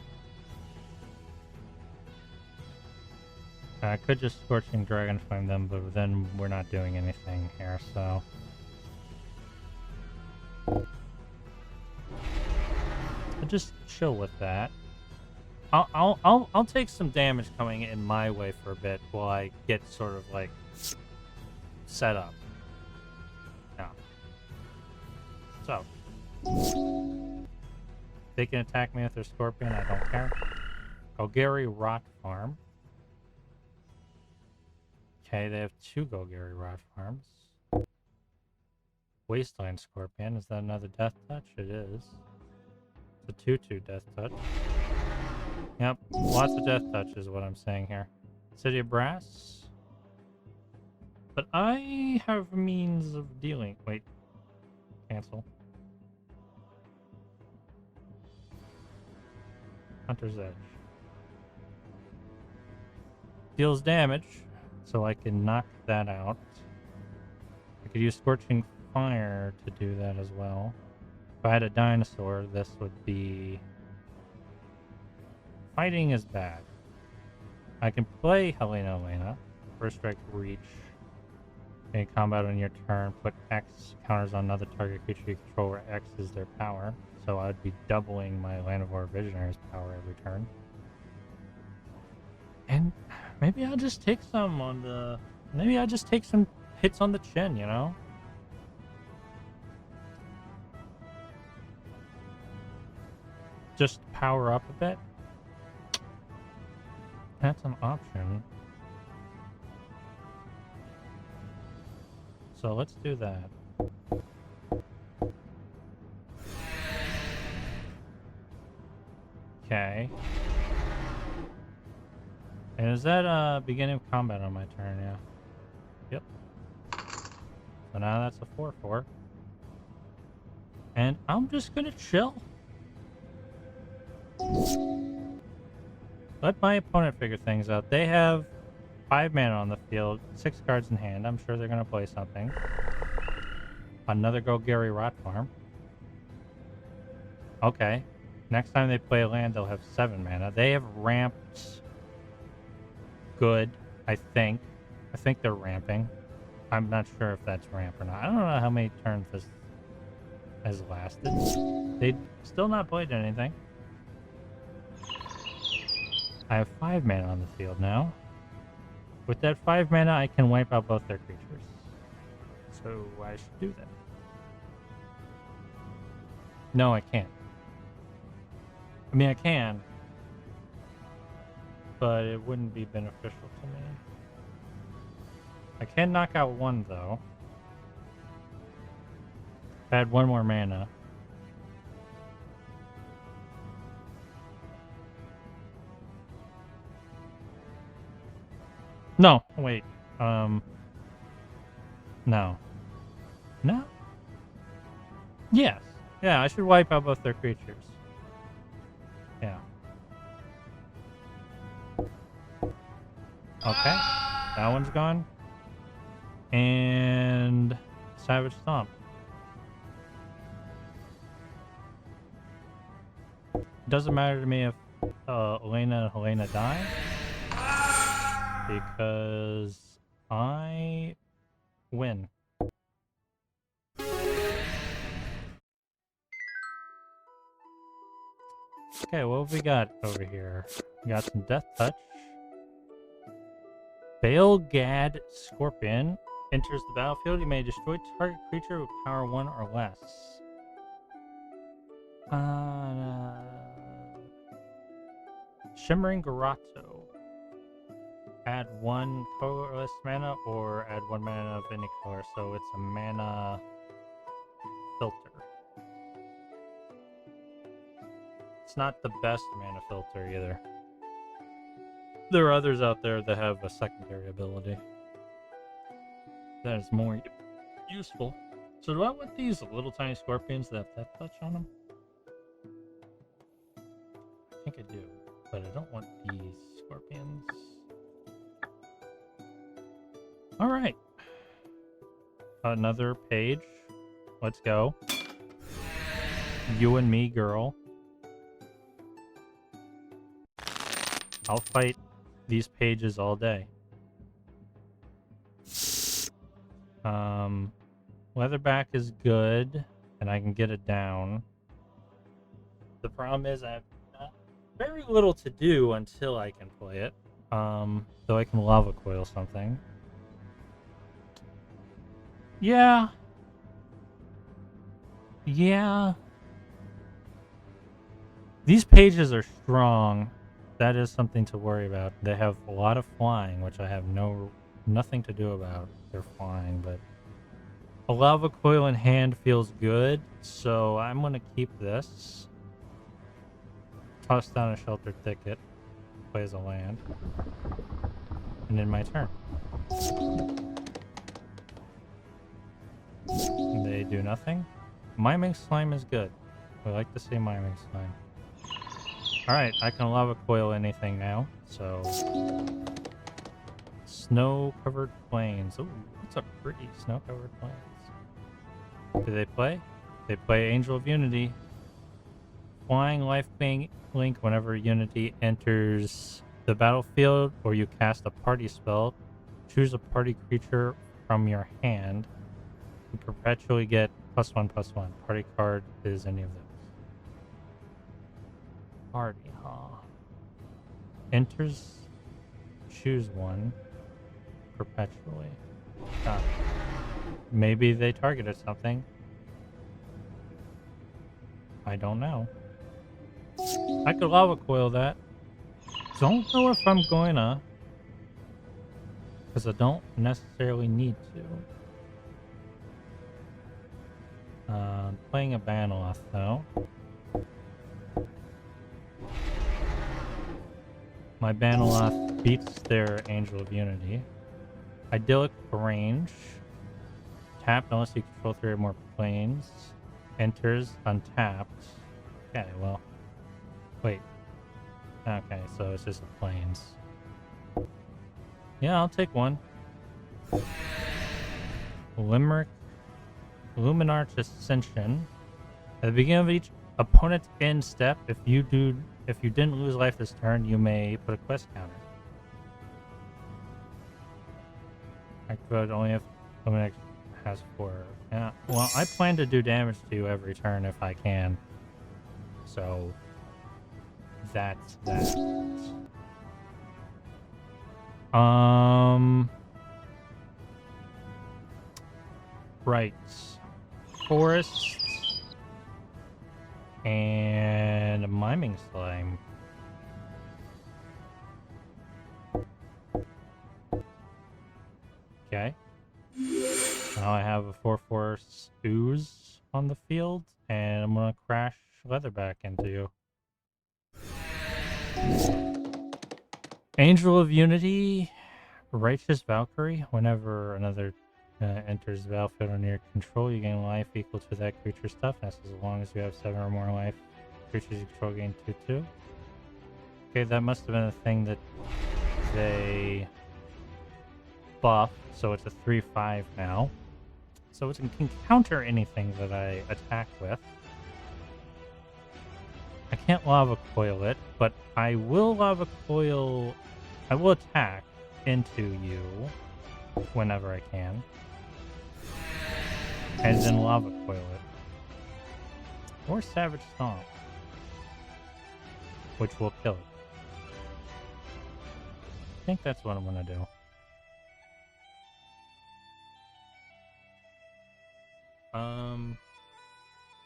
Speaker 1: I could just Scorching Dragonflame them, but then we're not doing anything here, so I'll just chill with that. I'll take some damage coming in my way for a bit while I get sort of like set up. Yeah. So they can attack me with their Scorpion, I don't care. Golgari Rot Farm. Okay, they have 2 Golgari Rot Farms. Wasteland Scorpion. Is that another death touch? It is. It's a 2/2 death touch. Yep, lots of death touch is what I'm saying here. City of Brass. But I have means of dealing. Wait. Cancel. Hunter's Edge. Deals damage, so I can knock that out. I could use Scorching Fire to do that as well. If I had a dinosaur, this would be... Fighting is bad. I can play Helena. First strike reach. In combat on your turn, put X counters on another target creature you control where X is their power. So I'd be doubling my Landivore Visionary's power every turn. And maybe I'll just take some on the... Maybe I'll just take some hits on the chin, you know? Just power up a bit. That's an option. So let's do that. Okay. And is that beginning of combat on my turn? Yeah. Yep. So now that's a 4/4. And I'm just gonna chill. Let my opponent figure things out. They have 5 mana on the field, 6 cards in hand. I'm sure they're gonna play something. Another Golgari Rot Farm. Okay. Next time they play a land, they'll have 7 mana. They have ramped good, I think. I think they're ramping. I'm not sure if that's ramp or not. I don't know how many turns this has lasted. They still not played anything. I have 5 mana on the field now. With that 5 mana, I can wipe out both their creatures. So I should do that. No, I can't. I mean, I can. But it wouldn't be beneficial to me. I can knock out one, though. If I had 1 more mana. No, wait. No. No? Yes. Yeah, I should wipe out both their creatures. Yeah. Okay. That one's gone. And Savage Stomp. Doesn't matter to me if Elena and Helena die. Because I win. Okay, what have we got over here? We got some Death Touch. Baelgad Scorpion enters the battlefield. You may destroy target creature with power 1 or less. Shimmering Garato. Add 1 colorless mana or add 1 mana of any color, so it's a mana filter. It's not the best mana filter either. There are others out there that have a secondary ability that is more useful. So do I want these little tiny scorpions that have Death Touch on them? I think I do, but I don't want these scorpions. Alright. Another page. Let's go. You and me, girl. I'll fight these pages all day. Leatherback is good, and I can get it down. The problem is I have very little to do until I can play it. Though I can lava coil something. Yeah. Yeah. These pages are strong. That is something to worry about. They have a lot of flying, which I have nothing to do about. They're flying, but A lava coil in hand feels good, so I'm gonna keep this. Toss down a shelter thicket. Play as a land. And then my turn. They do nothing. Miming slime is good. We like to see miming slime. Alright, I can lava coil anything now, so... Snow-covered plains. Ooh, that's a pretty snow-covered plains. Do they play? They play Angel of Unity. Flying life link whenever Unity enters the battlefield or you cast a party spell. Choose a party creature from your hand. You perpetually get +1/+1. Party card is any of those. Party, huh? Enters, choose one perpetually. Ah. Maybe they targeted something. I don't know. I could lava coil that. Don't know if I'm going to. Because I don't necessarily need to. Playing a Banaloth though. My Banaloth beats their Angel of Unity. Idyllic range. Tapped unless you control 3 or more planes. Enters untapped. Okay, well. Wait. Okay, so it's just the planes. Yeah, I'll take one. Limerick. Luminarch Ascension. At the beginning of each opponent's end step, if you didn't lose life this turn, you may put a quest counter. Activate only if Luminarch has 4. Yeah, well, I plan to do damage to you every turn if I can. So, that's that. Right. Forest. And miming slime. Okay. Now I have a 4/4 ooze on the field, and I'm gonna crash Leatherback into you. Angel of Unity, Righteous Valkyrie. Whenever another enters the battlefield under your control, you gain life equal to that creature's toughness. As long as you have 7 or more life, creatures you control gain 2/2. Okay, that must have been a thing that they buffed, so it's a 3/5 now. So it can counter anything that I attack with. I can't lava coil it, but I will lava coil... I will attack into you whenever I can. And then lava coil it. Or Savage Stomp. Which will kill it. I think that's what I'm gonna do.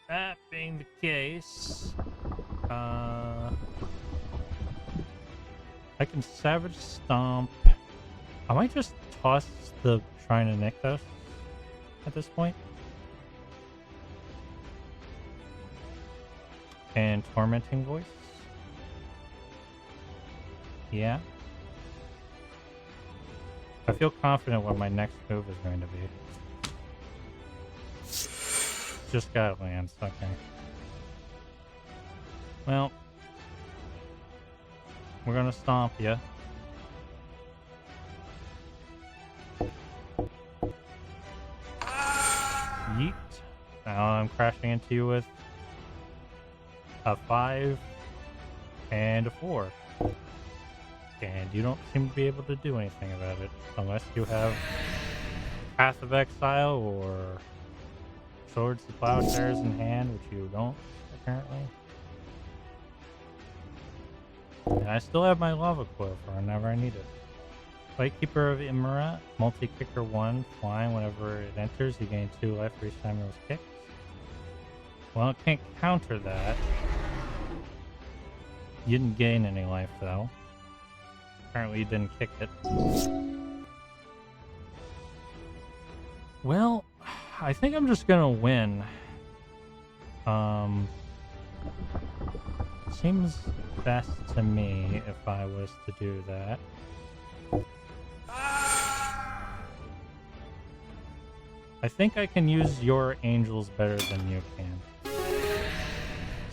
Speaker 1: That being the case, I can Savage Stomp. I might just toss the Shrine of Nykthos at this point. And Tormenting Voice. Yeah. I feel confident what my next move is going to be. Just got lands, okay. Well, we're gonna stomp ya. Yeet. Now I'm crashing into you with a 5 and a 4. And you don't seem to be able to do anything about it unless you have Path of Exile or Swords to Plowshares in hand, which you don't, apparently. And I still have my Lava Coil for whenever I need it. Lightkeeper of Imra, multi-kicker 1, flying whenever it enters. You gain 2 life for each time it was kicked. Well, it can't counter that. You didn't gain any life, though. Apparently you didn't kick it. Well, I think I'm just gonna win. Seems best to me if I was to do that. I think I can use your angels better than you can.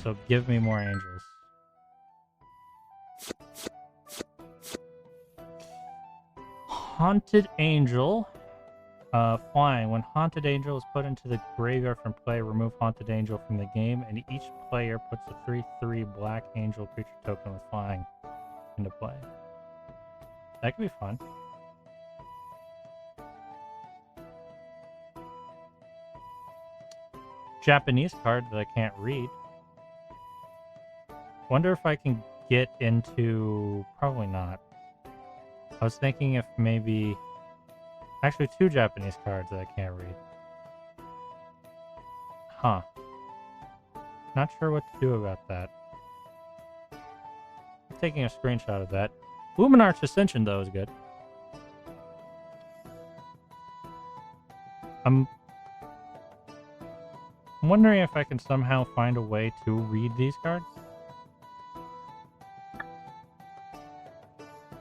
Speaker 1: So give me more angels. Haunted Angel. Flying. When Haunted Angel is put into the graveyard from play, remove Haunted Angel from the game, and each player puts a 3/3 Black Angel creature token with flying into play. That could be fun. Japanese card that I can't read. Wonder if I can get into... Probably not. I was thinking if maybe... Actually, 2 Japanese cards that I can't read. Huh. Not sure what to do about that. I'm taking a screenshot of that. Luminarch Ascension, though, is good. I'm wondering if I can somehow find a way to read these cards.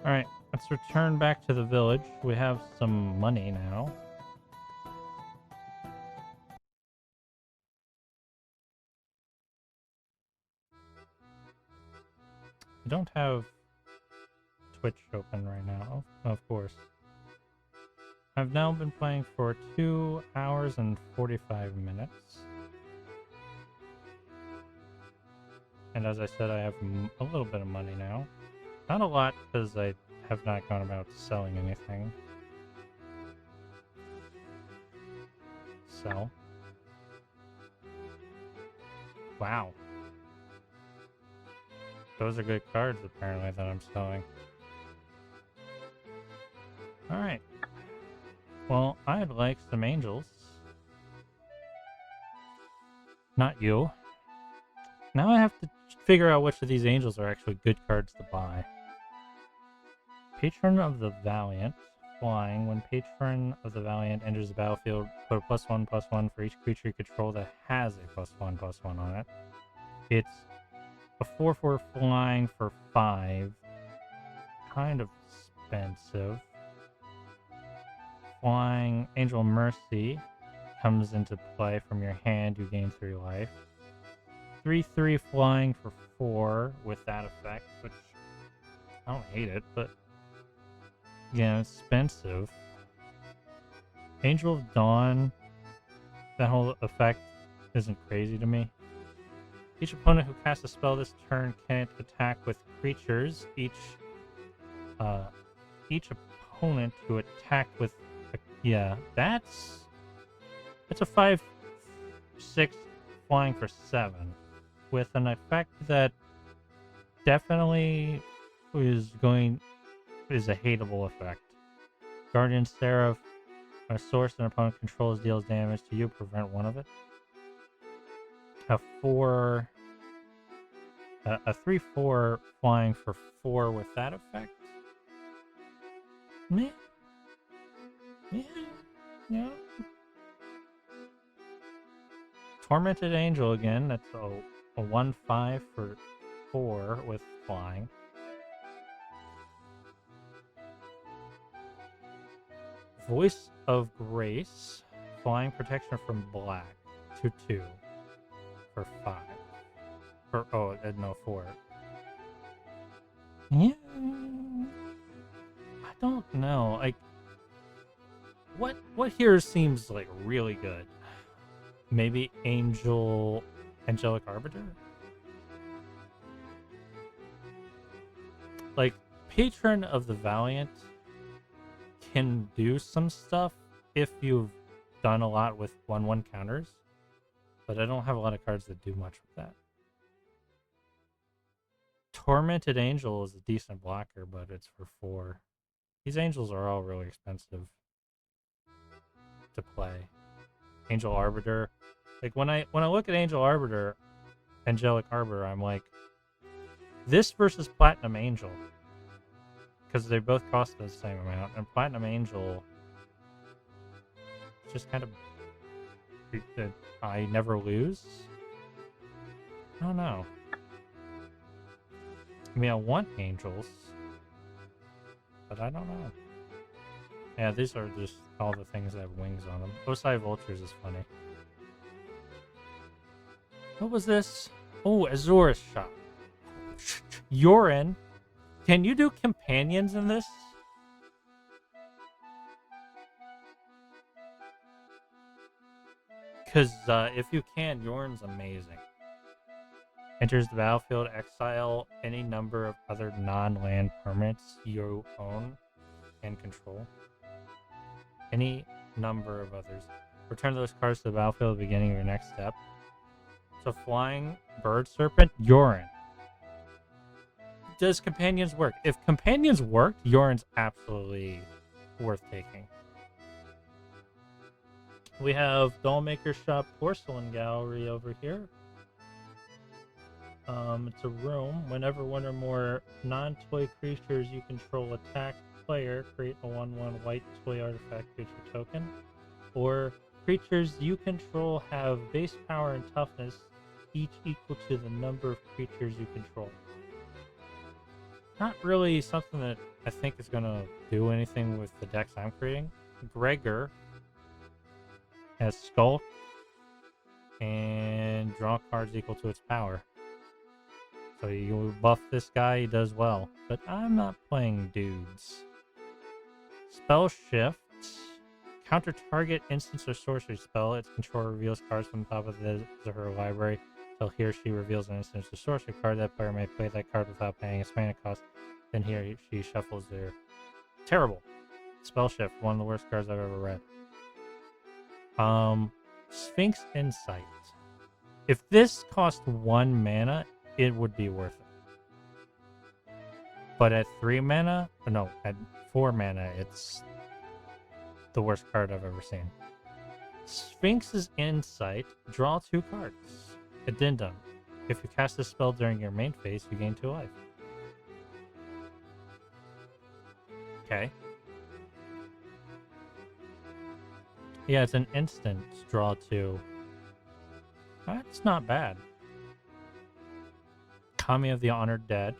Speaker 1: Alright, let's return back to the village. We have some money now. I don't have Twitch open right now, of course. I've now been playing for 2 hours and 45 minutes. And as I said, I have a little bit of money now. Not a lot, because I have not gone about selling anything. Sell. Wow. Those are good cards, apparently, that I'm selling. Alright. Well, I'd like some angels. Not you. Now I have to figure out which of these angels are actually good cards to buy. Patron of the Valiant. Flying. When Patron of the Valiant enters the battlefield, put a +1/+1 for each creature you control that has a +1/+1 on it. It's a 4/4 flying for 5. Kind of expensive. Flying Angel Mercy comes into play from your hand. You gain 3 life. 3/3 flying for 4 with that effect, which I don't hate it, but yeah, it's expensive. Angel of Dawn, that whole effect isn't crazy to me. Each opponent who casts a spell this turn can't attack with creatures. Each opponent who attacked with yeah, that's a 5/6 flying for 7 with an effect that definitely is a hateable effect. Guardian Seraph, a source an opponent controls deals damage to you, prevent one of it. A 3/4 flying for 4 with that effect. Meh. Yeah. Tormented Angel again. That's a 1/5 for 4 with flying. Voice of Grace. Flying protection from black. 2/2 for 5. No, 4. Yeah. I don't know. Like, what here seems like really good? Maybe Angelic Arbiter? Like, Patron of the Valiant can do some stuff if you've done a lot with 1/1 counters, but I don't have a lot of cards that do much with that. Tormented Angel is a decent blocker, but it's for 4. These angels are all really expensive to play. Angel Arbiter. Like, when I look at Angelic Arbiter, I'm like, this versus Platinum Angel, because they both cost the same amount, and Platinum Angel just kind of I never lose? I don't know. I mean, I want angels, but I don't know. Yeah, these are just all the things that have wings on them. Osai Vultures is funny. What was this? Oh, Azorus shop. Yorin. Can you do companions in this? Because if you can, Yorin's amazing. Enters the battlefield, exile any number of other non-land permanents you own and control. Any number of others. Return those cards to the battlefield at the beginning of your next step. So flying bird serpent, Yorin. Does companions work? If companions worked, Yorin's absolutely worth taking. We have Dollmaker Shop Porcelain Gallery over here. It's a room. Whenever one or more non-toy creatures you control attack player, create a 1/1 white toy artifact creature token. Or creatures you control have base power and toughness, each equal to the number of creatures you control. Not really something that I think is going to do anything with the decks I'm creating. Gregor has Skulk and draw cards equal to its power. So you buff this guy, he does well. But I'm not playing dudes. Spell Shift. Counter target instance or sorcery spell. Its controller reveals cards from the top of his or her library until he or she reveals an instance or sorcery card. That player may play that card without paying its mana cost. Then he or she shuffles their... Terrible. Spell Shift. One of the worst cards I've ever read. Sphinx Insight. If this cost 1 mana, it would be worth it. But at 3 mana, no, at 4 mana, it's the worst card I've ever seen. Sphinx's Insight. Draw 2 cards. Addendum. If you cast this spell during your main phase, you gain 2 life. Okay. Yeah, it's an instant draw 2. That's not bad. Kami of the Honored Dead.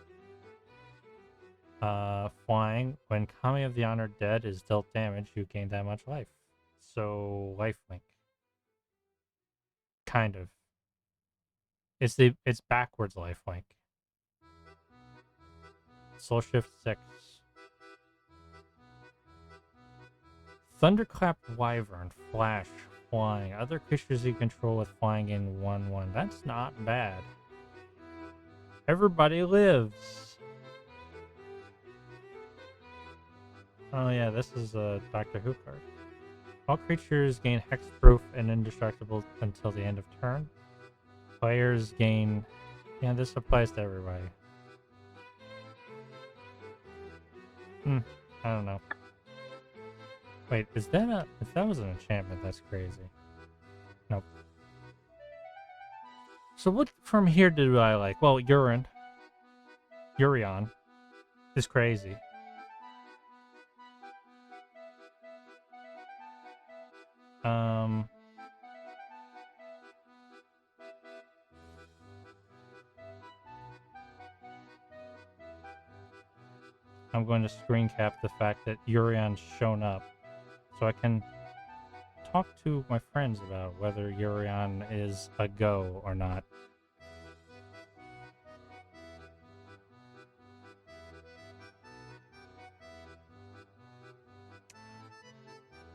Speaker 1: Flying. When Kami of the Honored Dead is dealt damage, you gain that much life. So, lifelink. Kind of. It's backwards lifelink. Soul Shift 6. Thunderclap Wyvern. Flash. Flying. Other creatures you control with flying in 1/1. That's not bad. Everybody lives. Oh yeah, this is a Doctor Who card. All creatures gain hexproof and indestructible until the end of turn. Players gain... Yeah, this applies to everybody. I don't know. Wait, is that a... If that was an enchantment, that's crazy. Nope. So what from here do I like? Well, Urion is crazy. I'm going to screen cap the fact that Urion's shown up so I can talk to my friends about whether Urion is a go or not.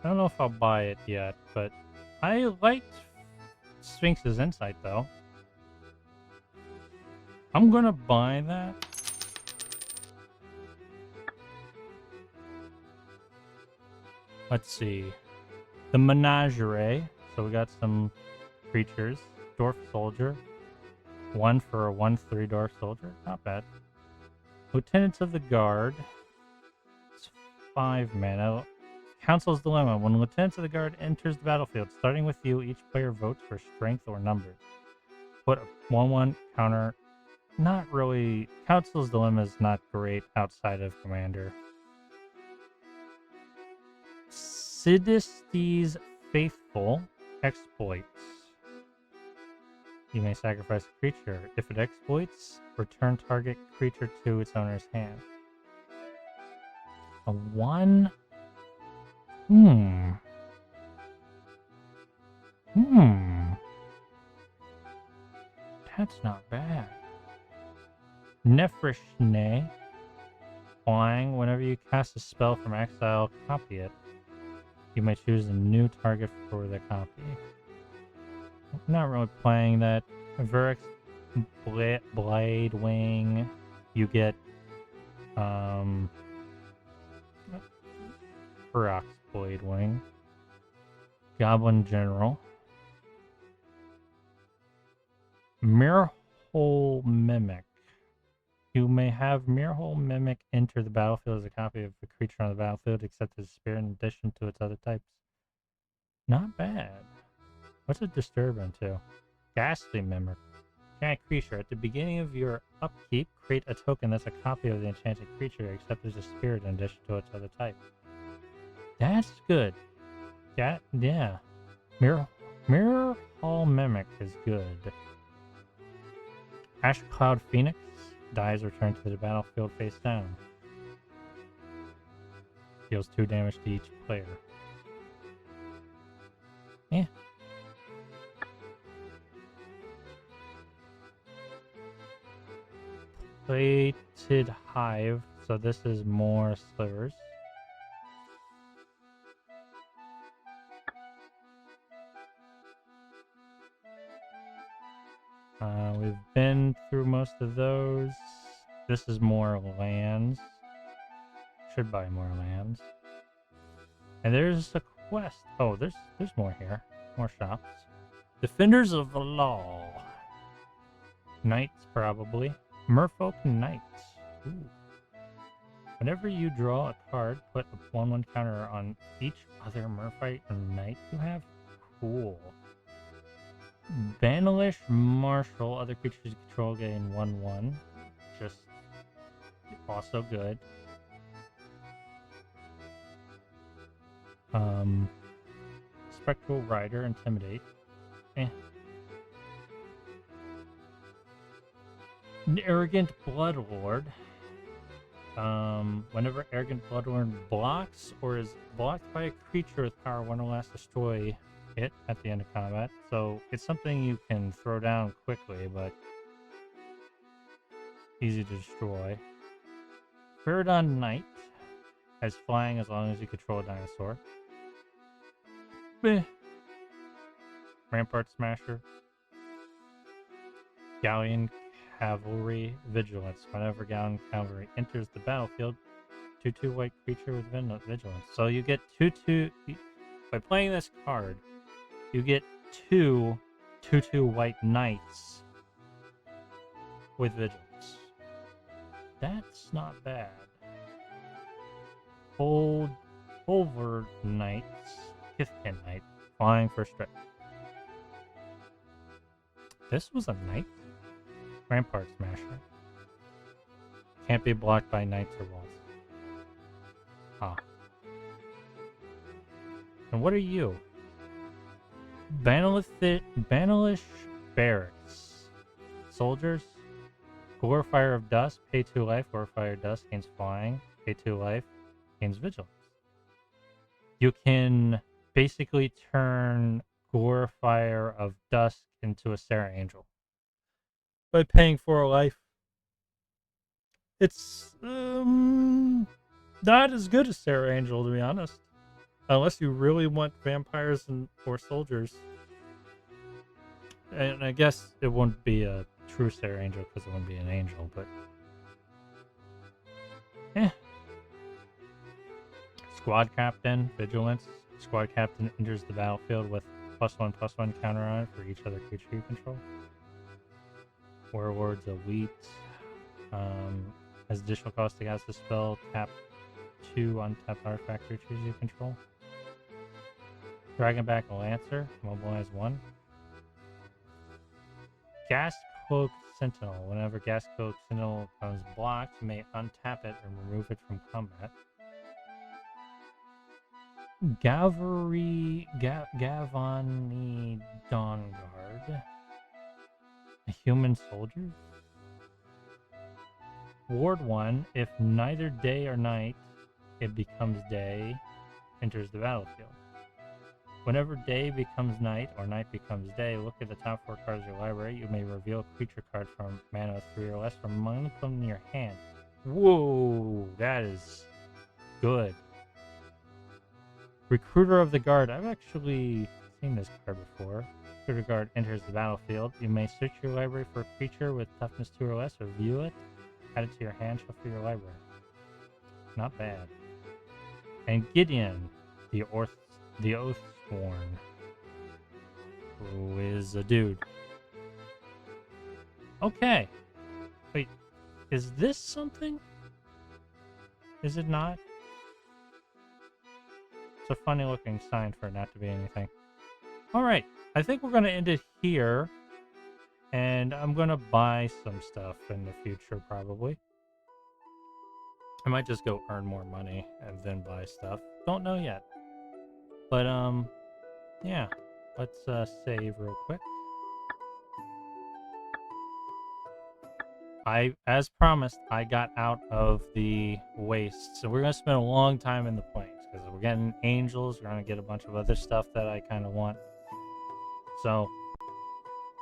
Speaker 1: I don't know if I'll buy it yet, but I liked Sphinx's Insight, though. I'm gonna buy that. Let's see. The Menagerie. So we got some creatures. Dwarf Soldier. 1 for a 1/3 Dwarf Soldier. Not bad. Lieutenants of the Guard. It's 5 mana. Council's Dilemma. When Lieutenants of the Guard enters the battlefield, starting with you, each player votes for strength or numbers. Put a 1/1 counter. Not really. Council's Dilemma is not great outside of Commander. Sidistes Faithful. Exploits. You may sacrifice a creature. If it exploits, return target creature to its owner's hand. A 1? Hmm. That's not bad. Nefrishne. Flying. Whenever you cast a spell from exile, copy it. You may choose a new target for the copy. I'm not really playing that. Verix Blade Wing. You get Ferox Blade Wing. Goblin General. Mirrorhole Mimic. You may have Mirrorhole Mimic enter the battlefield as a copy of a creature on the battlefield, except as a spirit in addition to its other types. Not bad. What's it disturb into? Ghastly Mimic. Giant creature. At the beginning of your upkeep, create a token that's a copy of the enchanted creature, except as a spirit in addition to its other type. That's good. Yeah. Mirror Hall Mimic is good. Ash Cloud Phoenix. Dies return to the battlefield face down. Deals 2 damage to each player. Yeah. Plated Hive. So this is more slivers. We've been through most of those. This is more lands. Should buy more lands. And there's a quest. Oh, there's more here. More shops. Defenders of the Law. Knights, probably. Merfolk Knights. Ooh. Whenever you draw a card, put a 1/1 counter on each other Merfolk or Knight you have. Cool. Banalish Marshal. Other creatures you control gain 1/1. Just also good. Spectral Rider. Intimidate. An Arrogant Bloodlord. Whenever Arrogant Bloodlord blocks or is blocked by a creature with power 1 or less, destroy it at the end of combat. So it's something you can throw down quickly, but easy to destroy. Feridon Knight has flying as long as you control a dinosaur. Meh. Rampart Smasher. Galleon Cavalry Vigilance. Whenever Galleon Cavalry enters the battlefield, 2/2 white creature with Vigilance. So you get 2/2. By playing this card, you get 2/2 white knights with Vigilance. That's not bad. Fulver Knights. Kithkin Knight. Flying for strike. This was a knight? Rampart Smasher. Can't be blocked by knights or walls. Ah. And what are you? Banalish Barracks. Soldiers. Glorifier of Dust. Pay 2 life. Glorifier of Dust gains flying. Pay 2 life. Gains vigilance. You can basically turn Glorifier of Dust into a Sarah Angel by paying 4 life. It's not as good as Sarah Angel, to be honest. Unless you really want vampires or soldiers. And I guess it wouldn't be a true Sarah Angel because it wouldn't be an angel, but Squad Captain, Vigilance. Squad Captain enters the battlefield with +1/+1 counter on it for each other creature you control. Warlord's Elite. As additional cost to cast the spell, tap 2 untapped artifact creatures you control. Dragonback Lancer, mobilize 1. Gas Cloak Sentinel. Whenever Gas Cloak Sentinel becomes blocked, you may untap it and remove it from combat. Gavani Dawnguard. A human soldier? Ward 1, if neither day or night it becomes day, enters the battlefield. Whenever day becomes night or night becomes day, look at the top 4 cards of your library. You may reveal a creature card from mana 3 or less from among them in your hand. Whoa, that is good. Recruiter of the Guard. I've actually seen this card before. Recruiter Guard enters the battlefield. You may search your library for a creature with toughness 2 or less, review it, add it to your hand, shuffle your library. Not bad. And Gideon, the Oathsworn, who is a dude. Okay. Wait, is this something? Is it not? It's a funny looking sign for it not to be anything. Alright, I think we're going to end it here. And I'm going to buy some stuff in the future, probably. I might just go earn more money and then buy stuff. Don't know yet. But, yeah. Let's save real quick. As promised, I got out of the waste. So we're going to spend a long time in the plains. Because we're getting angels. We're going to get a bunch of other stuff that I kind of want. So,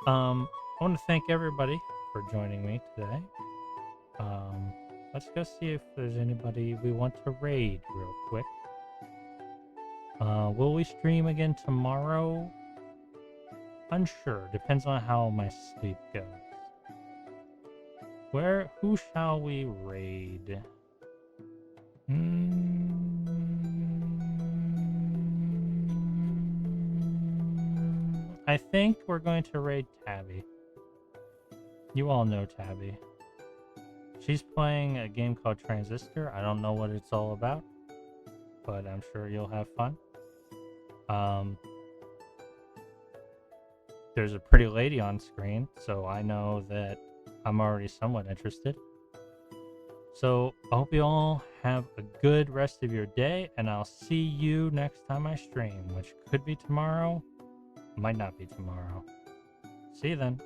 Speaker 1: I want to thank everybody for joining me today. Let's go see if there's anybody we want to raid real quick. Will we stream again tomorrow? Unsure. Depends on how my sleep goes. Who shall we raid? I think we're going to raid Tabby. You all know Tabby. She's playing a game called Transistor. I don't know what it's all about, but I'm sure you'll have fun. There's a pretty lady on screen, so I know that I'm already somewhat interested. So I hope you all have a good rest of your day, and I'll see you next time I stream, which could be tomorrow, might not be tomorrow. See you then.